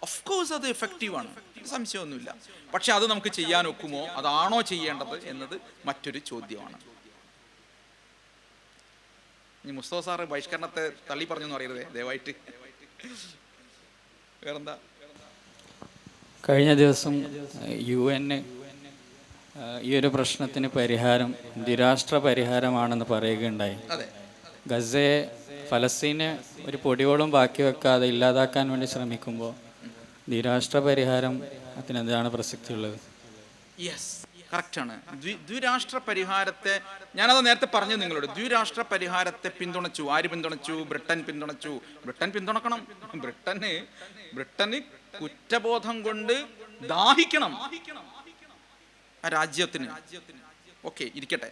ഓഫ് കോഴ്സ് അത് എഫക്റ്റീവാണ്, സംശയമൊന്നുമില്ല. പക്ഷെ അത് നമുക്ക് ചെയ്യാൻ ഒക്കുമോ, അതാണോ ചെയ്യേണ്ടത് എന്നത് മറ്റൊരു ചോദ്യമാണ്. ഇനി മുസ്തഫ സാറ് ബഹിഷ്കരണത്തെ തള്ളി പറഞ്ഞെന്ന് പറയരുതേ ദയവായിട്ട്. വേറെന്താ? കഴിഞ്ഞ ദിവസം UN ഈ ഒരു പ്രശ്നത്തിന് പരിഹാരം ദ്വിരാഷ്ട്ര പരിഹാരമാണെന്ന് പറയുകയുണ്ടായി. ഗസയെ, ഫലസ്തീനെ ഒരു പൊടിയോളം ബാക്കി വെക്കാതെ ഇല്ലാതാക്കാൻ വേണ്ടി ശ്രമിക്കുമ്പോൾ ദ്വിരാഷ്ട്ര പരിഹാരം അതിനെന്താണ് പ്രസക്തിയുള്ളത്? യെസ്, കറക്റ്റാണ്. ദ്വിരാഷ്ട്ര പരിഹാരത്തെ ഞാനത് നേരത്തെ പറഞ്ഞു നിങ്ങളോട്. ദ്വിരാഷ്ട്ര പരിഹാരത്തെ പിന്തുണച്ചു. ആര് പിന്തുണച്ചു? ബ്രിട്ടൻ പിന്തുണച്ചു. ബ്രിട്ടൻ പിന്തുണക്കണം. ബ്രിട്ടന് കുറ്റബോധം കൊണ്ട് ദാഹിക്കണം ആ രാജ്യത്തിന്. ഓക്കെ, ഇരിക്കട്ടെ.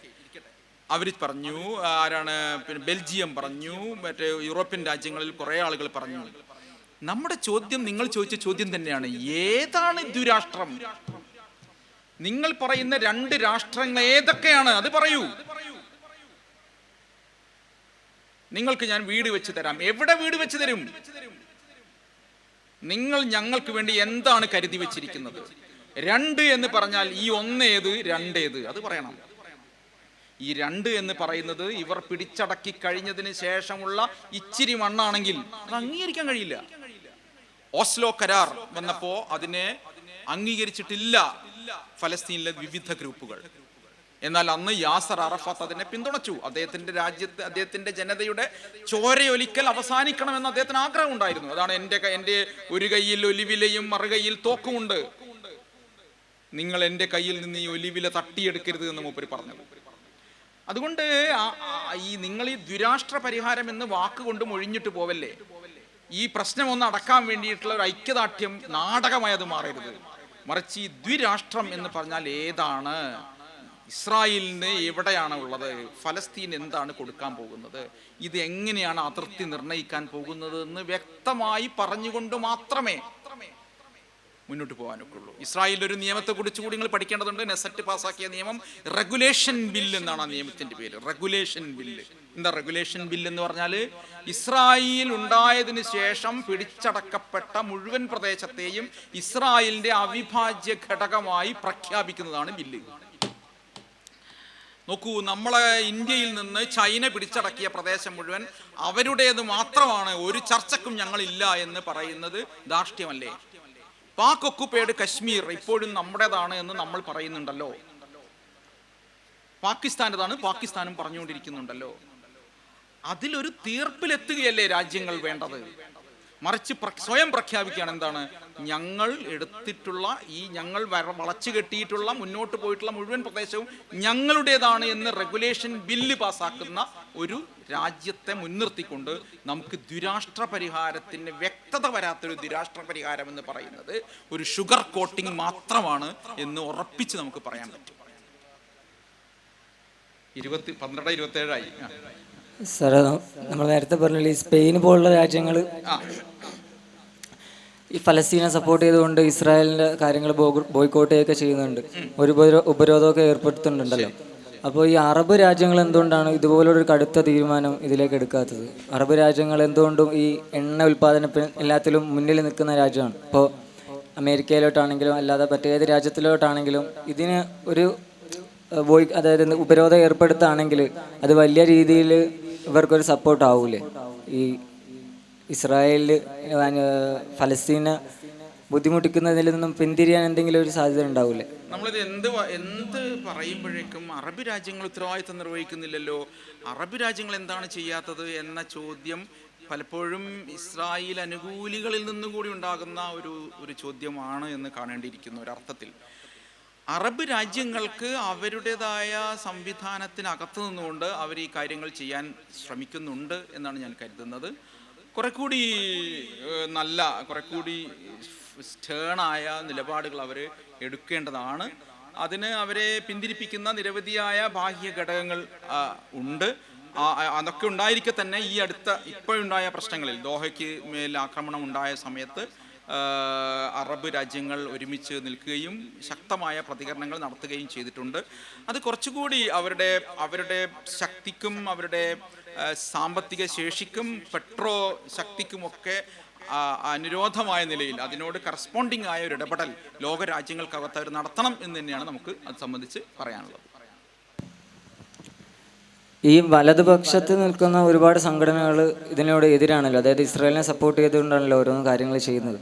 അവർ പറഞ്ഞു, ആരാണ്, പിന്നെ ബെൽജിയം പറഞ്ഞു, മറ്റേ യൂറോപ്യൻ രാജ്യങ്ങളിൽ കുറേ ആളുകൾ പറഞ്ഞു. നമ്മുടെ ചോദ്യം, നിങ്ങൾ ചോദിച്ച ചോദ്യം തന്നെയാണ്, ഏതാണ് ദ്വിരാഷ്ട്രം? നിങ്ങൾ പറയുന്ന രണ്ട് രാഷ്ട്രങ്ങൾ ഏതൊക്കെയാണ്? അത് പറയൂ. നിങ്ങൾക്ക് ഞാൻ വീട് വെച്ച് തരാം. എവിടെ വീട് വെച്ച് തരും? നിങ്ങൾ ഞങ്ങൾക്ക് വേണ്ടി എന്താണ് കരുതി വെച്ചിരിക്കുന്നത്? രണ്ട് എന്ന് പറഞ്ഞാൽ ഈ ഒന്നേത്, രണ്ടേത്, അത് പറയണം. ഈ രണ്ട് എന്ന് പറയുന്നത് ഇവർ പിടിച്ചടക്കി കഴിഞ്ഞതിന് ശേഷമുള്ള ഇച്ചിരി മണ്ണാണെങ്കിൽ അത് അംഗീകരിക്കാൻ കഴിയില്ല. ഓസ്ലോ കരാർ വന്നപ്പോ അതിനെ അംഗീകരിച്ചിട്ടില്ല ഫലസ്തീനിലെ വിവിധ ഗ്രൂപ്പുകൾ. എന്നാൽ അന്ന് യാസർ അറഫാത്ത് അതിനെ പിന്തുണച്ചു. അദ്ദേഹത്തിന്റെ രാജ്യത്ത്, അദ്ദേഹത്തിന്റെ ജനതയുടെ ചോരയൊലിക്കൽ അവസാനിക്കണമെന്ന് അദ്ദേഹത്തിന് ആഗ്രഹം ഉണ്ടായിരുന്നു. അതാണ് എൻ്റെ ഒരു കയ്യിൽ ഒലിവിലയും മറുകൈയിൽ തോക്കുമുണ്ട്, നിങ്ങൾ എൻ്റെ കയ്യിൽ നിന്ന് ഈ ഒലിവില തട്ടിയെടുക്കരുത് എന്ന് മൂപ്പര് പറഞ്ഞത്. അതുകൊണ്ട് ഈ നിങ്ങൾ ഈ ദ്വിരാഷ്ട്ര പരിഹാരം എന്ന് വാക്കുകൊണ്ട് മൊഴിഞ്ഞിട്ട് പോവല്ലേ. ഈ പ്രശ്നം ഒന്ന് അടക്കാൻ വേണ്ടിയിട്ടുള്ള ഒരു ഐക്യദാർഢ്യം നാടകമായത് മാറരുത്. മറിച്ച് ഈ ദ്വിരാഷ്ട്രം എന്ന് പറഞ്ഞാൽ ഏതാണ്? ഇസ്രായേലിന് എവിടെയാണ് ഉള്ളത്? ഫലസ്തീൻ എന്താണ് കൊടുക്കാൻ പോകുന്നത്? ഇത് എങ്ങനെയാണ് അതിർത്തി നിർണ്ണയിക്കാൻ പോകുന്നത് എന്ന് വ്യക്തമായി പറഞ്ഞുകൊണ്ട് മാത്രമേ മുന്നോട്ട് പോകാനൊക്കെ ഉള്ളൂ. ഇസ്രായേലിൽ ഒരു നിയമത്തെ കുറിച്ച് കൂടി നിങ്ങൾ പഠിക്കേണ്ടതുണ്ട്. നെസറ്റ് പാസ്സാക്കിയ നിയമം റെഗുലേഷൻ ബില്ല് എന്നാണ് ആ നിയമത്തിന്റെ പേര്. Regulation bill. എന്താ റെഗുലേഷൻ ബില്ല് എന്ന് പറഞ്ഞാൽ? ഇസ്രായേൽ ഉണ്ടായതിനു ശേഷം പിടിച്ചടക്കപ്പെട്ട മുഴുവൻ പ്രദേശത്തെയും ഇസ്രായേലിന്റെ അവിഭാജ്യ ഘടകമായി പ്രഖ്യാപിക്കുന്നതാണ് ബില്ല്. നോക്കൂ, നമ്മളെ ഇന്ത്യയിൽ നിന്ന് ചൈന പിടിച്ചടക്കിയ പ്രദേശം മുഴുവൻ അവരുടേത് മാത്രമാണ്, ഒരു ചർച്ചക്കും ഞങ്ങളില്ല എന്ന് പറയുന്നത് ധാർഷ്ട്യമല്ലേ? പാക് ഒക്കുപൈഡ് കശ്മീർ ഇപ്പോഴും നമ്മുടേതാണ് എന്ന് നമ്മൾ പറയുന്നുണ്ടല്ലോ. പാകിസ്ഥാൻ്റെതാണ് പാകിസ്ഥാനും പറഞ്ഞുകൊണ്ടിരിക്കുന്നുണ്ടല്ലോ. അതിലൊരു തീർപ്പിലെത്തുകയല്ലേ രാജ്യങ്ങൾ വേണ്ടത്? മറിച്ച് സ്വയം പ്രഖ്യാപിക്കുകയാണ്. എന്താണ്? ഞങ്ങൾ എടുത്തിട്ടുള്ള ഈ ഞങ്ങൾ വളച്ചു കെട്ടിയിട്ടുള്ള മുന്നോട്ട് പോയിട്ടുള്ള മുഴുവൻ പ്രദേശവും ഞങ്ങളുടേതാണ് എന്ന് റെഗുലേഷൻ ബില്ല് പാസ്സാക്കുന്ന ഒരു രാജ്യത്തെ മുൻനിർത്തിക്കൊണ്ട് നമുക്ക് ദ്വിരാഷ്ട്ര പരിഹാരത്തിന് വ്യക്തത വരാത്തൊരു ദ്വിരാഷ്ട്ര പരിഹാരം എന്ന് പറയുന്നത് ഒരു ഷുഗർ കോട്ടിംഗ് മാത്രമാണ് എന്ന് ഉറപ്പിച്ച് നമുക്ക് പറയാൻ പറ്റും. 12-27 സാറേ, നമ്മൾ നേരത്തെ പറഞ്ഞില്ല, ഈ സ്പെയിൻ പോലുള്ള രാജ്യങ്ങൾ ഈ ഫലസ്തീനെ സപ്പോർട്ട് ചെയ്തുകൊണ്ട് ഇസ്രായേലിൻ്റെ കാര്യങ്ങൾ ബോയ്ക്കോട്ട് ചെയ്യുകയൊക്കെ ചെയ്യുന്നുണ്ട്, ഒരു ഉപരോധമൊക്കെ ഏർപ്പെടുത്തുന്നുണ്ടല്ലോ. അപ്പോൾ ഈ അറബ് രാജ്യങ്ങൾ എന്തുകൊണ്ടാണ് ഇതുപോലൊരു കടുത്ത തീരുമാനം ഇതിലേക്ക് എടുക്കാത്തത്? അറബ് രാജ്യങ്ങൾ എന്തുകൊണ്ടും ഈ എണ്ണ ഉൽപ്പാദനത്തിന് എല്ലാത്തിലും മുന്നിൽ നിൽക്കുന്ന രാജ്യമാണ്. ഇപ്പോൾ അമേരിക്കയിലോട്ടാണെങ്കിലും അല്ലാതെ മറ്റേത് രാജ്യത്തിലോട്ടാണെങ്കിലും ഇതിന് ഒരു അതായത് ഉപരോധം ഏർപ്പെടുത്തുകയാണെങ്കിൽ അത് വലിയ രീതിയിൽ ഇവർക്കൊരു സപ്പോർട്ട് ആവൂലേ? ഈ ഇസ്രായേലിൽ ഫലസ്തീനെ ബുദ്ധിമുട്ടിക്കുന്നതിൽ നിന്നും പിന്തിരിയാൻ എന്തെങ്കിലും ഒരു സാധ്യത ഉണ്ടാവില്ലേ? നമ്മളിത് എന്ത് പറയുമ്പോഴേക്കും അറബ് രാജ്യങ്ങൾ ഉത്തരവാദിത്തം നിർവഹിക്കുന്നില്ലല്ലോ, അറബ് രാജ്യങ്ങൾ എന്താണ് ചെയ്യാത്തത് എന്ന ചോദ്യം പലപ്പോഴും ഇസ്രായേൽ അനുകൂലികളിൽ നിന്നുകൂടി ഉണ്ടാകുന്ന ഒരു ചോദ്യമാണ് എന്ന് കാണേണ്ടിയിരിക്കുന്നു. ഒരർത്ഥത്തിൽ അറബ് രാജ്യങ്ങൾക്ക് അവരുടേതായ സംവിധാനത്തിനകത്ത് നിന്നുകൊണ്ട് അവർ ഈ കാര്യങ്ങൾ ചെയ്യാൻ ശ്രമിക്കുന്നുണ്ട് എന്നാണ് ഞാൻ കരുതുന്നത്. കുറെ കൂടി നല്ല, കുറെ കൂടി സ്റ്റേണായ നിലപാടുകൾ അവർ എടുക്കേണ്ടതാണ്. അതിന് അവരെ പിന്തിരിപ്പിക്കുന്ന നിരവധിയായ ബാഹ്യ ഘടകങ്ങൾ ഉണ്ട്. അതൊക്കെ ഉണ്ടായിരിക്കെ തന്നെ ഈ ഇപ്പോഴുണ്ടായ പ്രശ്നങ്ങളിൽ, ദോഹയ്ക്ക് മേൽ ആക്രമണം ഉണ്ടായ സമയത്ത് അറബ് രാജ്യങ്ങൾ ഒരുമിച്ച് നിൽക്കുകയും ശക്തമായ പ്രതികരണങ്ങൾ നടത്തുകയും ചെയ്തിട്ടുണ്ട്. അത് കുറച്ചുകൂടി അവരുടെ ശക്തിക്കും അവരുടെ സാമ്പത്തിക ശേഷിക്കും പെട്രോ ശക്തിക്കുമൊക്കെ അനുരോധമായ നിലയിൽ അതിനോട് കറസ്പോണ്ടിങ് ആയ ഒരു ഇടപെടൽ ലോക രാജ്യങ്ങൾക്കകത്ത് അവർ നടത്തണം എന്ന് തന്നെയാണ് നമുക്ക് അത് സംബന്ധിച്ച് പറയാനുള്ളത്. ഈ വലതുപക്ഷത്ത് നിൽക്കുന്ന ഒരുപാട് സംഘടനകൾ ഇതിനോട് എതിരാണല്ലോ. അതായത് ഇസ്രായേലിനെ സപ്പോർട്ട് ചെയ്തുകൊണ്ടാണല്ലോ ഓരോന്ന് കാര്യങ്ങൾ ചെയ്യുന്നത്.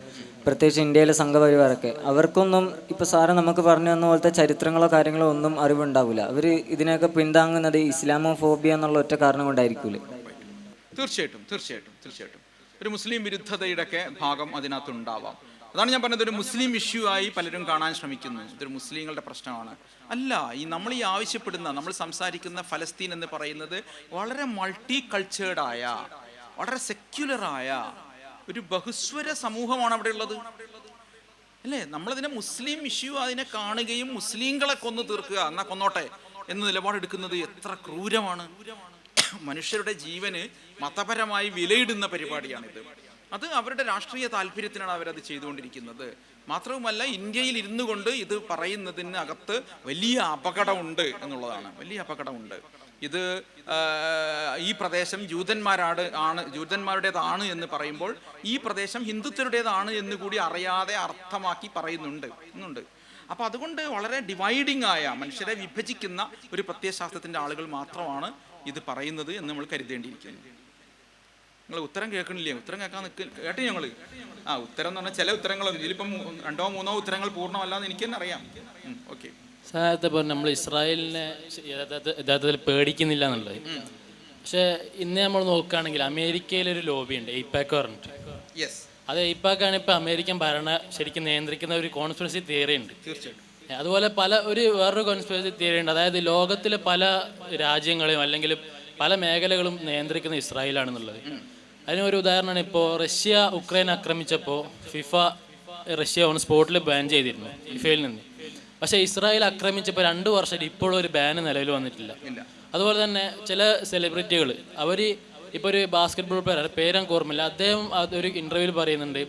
പ്രത്യേകിച്ച് ഇന്ത്യയിലെ സംഘപരിവാരൊക്കെ. അവർക്കൊന്നും ഇപ്പോൾ സാറ് നമുക്ക് പറഞ്ഞു തന്ന പോലത്തെ ചരിത്രങ്ങളോ കാര്യങ്ങളോ ഒന്നും അറിവുണ്ടാവില്ല. അവർ ഇതിനെയൊക്കെ പിന്താങ്ങുന്നത് ഇസ്ലാമോ ഫോബിയ എന്നുള്ള ഒറ്റ കാരണം കൊണ്ടായിരിക്കൂലേ? തീർച്ചയായിട്ടും ഒരു മുസ്ലിം വിരുദ്ധതയുടെ ഒക്കെ ഭാഗം അതിനകത്തുണ്ടാവാം. അതാണ് ഞാൻ പറഞ്ഞത്, ഒരു മുസ്ലിം ഇഷ്യൂ ആയി പലരും കാണാൻ ശ്രമിക്കുന്നു. ഇതൊരു മുസ്ലിങ്ങളുടെ പ്രശ്നമാണ്. അല്ല, നമ്മൾ ആവശ്യപ്പെടുന്ന, നമ്മൾ സംസാരിക്കുന്ന ഫലസ്തീൻ എന്ന് പറയുന്നത് വളരെ മൾട്ടി കൾച്ചേർഡായ, വളരെ സെക്യുലറായ ഒരു ബഹുസ്വര സമൂഹമാണ് അവിടെ ഉള്ളത്, അല്ലേ? നമ്മളതിനെ മുസ്ലിം ഇഷ്യൂ അതിനെ കാണുകയും മുസ്ലിങ്ങളെ കൊന്നു തീർക്കുക, എന്നാ കൊന്നോട്ടെ എന്ന് നിലപാടെടുക്കുന്നത് എത്ര ക്രൂരമാണ്. മനുഷ്യരുടെ ജീവന് മതപരമായി വിലയിടുന്ന പരിപാടിയാണിത്. അത് അവരുടെ രാഷ്ട്രീയ താല്പര്യത്തിനാണ് അവരത് ചെയ്തുകൊണ്ടിരിക്കുന്നത്. മാത്രവുമല്ല, ഇന്ത്യയിൽ ഇരുന്നു കൊണ്ട് ഇത് പറയുന്നതിനകത്ത് വലിയ അപകടമുണ്ട് എന്നുള്ളതാണ്. വലിയ അപകടമുണ്ട്. ഇത് ഈ പ്രദേശം ജൂതന്മാരുടേതാണ് എന്ന് പറയുമ്പോൾ ഈ പ്രദേശം ഹിന്ദുത്വരുടേതാണ് എന്ന് കൂടി അറിയാതെ അർത്ഥമാക്കി പറയുന്നുണ്ട്. അപ്പോൾ അതുകൊണ്ട് വളരെ ഡിവൈഡിങ് ആയ, മനുഷ്യരെ വിഭജിക്കുന്ന ഒരു പ്രത്യയശാസ്ത്രത്തിൻ്റെ ആളുകൾ മാത്രമാണ് ഇത് പറയുന്നത് എന്ന് നമ്മൾ കരുതേണ്ടിയിരിക്കുന്നു. നിങ്ങൾ ഉത്തരം കേൾക്കണില്ലേ? ഉത്തരം കേൾക്കാൻ കേട്ടു ഞങ്ങൾ. ഉത്തരം എന്ന് പറഞ്ഞാൽ ചില ഉത്തരങ്ങളും ഇതിലിപ്പം 2 or 3 ഉത്തരങ്ങൾ പൂർണ്ണമല്ലാന്ന് എനിക്ക് തന്നെ അറിയാം. ഓക്കെ, സാധാരണ പറഞ്ഞു നമ്മൾ ഇസ്രായേലിനെ യഥാർത്ഥത്തിൽ പേടിക്കുന്നില്ല എന്നുള്ളത്. പക്ഷെ ഇന്ന് നമ്മൾ നോക്കുകയാണെങ്കിൽ അമേരിക്കയിലൊരു ലോബി ഉണ്ട്, എയ്പാക്ക് പറഞ്ഞിട്ട്. അത് എയ്പാക്കാണ് ഇപ്പോൾ അമേരിക്കൻ ശരിക്കും നിയന്ത്രിക്കുന്ന ഒരു കോൺസ്പിറസി തിയറി ഉണ്ട്. തീർച്ചയായിട്ടും. അതുപോലെ വേറൊരു കോൺസ്പിറസി തിയറി ഉണ്ട്. അതായത് ലോകത്തിലെ പല രാജ്യങ്ങളെയും അല്ലെങ്കിൽ പല മേഖലകളും നിയന്ത്രിക്കുന്ന ഇസ്രായേലാണെന്നുള്ളത്. അതിനൊരു ഉദാഹരണമാണ്, ഇപ്പോൾ റഷ്യ ഉക്രൈൻ ആക്രമിച്ചപ്പോൾ ഫിഫ റഷ്യ ഓൺ സ്പോട്ടിൽ ബാൻ ചെയ്തിരുന്നു ഫിഫയിൽ നിന്ന്. പക്ഷേ ഇസ്രായേൽ ആക്രമിച്ചപ്പോൾ 2 വർഷമായിട്ട് ഇപ്പോഴും ഒരു ബാൻ നിലവിൽ വന്നിട്ടില്ല. അതുപോലെ തന്നെ ചില സെലിബ്രിറ്റികൾ, അവർ ഇപ്പോൾ ഒരു ബാസ്കറ്റ്ബോൾ പ്ലെയർ, പേരെനിക്ക് ഓർമ്മയില്ല, അദ്ദേഹം അതൊരു ഇൻ്റർവ്യൂവിൽ പറയുന്നുണ്ട്,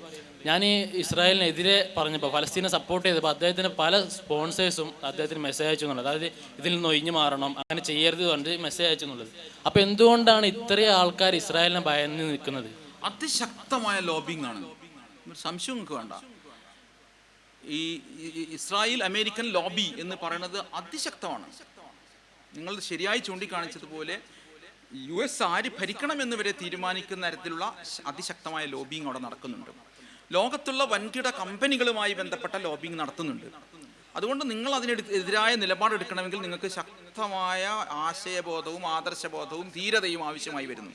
ഞാൻ ഈ ഇസ്രായേലിനെതിരെ പറഞ്ഞപ്പോൾ, ഫലസ്തീനെ സപ്പോർട്ട് ചെയ്തപ്പോൾ അദ്ദേഹത്തിന് പല സ്പോൺസേഴ്സും അദ്ദേഹത്തിന് മെസ്സേജ് അയച്ചു എന്നുള്ളത്. അതായത് ഇതിൽ നിന്ന് ഒഴിഞ്ഞു മാറണം, അങ്ങനെ ചെയ്യരുത് പറഞ്ഞിട്ട് മെസ്സേജ് അയച്ചു എന്നുള്ളത്. അപ്പോൾ എന്തുകൊണ്ടാണ് ഇത്രയും ആൾക്കാർ ഇസ്രായേലിനെ ഭയന്ന് നിൽക്കുന്നത്? അതിശക്തമായ ലോബിംഗ് ആണ്, സംശയം നിങ്ങൾക്ക് വേണ്ട. ഈ ഇസ്രായേൽ അമേരിക്കൻ ലോബി എന്ന് പറയുന്നത് അതിശക്തമാണ്. നിങ്ങൾ ശരിയായി ചൂണ്ടിക്കാണിച്ചതുപോലെ US ആര് ഭരിക്കണമെന്ന് വരെ തീരുമാനിക്കുന്ന തരത്തിലുള്ള അതിശക്തമായ ലോബിങ് അവിടെ നടക്കുന്നുണ്ട്. ലോകത്തുള്ള വൻകിട കമ്പനികളുമായി ബന്ധപ്പെട്ട ലോബിങ് നടത്തുന്നുണ്ട്. അതുകൊണ്ട് നിങ്ങൾ അതിനെതിരായ നിലപാടെടുക്കണമെങ്കിൽ നിങ്ങൾക്ക് ശക്തമായ ആശയബോധവും ആദർശബോധവും ധീരതയും ആവശ്യമായി വരുന്നു.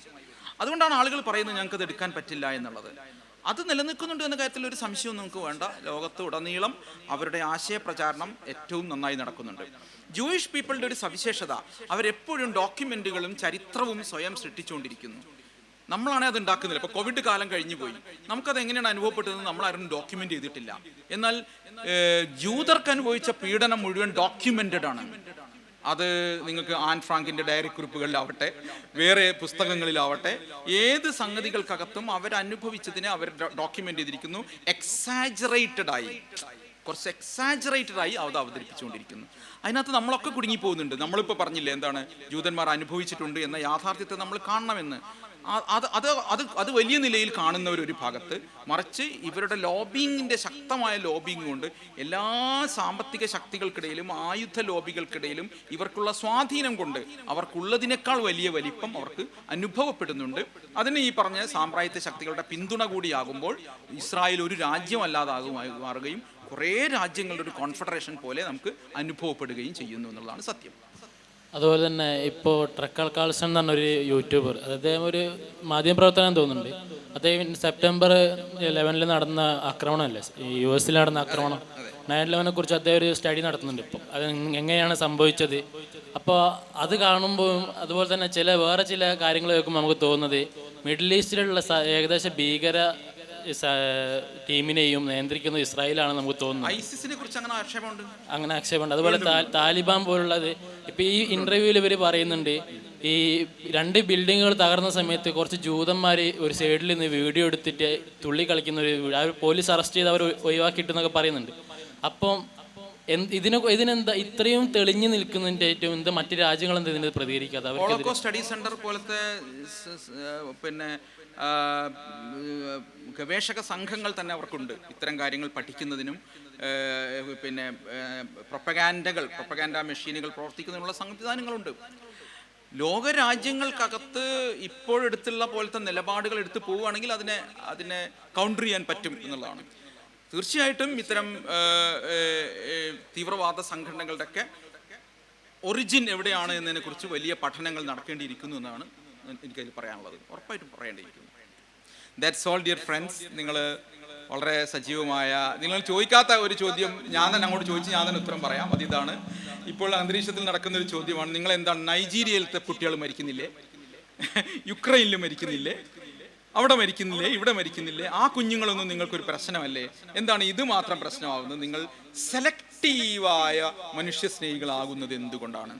അതുകൊണ്ടാണ് ആളുകൾ പറയുന്നത് ഞങ്ങൾക്കത് എടുക്കാൻ പറ്റില്ല എന്നുള്ളത്. അത് നിലനിൽക്കുന്നുണ്ട് എന്ന കാര്യത്തിൽ ഒരു സംശയവും നിങ്ങൾക്ക് വേണ്ട. ലോകത്ത് ഉടനീളം അവരുടെ ആശയപ്രചാരണം ഏറ്റവും നന്നായി നടക്കുന്നുണ്ട്. ജൂയിഷ് പീപ്പിളുടെ ഒരു സവിശേഷത, അവരെപ്പോഴും ഡോക്യുമെന്റുകളും ചരിത്രവും സ്വയം സൃഷ്ടിച്ചുകൊണ്ടിരിക്കുന്നു. നമ്മളാണെ അത് ഉണ്ടാക്കുന്നില്ല. ഇപ്പോൾ കോവിഡ് കാലം കഴിഞ്ഞു പോയി, നമുക്കത് എങ്ങനെയാണ് അനുഭവപ്പെട്ടതെന്ന് നമ്മളാരും ഡോക്യുമെന്റ് ചെയ്തിട്ടില്ല. എന്നാൽ ജൂതർക്ക് അനുഭവിച്ച പീഡനം മുഴുവൻ ഡോക്യുമെന്റഡ് ആണ്. അത് നിങ്ങൾക്ക് ആൻ ഫ്രാങ്കിൻ്റെ ഡയറി കുറിപ്പുകളിലാവട്ടെ, വേറെ പുസ്തകങ്ങളിലാവട്ടെ, ഏത് സംഗതികൾക്കകത്തും അവരനുഭവിച്ചതിനെ അവർ ഡോക്യുമെന്റ് ചെയ്തിരിക്കുന്നു. കുറച്ച് എക്സാജറേറ്റഡ് ആയി അത് അവതരിപ്പിച്ചുകൊണ്ടിരിക്കുന്നു. അതിനകത്ത് നമ്മളൊക്കെ കുടുങ്ങി പോകുന്നുണ്ട്. നമ്മളിപ്പോൾ പറഞ്ഞില്ലേ എന്താണ്, ജൂതന്മാർ അനുഭവിച്ചിട്ടുണ്ട് എന്ന യാഥാർത്ഥ്യത്തെ നമ്മൾ കാണണമെന്ന്. അത് വലിയ നിലയിൽ കാണുന്നവർ ഒരു ഭാഗത്ത്, മറിച്ച് ഇവരുടെ ലോബിങ്ങിൻ്റെ ശക്തമായ ലോബിങ് കൊണ്ട് എല്ലാ സാമ്പത്തിക ശക്തികൾക്കിടയിലും ആയുധ ലോബികൾക്കിടയിലും ഇവർക്കുള്ള സ്വാധീനം കൊണ്ട് അവർക്കുള്ളതിനേക്കാൾ വലിയ വലിപ്പം അവർക്ക് അനുഭവപ്പെടുന്നുണ്ട്. അതിന് ഈ പറഞ്ഞ സാമ്രാജ്യത്വ ശക്തികളുടെ പിന്തുണ കൂടിയാകുമ്പോൾ ഇസ്രായേൽ ഒരു രാജ്യമല്ലാതാകുമായി മാറുകയും കുറേ രാജ്യങ്ങളുടെ ഒരു കോൺഫെഡറേഷൻ പോലെ നമുക്ക് അനുഭവപ്പെടുകയും ചെയ്യുന്നു എന്നുള്ളതാണ് സത്യം. അതുപോലെ തന്നെ ഇപ്പോൾ ട്രക്കൽ കാൾസൺ എന്ന് പറഞ്ഞൊരു യൂട്യൂബർ, അദ്ദേഹം ഒരു മാധ്യമപ്രവർത്തനം തോന്നുന്നുണ്ട്. അദ്ദേഹം സെപ്റ്റംബർ 11 നടന്ന ആക്രമണമല്ലേ, ഈ US നടന്ന ആക്രമണം, 9/11 കുറിച്ച് അദ്ദേഹം ഒരു സ്റ്റഡി നടത്തുന്നുണ്ട് ഇപ്പോൾ, അത് എങ്ങനെയാണ് സംഭവിച്ചത്. അപ്പോൾ അത് കാണുമ്പോൾ അതുപോലെ തന്നെ വേറെ ചില കാര്യങ്ങൾ കേൾക്കുമ്പോൾ നമുക്ക് തോന്നുന്നത് മിഡിൽ ഈസ്റ്റിലുള്ള ഏകദേശം ഭീകര ടീമിനെയും നിയന്ത്രിക്കുന്നത് ഇസ്രായേലാണ് നമുക്ക് തോന്നുന്നത്. ഐസിസിനെ കുറിച്ച് അങ്ങനെ ആക്ഷേപമുണ്ട്. അതുപോലെ താലിബാൻ പോലുള്ളത്. ഇപ്പം ഈ ഇന്റർവ്യൂവിൽ ഇവർ പറയുന്നുണ്ട്, ഈ 2 ബിൽഡിങ്ങുകൾ തകർന്ന സമയത്ത് കുറച്ച് ജൂതന്മാർ ഒരു സൈഡിൽ നിന്ന് വീഡിയോ എടുത്തിട്ട് തുള്ളി കളിക്കുന്ന ഒരു പോലീസ് അറസ്റ്റ് ചെയ്ത് അവർ ഒഴിവാക്കിയിട്ടെന്നൊക്കെ പറയുന്നുണ്ട്. അപ്പം ഇതിനെന്താ ഇത്രയും തെളിഞ്ഞു നിൽക്കുന്നതിൻ്റെ ഏറ്റവും എന്താ മറ്റു രാജ്യങ്ങൾ എന്താ ഇതിന് പ്രതികരിക്കാതെ? ഹോളോകോസ്റ്റ് സ്റ്റഡി സെന്റർ പോലത്തെ പിന്നെ ഗവേഷക സംഘങ്ങൾ തന്നെ അവർക്കുണ്ട് ഇത്തരം കാര്യങ്ങൾ പഠിക്കുന്നതിനും, പിന്നെ പ്രൊപ്പഗാൻഡ മെഷീനുകൾ പ്രവർത്തിക്കുന്നതിനുള്ള സംവിധാനങ്ങളുണ്ട്. ലോകരാജ്യങ്ങൾക്കകത്ത് ഇപ്പോഴെടുത്തുള്ള പോലത്തെ നിലപാടുകൾ എടുത്തു പോവുകയാണെങ്കിൽ അതിനെ കൗണ്ടർ ചെയ്യാൻ പറ്റും എന്നുള്ളതാണ്. തീർച്ചയായിട്ടും ഇത്തരം തീവ്രവാദ സംഘടനകളുടെയൊക്കെ ഒറിജിൻ എവിടെയാണ് എന്നതിനെക്കുറിച്ച് വലിയ പഠനങ്ങൾ നടക്കേണ്ടിയിരിക്കുന്നു എന്നാണ് എനിക്കതിൽ പറയാനുള്ളത്. ഉറപ്പായിട്ടും പറയേണ്ടിയിരിക്കുന്നു. That's all dear friends. നിങ്ങൾ വളരെ സജീവമായ, നിങ്ങൾ ചോദിക്കാത്ത ഒരു ചോദ്യം ഞാൻ തന്നെ അങ്ങോട്ട് ചോദിച്ച് ഞാൻ തന്നെ ഉത്തരം പറയാം. അതിതാണ്, ഇപ്പോൾ അന്തരീക്ഷത്തിൽ നടക്കുന്ന ഒരു ചോദ്യമാണ്, നിങ്ങൾ എന്താണ് നൈജീരിയയിലത്തെ കുട്ടികൾ മരിക്കുന്നില്ലേ, യുക്രൈനിൽ മരിക്കുന്നില്ലേ, അവിടെ മരിക്കുന്നില്ലേ, ഇവിടെ മരിക്കുന്നില്ലേ, ആ കുഞ്ഞുങ്ങളൊന്നും നിങ്ങൾക്കൊരു പ്രശ്നമല്ലേ, എന്താണ് ഇത് മാത്രം പ്രശ്നമാകുന്നത്, നിങ്ങൾ സെലക്റ്റീവായ മനുഷ്യ സ്നേഹികളാകുന്നത് എന്തുകൊണ്ടാണ്?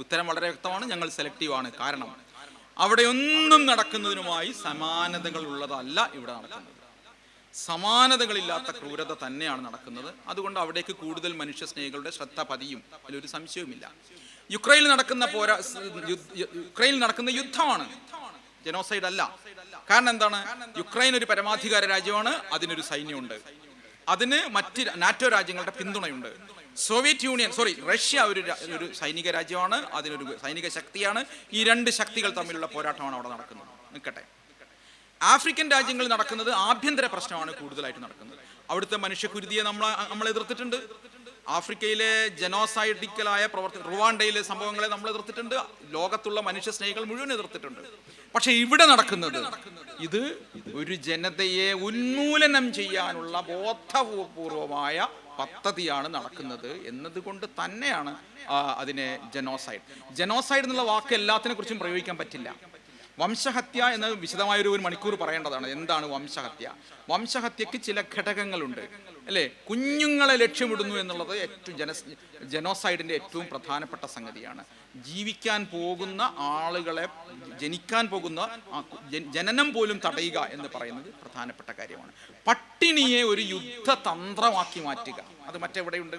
ഉത്തരം വളരെ വ്യക്തമാണ്, ഞങ്ങൾ സെലക്റ്റീവാണ്. കാരണം അവിടെ ഒന്നും നടക്കുന്നതിനുമായി സമാനതകൾ ഉള്ളതല്ല ഇവിടെ നടക്കുന്നത്. സമാനതകളില്ലാത്ത ക്രൂരത തന്നെയാണ് നടക്കുന്നത്. അതുകൊണ്ട് അവിടേക്ക് കൂടുതൽ മനുഷ്യ സ്നേഹികളുടെ ശ്രദ്ധ പതിയും, അതിലൊരു സംശയവുമില്ല. യുക്രൈനിൽ നടക്കുന്ന യുദ്ധമാണ്, ജനോസൈഡ് അല്ല. കാരണം എന്താണ്? യുക്രൈൻ ഒരു പരമാധികാര രാജ്യമാണ്, അതിനൊരു സൈന്യമുണ്ട്, അതിന് മറ്റ് നാറ്റോ രാജ്യങ്ങളുടെ പിന്തുണയുണ്ട്. റഷ്യ ഒരു സൈനിക രാജ്യമാണ്, അതിനൊരു സൈനിക ശക്തിയാണ്. ഈ 2 ശക്തികൾ തമ്മിലുള്ള പോരാട്ടമാണ് അവിടെ നടക്കുന്നത്. നിൽക്കട്ടെ, ആഫ്രിക്കൻ രാജ്യങ്ങളിൽ നടക്കുന്നത് ആഭ്യന്തര പ്രശ്നമാണ് കൂടുതലായിട്ട് നടക്കുന്നത്. അവിടുത്തെ മനുഷ്യക്കുരുതിയെ നമ്മൾ എതിർത്തിട്ടുണ്ട്. ആഫ്രിക്കയിലെ ജനോസൈഡിക്കലായ റുവാണ്ടയിലെ സംഭവങ്ങളെ നമ്മൾ എതിർത്തിട്ടുണ്ട്. ലോകത്തുള്ള മനുഷ്യ സ്നേഹികൾ മുഴുവൻ എതിർത്തിട്ടുണ്ട്. പക്ഷെ ഇവിടെ നടക്കുന്നത് ഇത് ഒരു ജനതയെ ഉന്മൂലനം ചെയ്യാനുള്ള ബോധപൂർവമായ പദ്ധതിയാണ് നടക്കുന്നത് എന്നതുകൊണ്ട് തന്നെയാണ് അതിനെ ജനോസൈഡ് എന്നുള്ള വാക്ക് എല്ലാത്തിനെ കുറിച്ചും പ്രയോഗിക്കാൻ പറ്റില്ല. വംശഹത്യ എന്ന് വിശദമായൊരു 1 മണിക്കൂർ പറയേണ്ടതാണ്. എന്താണ് വംശഹത്യ? വംശഹത്യക്ക് ചില ഘടകങ്ങളുണ്ട്, അല്ലേ? കുഞ്ഞുങ്ങളെ ലക്ഷ്യമിടുന്നു എന്നുള്ളത് ജനോസൈഡിന്റെ ഏറ്റവും പ്രധാനപ്പെട്ട സംഗതിയാണ്. ജീവിക്കാൻ പോകുന്ന ആളുകളെ, ജനിക്കാൻ പോകുന്ന ജനനം പോലും തടയുക എന്ന് പറയുന്നത് പ്രധാനപ്പെട്ട കാര്യമാണ്. പട്ടിണിയെ ഒരു യുദ്ധതന്ത്രമാക്കി മാറ്റുക, അത് മറ്റെവിടെയുണ്ട്?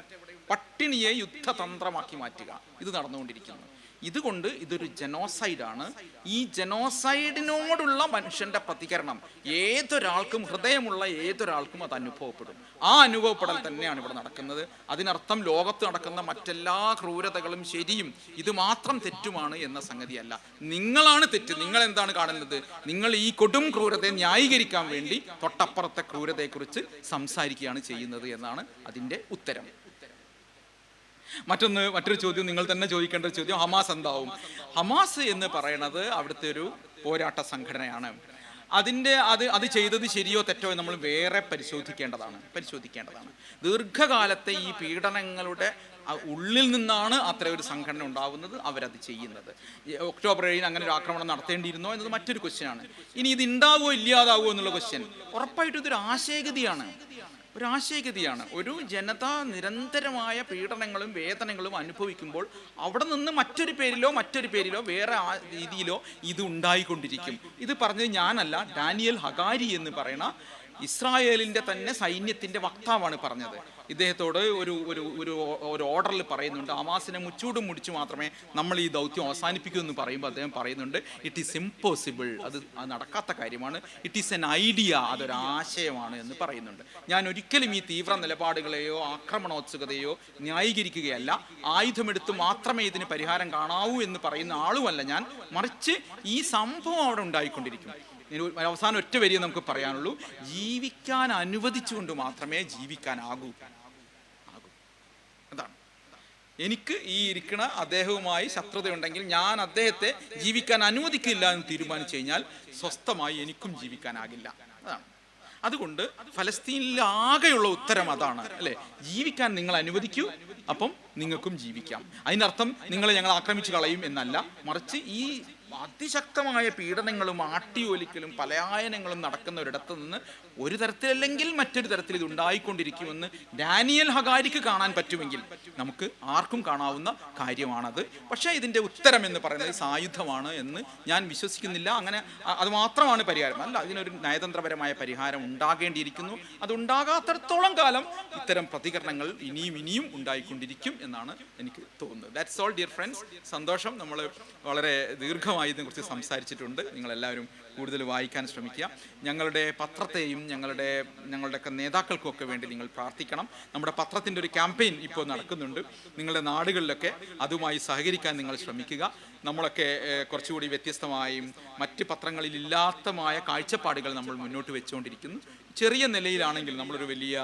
പട്ടിണിയെ യുദ്ധതന്ത്രമാക്കി മാറ്റുക, ഇത് നടന്നുകൊണ്ടിരിക്കുന്നു. ഇതുകൊണ്ട് ഇതൊരു ജനോസൈഡാണ്. ഈ ജനോസൈഡിനോടുള്ള മനുഷ്യന്റെ പ്രതികരണം ഏതൊരാൾക്കും, ഹൃദയമുള്ള ഏതൊരാൾക്കും അത് അനുഭവപ്പെടും. ആ അനുഭവപ്പെടൽ തന്നെയാണ് ഇവിടെ നടക്കുന്നത്. അതിനർത്ഥം ലോകത്ത് നടക്കുന്ന മറ്റെല്ലാ ക്രൂരതകളും ശരിയും ഇത് മാത്രം തെറ്റുമാണ് എന്ന സംഗതിയല്ല. നിങ്ങളാണ് തെറ്റ്. നിങ്ങൾ എന്താണ് കാണുന്നത്? നിങ്ങൾ ഈ കൊടും ക്രൂരതയെ ന്യായീകരിക്കാൻ വേണ്ടി തൊട്ടപ്പുറത്തെ ക്രൂരതയെക്കുറിച്ച് സംസാരിക്കുകയാണ് ചെയ്യുന്നത് എന്നാണ് അതിൻ്റെ ഉത്തരം. മറ്റൊരു ചോദ്യം നിങ്ങൾ തന്നെ ചോദിക്കേണ്ട ഒരു ചോദ്യം, ഹമാസ് എന്താവും? ഹമാസ് എന്ന് പറയുന്നത് അവിടുത്തെ ഒരു പോരാട്ട സംഘടനയാണ്. അത് ചെയ്തത് ശരിയോ തെറ്റോ നമ്മൾ വേറെ പരിശോധിക്കേണ്ടതാണ്. ദീർഘകാലത്തെ ഈ പീഡനങ്ങളുടെ ഉള്ളിൽ നിന്നാണ് അത്ര ഒരു സംഘടന ഉണ്ടാവുന്നത്, അവരത് ചെയ്യുന്നത്. ഒക്ടോബർ 7 അങ്ങനെ ഒരു ആക്രമണം നടത്തേണ്ടിയിരുന്നോ എന്നത് മറ്റൊരു ക്വസ്റ്റ്യനാണ്. ഇനി ഇത് ഉണ്ടാവുമോ ഇല്ലാതാവുമോ എന്നുള്ള ക്വസ്റ്റ്യൻ ഉറപ്പായിട്ടും ഇതൊരു ആശയഗതിയാണ്. ഒരു ജനത നിരന്തരമായ പീഡനങ്ങളും വേദനകളും അനുഭവിക്കുമ്പോൾ അവിടെ നിന്ന് മറ്റൊരു പേരിലോ വേറെ രീതിയിലോ ഇത് ഉണ്ടായിക്കൊണ്ടിരിക്കും. ഇത് പറഞ്ഞത് ഞാനല്ല, ഡാനിയൽ ഹഗാരി എന്ന് പറയുന്ന ഇസ്രായേലിൻ്റെ തന്നെ സൈന്യത്തിൻ്റെ വക്താവാണ് പറഞ്ഞത്. ഇദ്ദേഹത്തോട് ഒരു ഒരു ഒരു ഒരു ഓർഡറിൽ പറയുന്നുണ്ട്, ഹമാസിനെ മുച്ചൂടും മുടിച്ചു മാത്രമേ നമ്മൾ ഈ ദൗത്യം അവസാനിപ്പിക്കൂ എന്ന് പറയുമ്പോൾ അദ്ദേഹം പറയുന്നുണ്ട്, ഇറ്റ് ഈസ് ഇമ്പോസിബിൾ, അത് നടക്കാത്ത കാര്യമാണ്. ഇറ്റ് ഈസ് എൻ ഐഡിയ, അതൊരാശയമാണ് എന്ന് പറയുന്നുണ്ട്. ഞാൻ ഒരിക്കലും ഈ തീവ്ര നിലപാടുകളെയോ ആക്രമണോത്സുകതയോ ന്യായീകരിക്കുകയല്ല. ആയുധമെടുത്ത് മാത്രമേ ഇതിന് പരിഹാരം കാണാവൂ എന്ന് പറയുന്ന ആളുമല്ല ഞാൻ. മറിച്ച് ഈ സംഭവം അവിടെ ഉണ്ടായിക്കൊണ്ടിരിക്കും. അവസാനം ഒറ്റ വരിയെ നമുക്ക് പറയാനുള്ളൂ, ജീവിക്കാൻ അനുവദിച്ചുകൊണ്ട് മാത്രമേ ജീവിക്കാനാകൂ. അതാണ്. എനിക്ക് ഈ ഇരിക്കുന്ന അദ്ദേഹവുമായി ശത്രുതയുണ്ടെങ്കിൽ ഞാൻ അദ്ദേഹത്തെ ജീവിക്കാൻ അനുവദിക്കില്ല എന്ന് തീരുമാനിച്ചു കഴിഞ്ഞാൽ സ്വസ്ഥമായി എനിക്കും ജീവിക്കാനാകില്ല. അതാണ്. അതുകൊണ്ട് ഫലസ്തീനിലാകെയുള്ള ഉത്തരം അതാണ്, അല്ലേ? ജീവിക്കാൻ നിങ്ങൾ അനുവദിക്കൂ, അപ്പം നിങ്ങൾക്കും ജീവിക്കാം. അതിനർത്ഥം നിങ്ങളെ ഞങ്ങൾ ആക്രമിച്ചു കളയും എന്നല്ല, മറിച്ച് ഈ അതിശക്തമായ പീഡനങ്ങളും ആട്ടിയോലിക്കലും പലായനങ്ങളും നടക്കുന്ന ഒരിടത്ത് നിന്ന് ഒരു തരത്തിലല്ലെങ്കിൽ മറ്റൊരു തരത്തിൽ ഇത് ഉണ്ടായിക്കൊണ്ടിരിക്കുമെന്ന് ഡാനിയൽ ഹഗാരിക്ക് കാണാൻ പറ്റുമെങ്കിൽ നമുക്ക് ആർക്കും കാണാവുന്ന കാര്യമാണത്. പക്ഷേ ഇതിൻ്റെ ഉത്തരം എന്ന് പറയുന്നത് സായുധമാണ് എന്ന് ഞാൻ വിശ്വസിക്കുന്നില്ല. അങ്ങനെ അത് മാത്രമാണ് പരിഹാരം അല്ല, ഇതിനൊരു നയതന്ത്രപരമായ പരിഹാരം ഉണ്ടാകേണ്ടിയിരിക്കുന്നു. അതുണ്ടാകാത്തിടത്തോളം കാലം ഇത്തരം പ്രതികരണങ്ങൾ ഇനിയും ഉണ്ടായിക്കൊണ്ടിരിക്കും എന്നാണ് എനിക്ക് തോന്നുന്നത്. That's all dear friends. സന്തോഷം. നമ്മൾ വളരെ ദീർഘമായി ഇതിനെക്കുറിച്ച് സംസാരിച്ചിട്ടുണ്ട്. നിങ്ങളെല്ലാവരും കൂടുതൽ വായിക്കാൻ ശ്രമിക്കുക. ഞങ്ങളുടെ പത്രത്തെയും ഞങ്ങളുടെയൊക്കെ നേതാക്കൾക്കൊക്കെ വേണ്ടി നിങ്ങൾ പ്രാർത്ഥിക്കണം. നമ്മുടെ പത്രത്തിൻ്റെ ഒരു ക്യാമ്പയിൻ ഇപ്പോൾ നടക്കുന്നുണ്ട്. നിങ്ങളുടെ നാടുകളിലൊക്കെ അതുമായി സഹകരിക്കാൻ നിങ്ങൾ ശ്രമിക്കുക. നമ്മളൊക്കെ കുറച്ചുകൂടി വ്യത്യസ്തമായും മറ്റ് പത്രങ്ങളിലില്ലാത്തമായ കാഴ്ചപ്പാടുകൾ നമ്മൾ മുന്നോട്ട് വെച്ചുകൊണ്ടിരിക്കുന്നു. ചെറിയ നിലയിലാണെങ്കിൽ നമ്മളൊരു വലിയ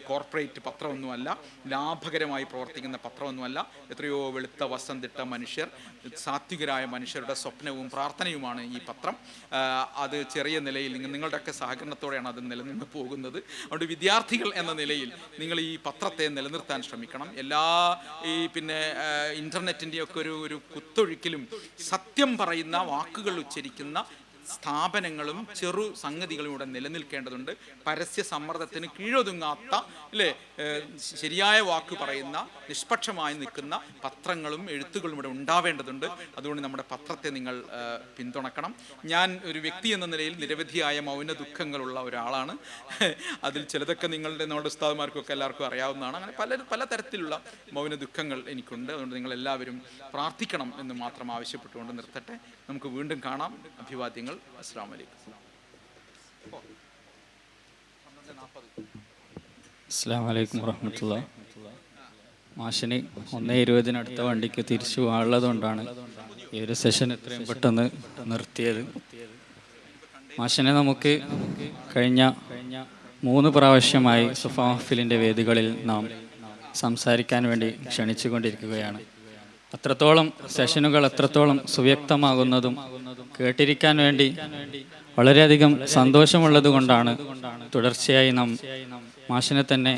കോർപ്പറേറ്റ് പത്രമൊന്നുമല്ല, ലാഭകരമായി പ്രവർത്തിക്കുന്ന പത്രമൊന്നുമല്ല. എത്രയോ വെളുത്ത വസന്തിട്ട മനുഷ്യർ, സാത്വികരായ മനുഷ്യരുടെ സ്വപ്നവും പ്രാർത്ഥനയുമാണ് ഈ പത്രം. അത് ചെറിയ നിലയിൽ നിങ്ങളുടെയൊക്കെ സഹകരണത്തോടെയാണ് അത് നിലനിന്ന് പോകുന്നത്. അതുകൊണ്ട് വിദ്യാർത്ഥികൾ എന്ന നിലയിൽ നിങ്ങൾ ഈ പത്രത്തെ നിലനിർത്താൻ ശ്രമിക്കണം. എല്ലാ ഈ ഇൻ്റർനെറ്റിൻ്റെയൊക്കെ ഒരു കുത്തൊഴുക്കിലും സത്യം പറയുന്ന വാക്കുകൾ ഉച്ചരിക്കുന്ന സ്ഥാപനങ്ങളും ചെറു സംഗതികളും ഇവിടെ നിലനിൽക്കേണ്ടതുണ്ട്. പരസ്യ സമ്മർദ്ദത്തിന് കീഴൊതുങ്ങാത്ത, അല്ലേ, ശരിയായ വാക്ക് പറയുന്ന നിഷ്പക്ഷമായി നിൽക്കുന്ന പത്രങ്ങളും എഴുത്തുകളും ഇവിടെ ഉണ്ടാവേണ്ടതുണ്ട്. അതുകൊണ്ട് നമ്മുടെ പത്രത്തെ നിങ്ങൾ പിന്തുണക്കണം. ഞാൻ ഒരു വ്യക്തി എന്ന നിലയിൽ നിരവധിയായ മൗന ദുഃഖങ്ങളുള്ള ഒരാളാണ്. അതിൽ ചിലതൊക്കെ നമ്മുടെ ഉസ്താദുമാർക്കൊക്കെ എല്ലാവർക്കും അറിയാവുന്നതാണ്. അങ്ങനെ പല തരത്തിലുള്ള മൗന ദുഃഖങ്ങൾ എനിക്കുണ്ട്. അതുകൊണ്ട് നിങ്ങളെല്ലാവരും പ്രാർത്ഥിക്കണം എന്ന് മാത്രം ആവശ്യപ്പെട്ടുകൊണ്ട് നിർത്തട്ടെ. നമുക്ക് വീണ്ടും കാണാം. അഭിവാദ്യങ്ങൾ. അസ്സലാമു അലൈക്കും. അസ്സലാമു അലൈക്കും വറഹ്മത്തുള്ളാഹി. മാഷിന് 1:20 അടുത്ത വണ്ടിക്ക് തിരിച്ചു പോകാനുള്ളതുകൊണ്ടാണ് ഈ ഒരു സെഷൻ എത്രയും പെട്ടെന്ന് നിർത്തിയത്. മാഷിനെ നമുക്ക് കഴിഞ്ഞ 3 പ്രാവശ്യമായി സുഫാ മഹ്ഫിലിൻ്റെ വേദികളിൽ നാം സംസാരിക്കാൻ വേണ്ടി ക്ഷണിച്ചുകൊണ്ടിരിക്കുകയാണ്. അത്രത്തോളം സെഷനുകൾ എത്രത്തോളം സുവ്യക്തമാകുന്നതും കേട്ടിരിക്കാൻ വേണ്ടി വളരെയധികം സന്തോഷമുള്ളത് കൊണ്ടാണ് തുടർച്ചയായി നാം മാഷിനെ തന്നെ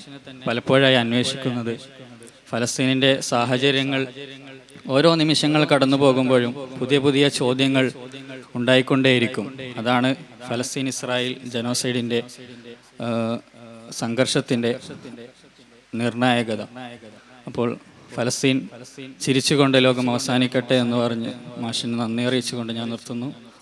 പലപ്പോഴായി അന്വേഷിക്കുന്നത്. ഫലസ്തീനിൻ്റെ സാഹചര്യങ്ങൾ ഓരോ നിമിഷങ്ങൾ കടന്നു പോകുമ്പോഴും പുതിയ പുതിയ ചോദ്യങ്ങൾ ഉണ്ടായിക്കൊണ്ടേയിരിക്കും. അതാണ് ഫലസ്തീൻ ഇസ്രായേൽ ജനോസൈഡിൻ്റെ സംഘർഷത്തിൻ്റെ നിർണായകത. അപ്പോൾ ഫലസ്തീൻ ചിരിച്ചുകൊണ്ട് ലോകം അവസാനിക്കട്ടെ എന്ന് പറഞ്ഞ് മാഷിന് നന്ദി അറിയിച്ചുകൊണ്ട് ഞാൻ നിർത്തുന്നു.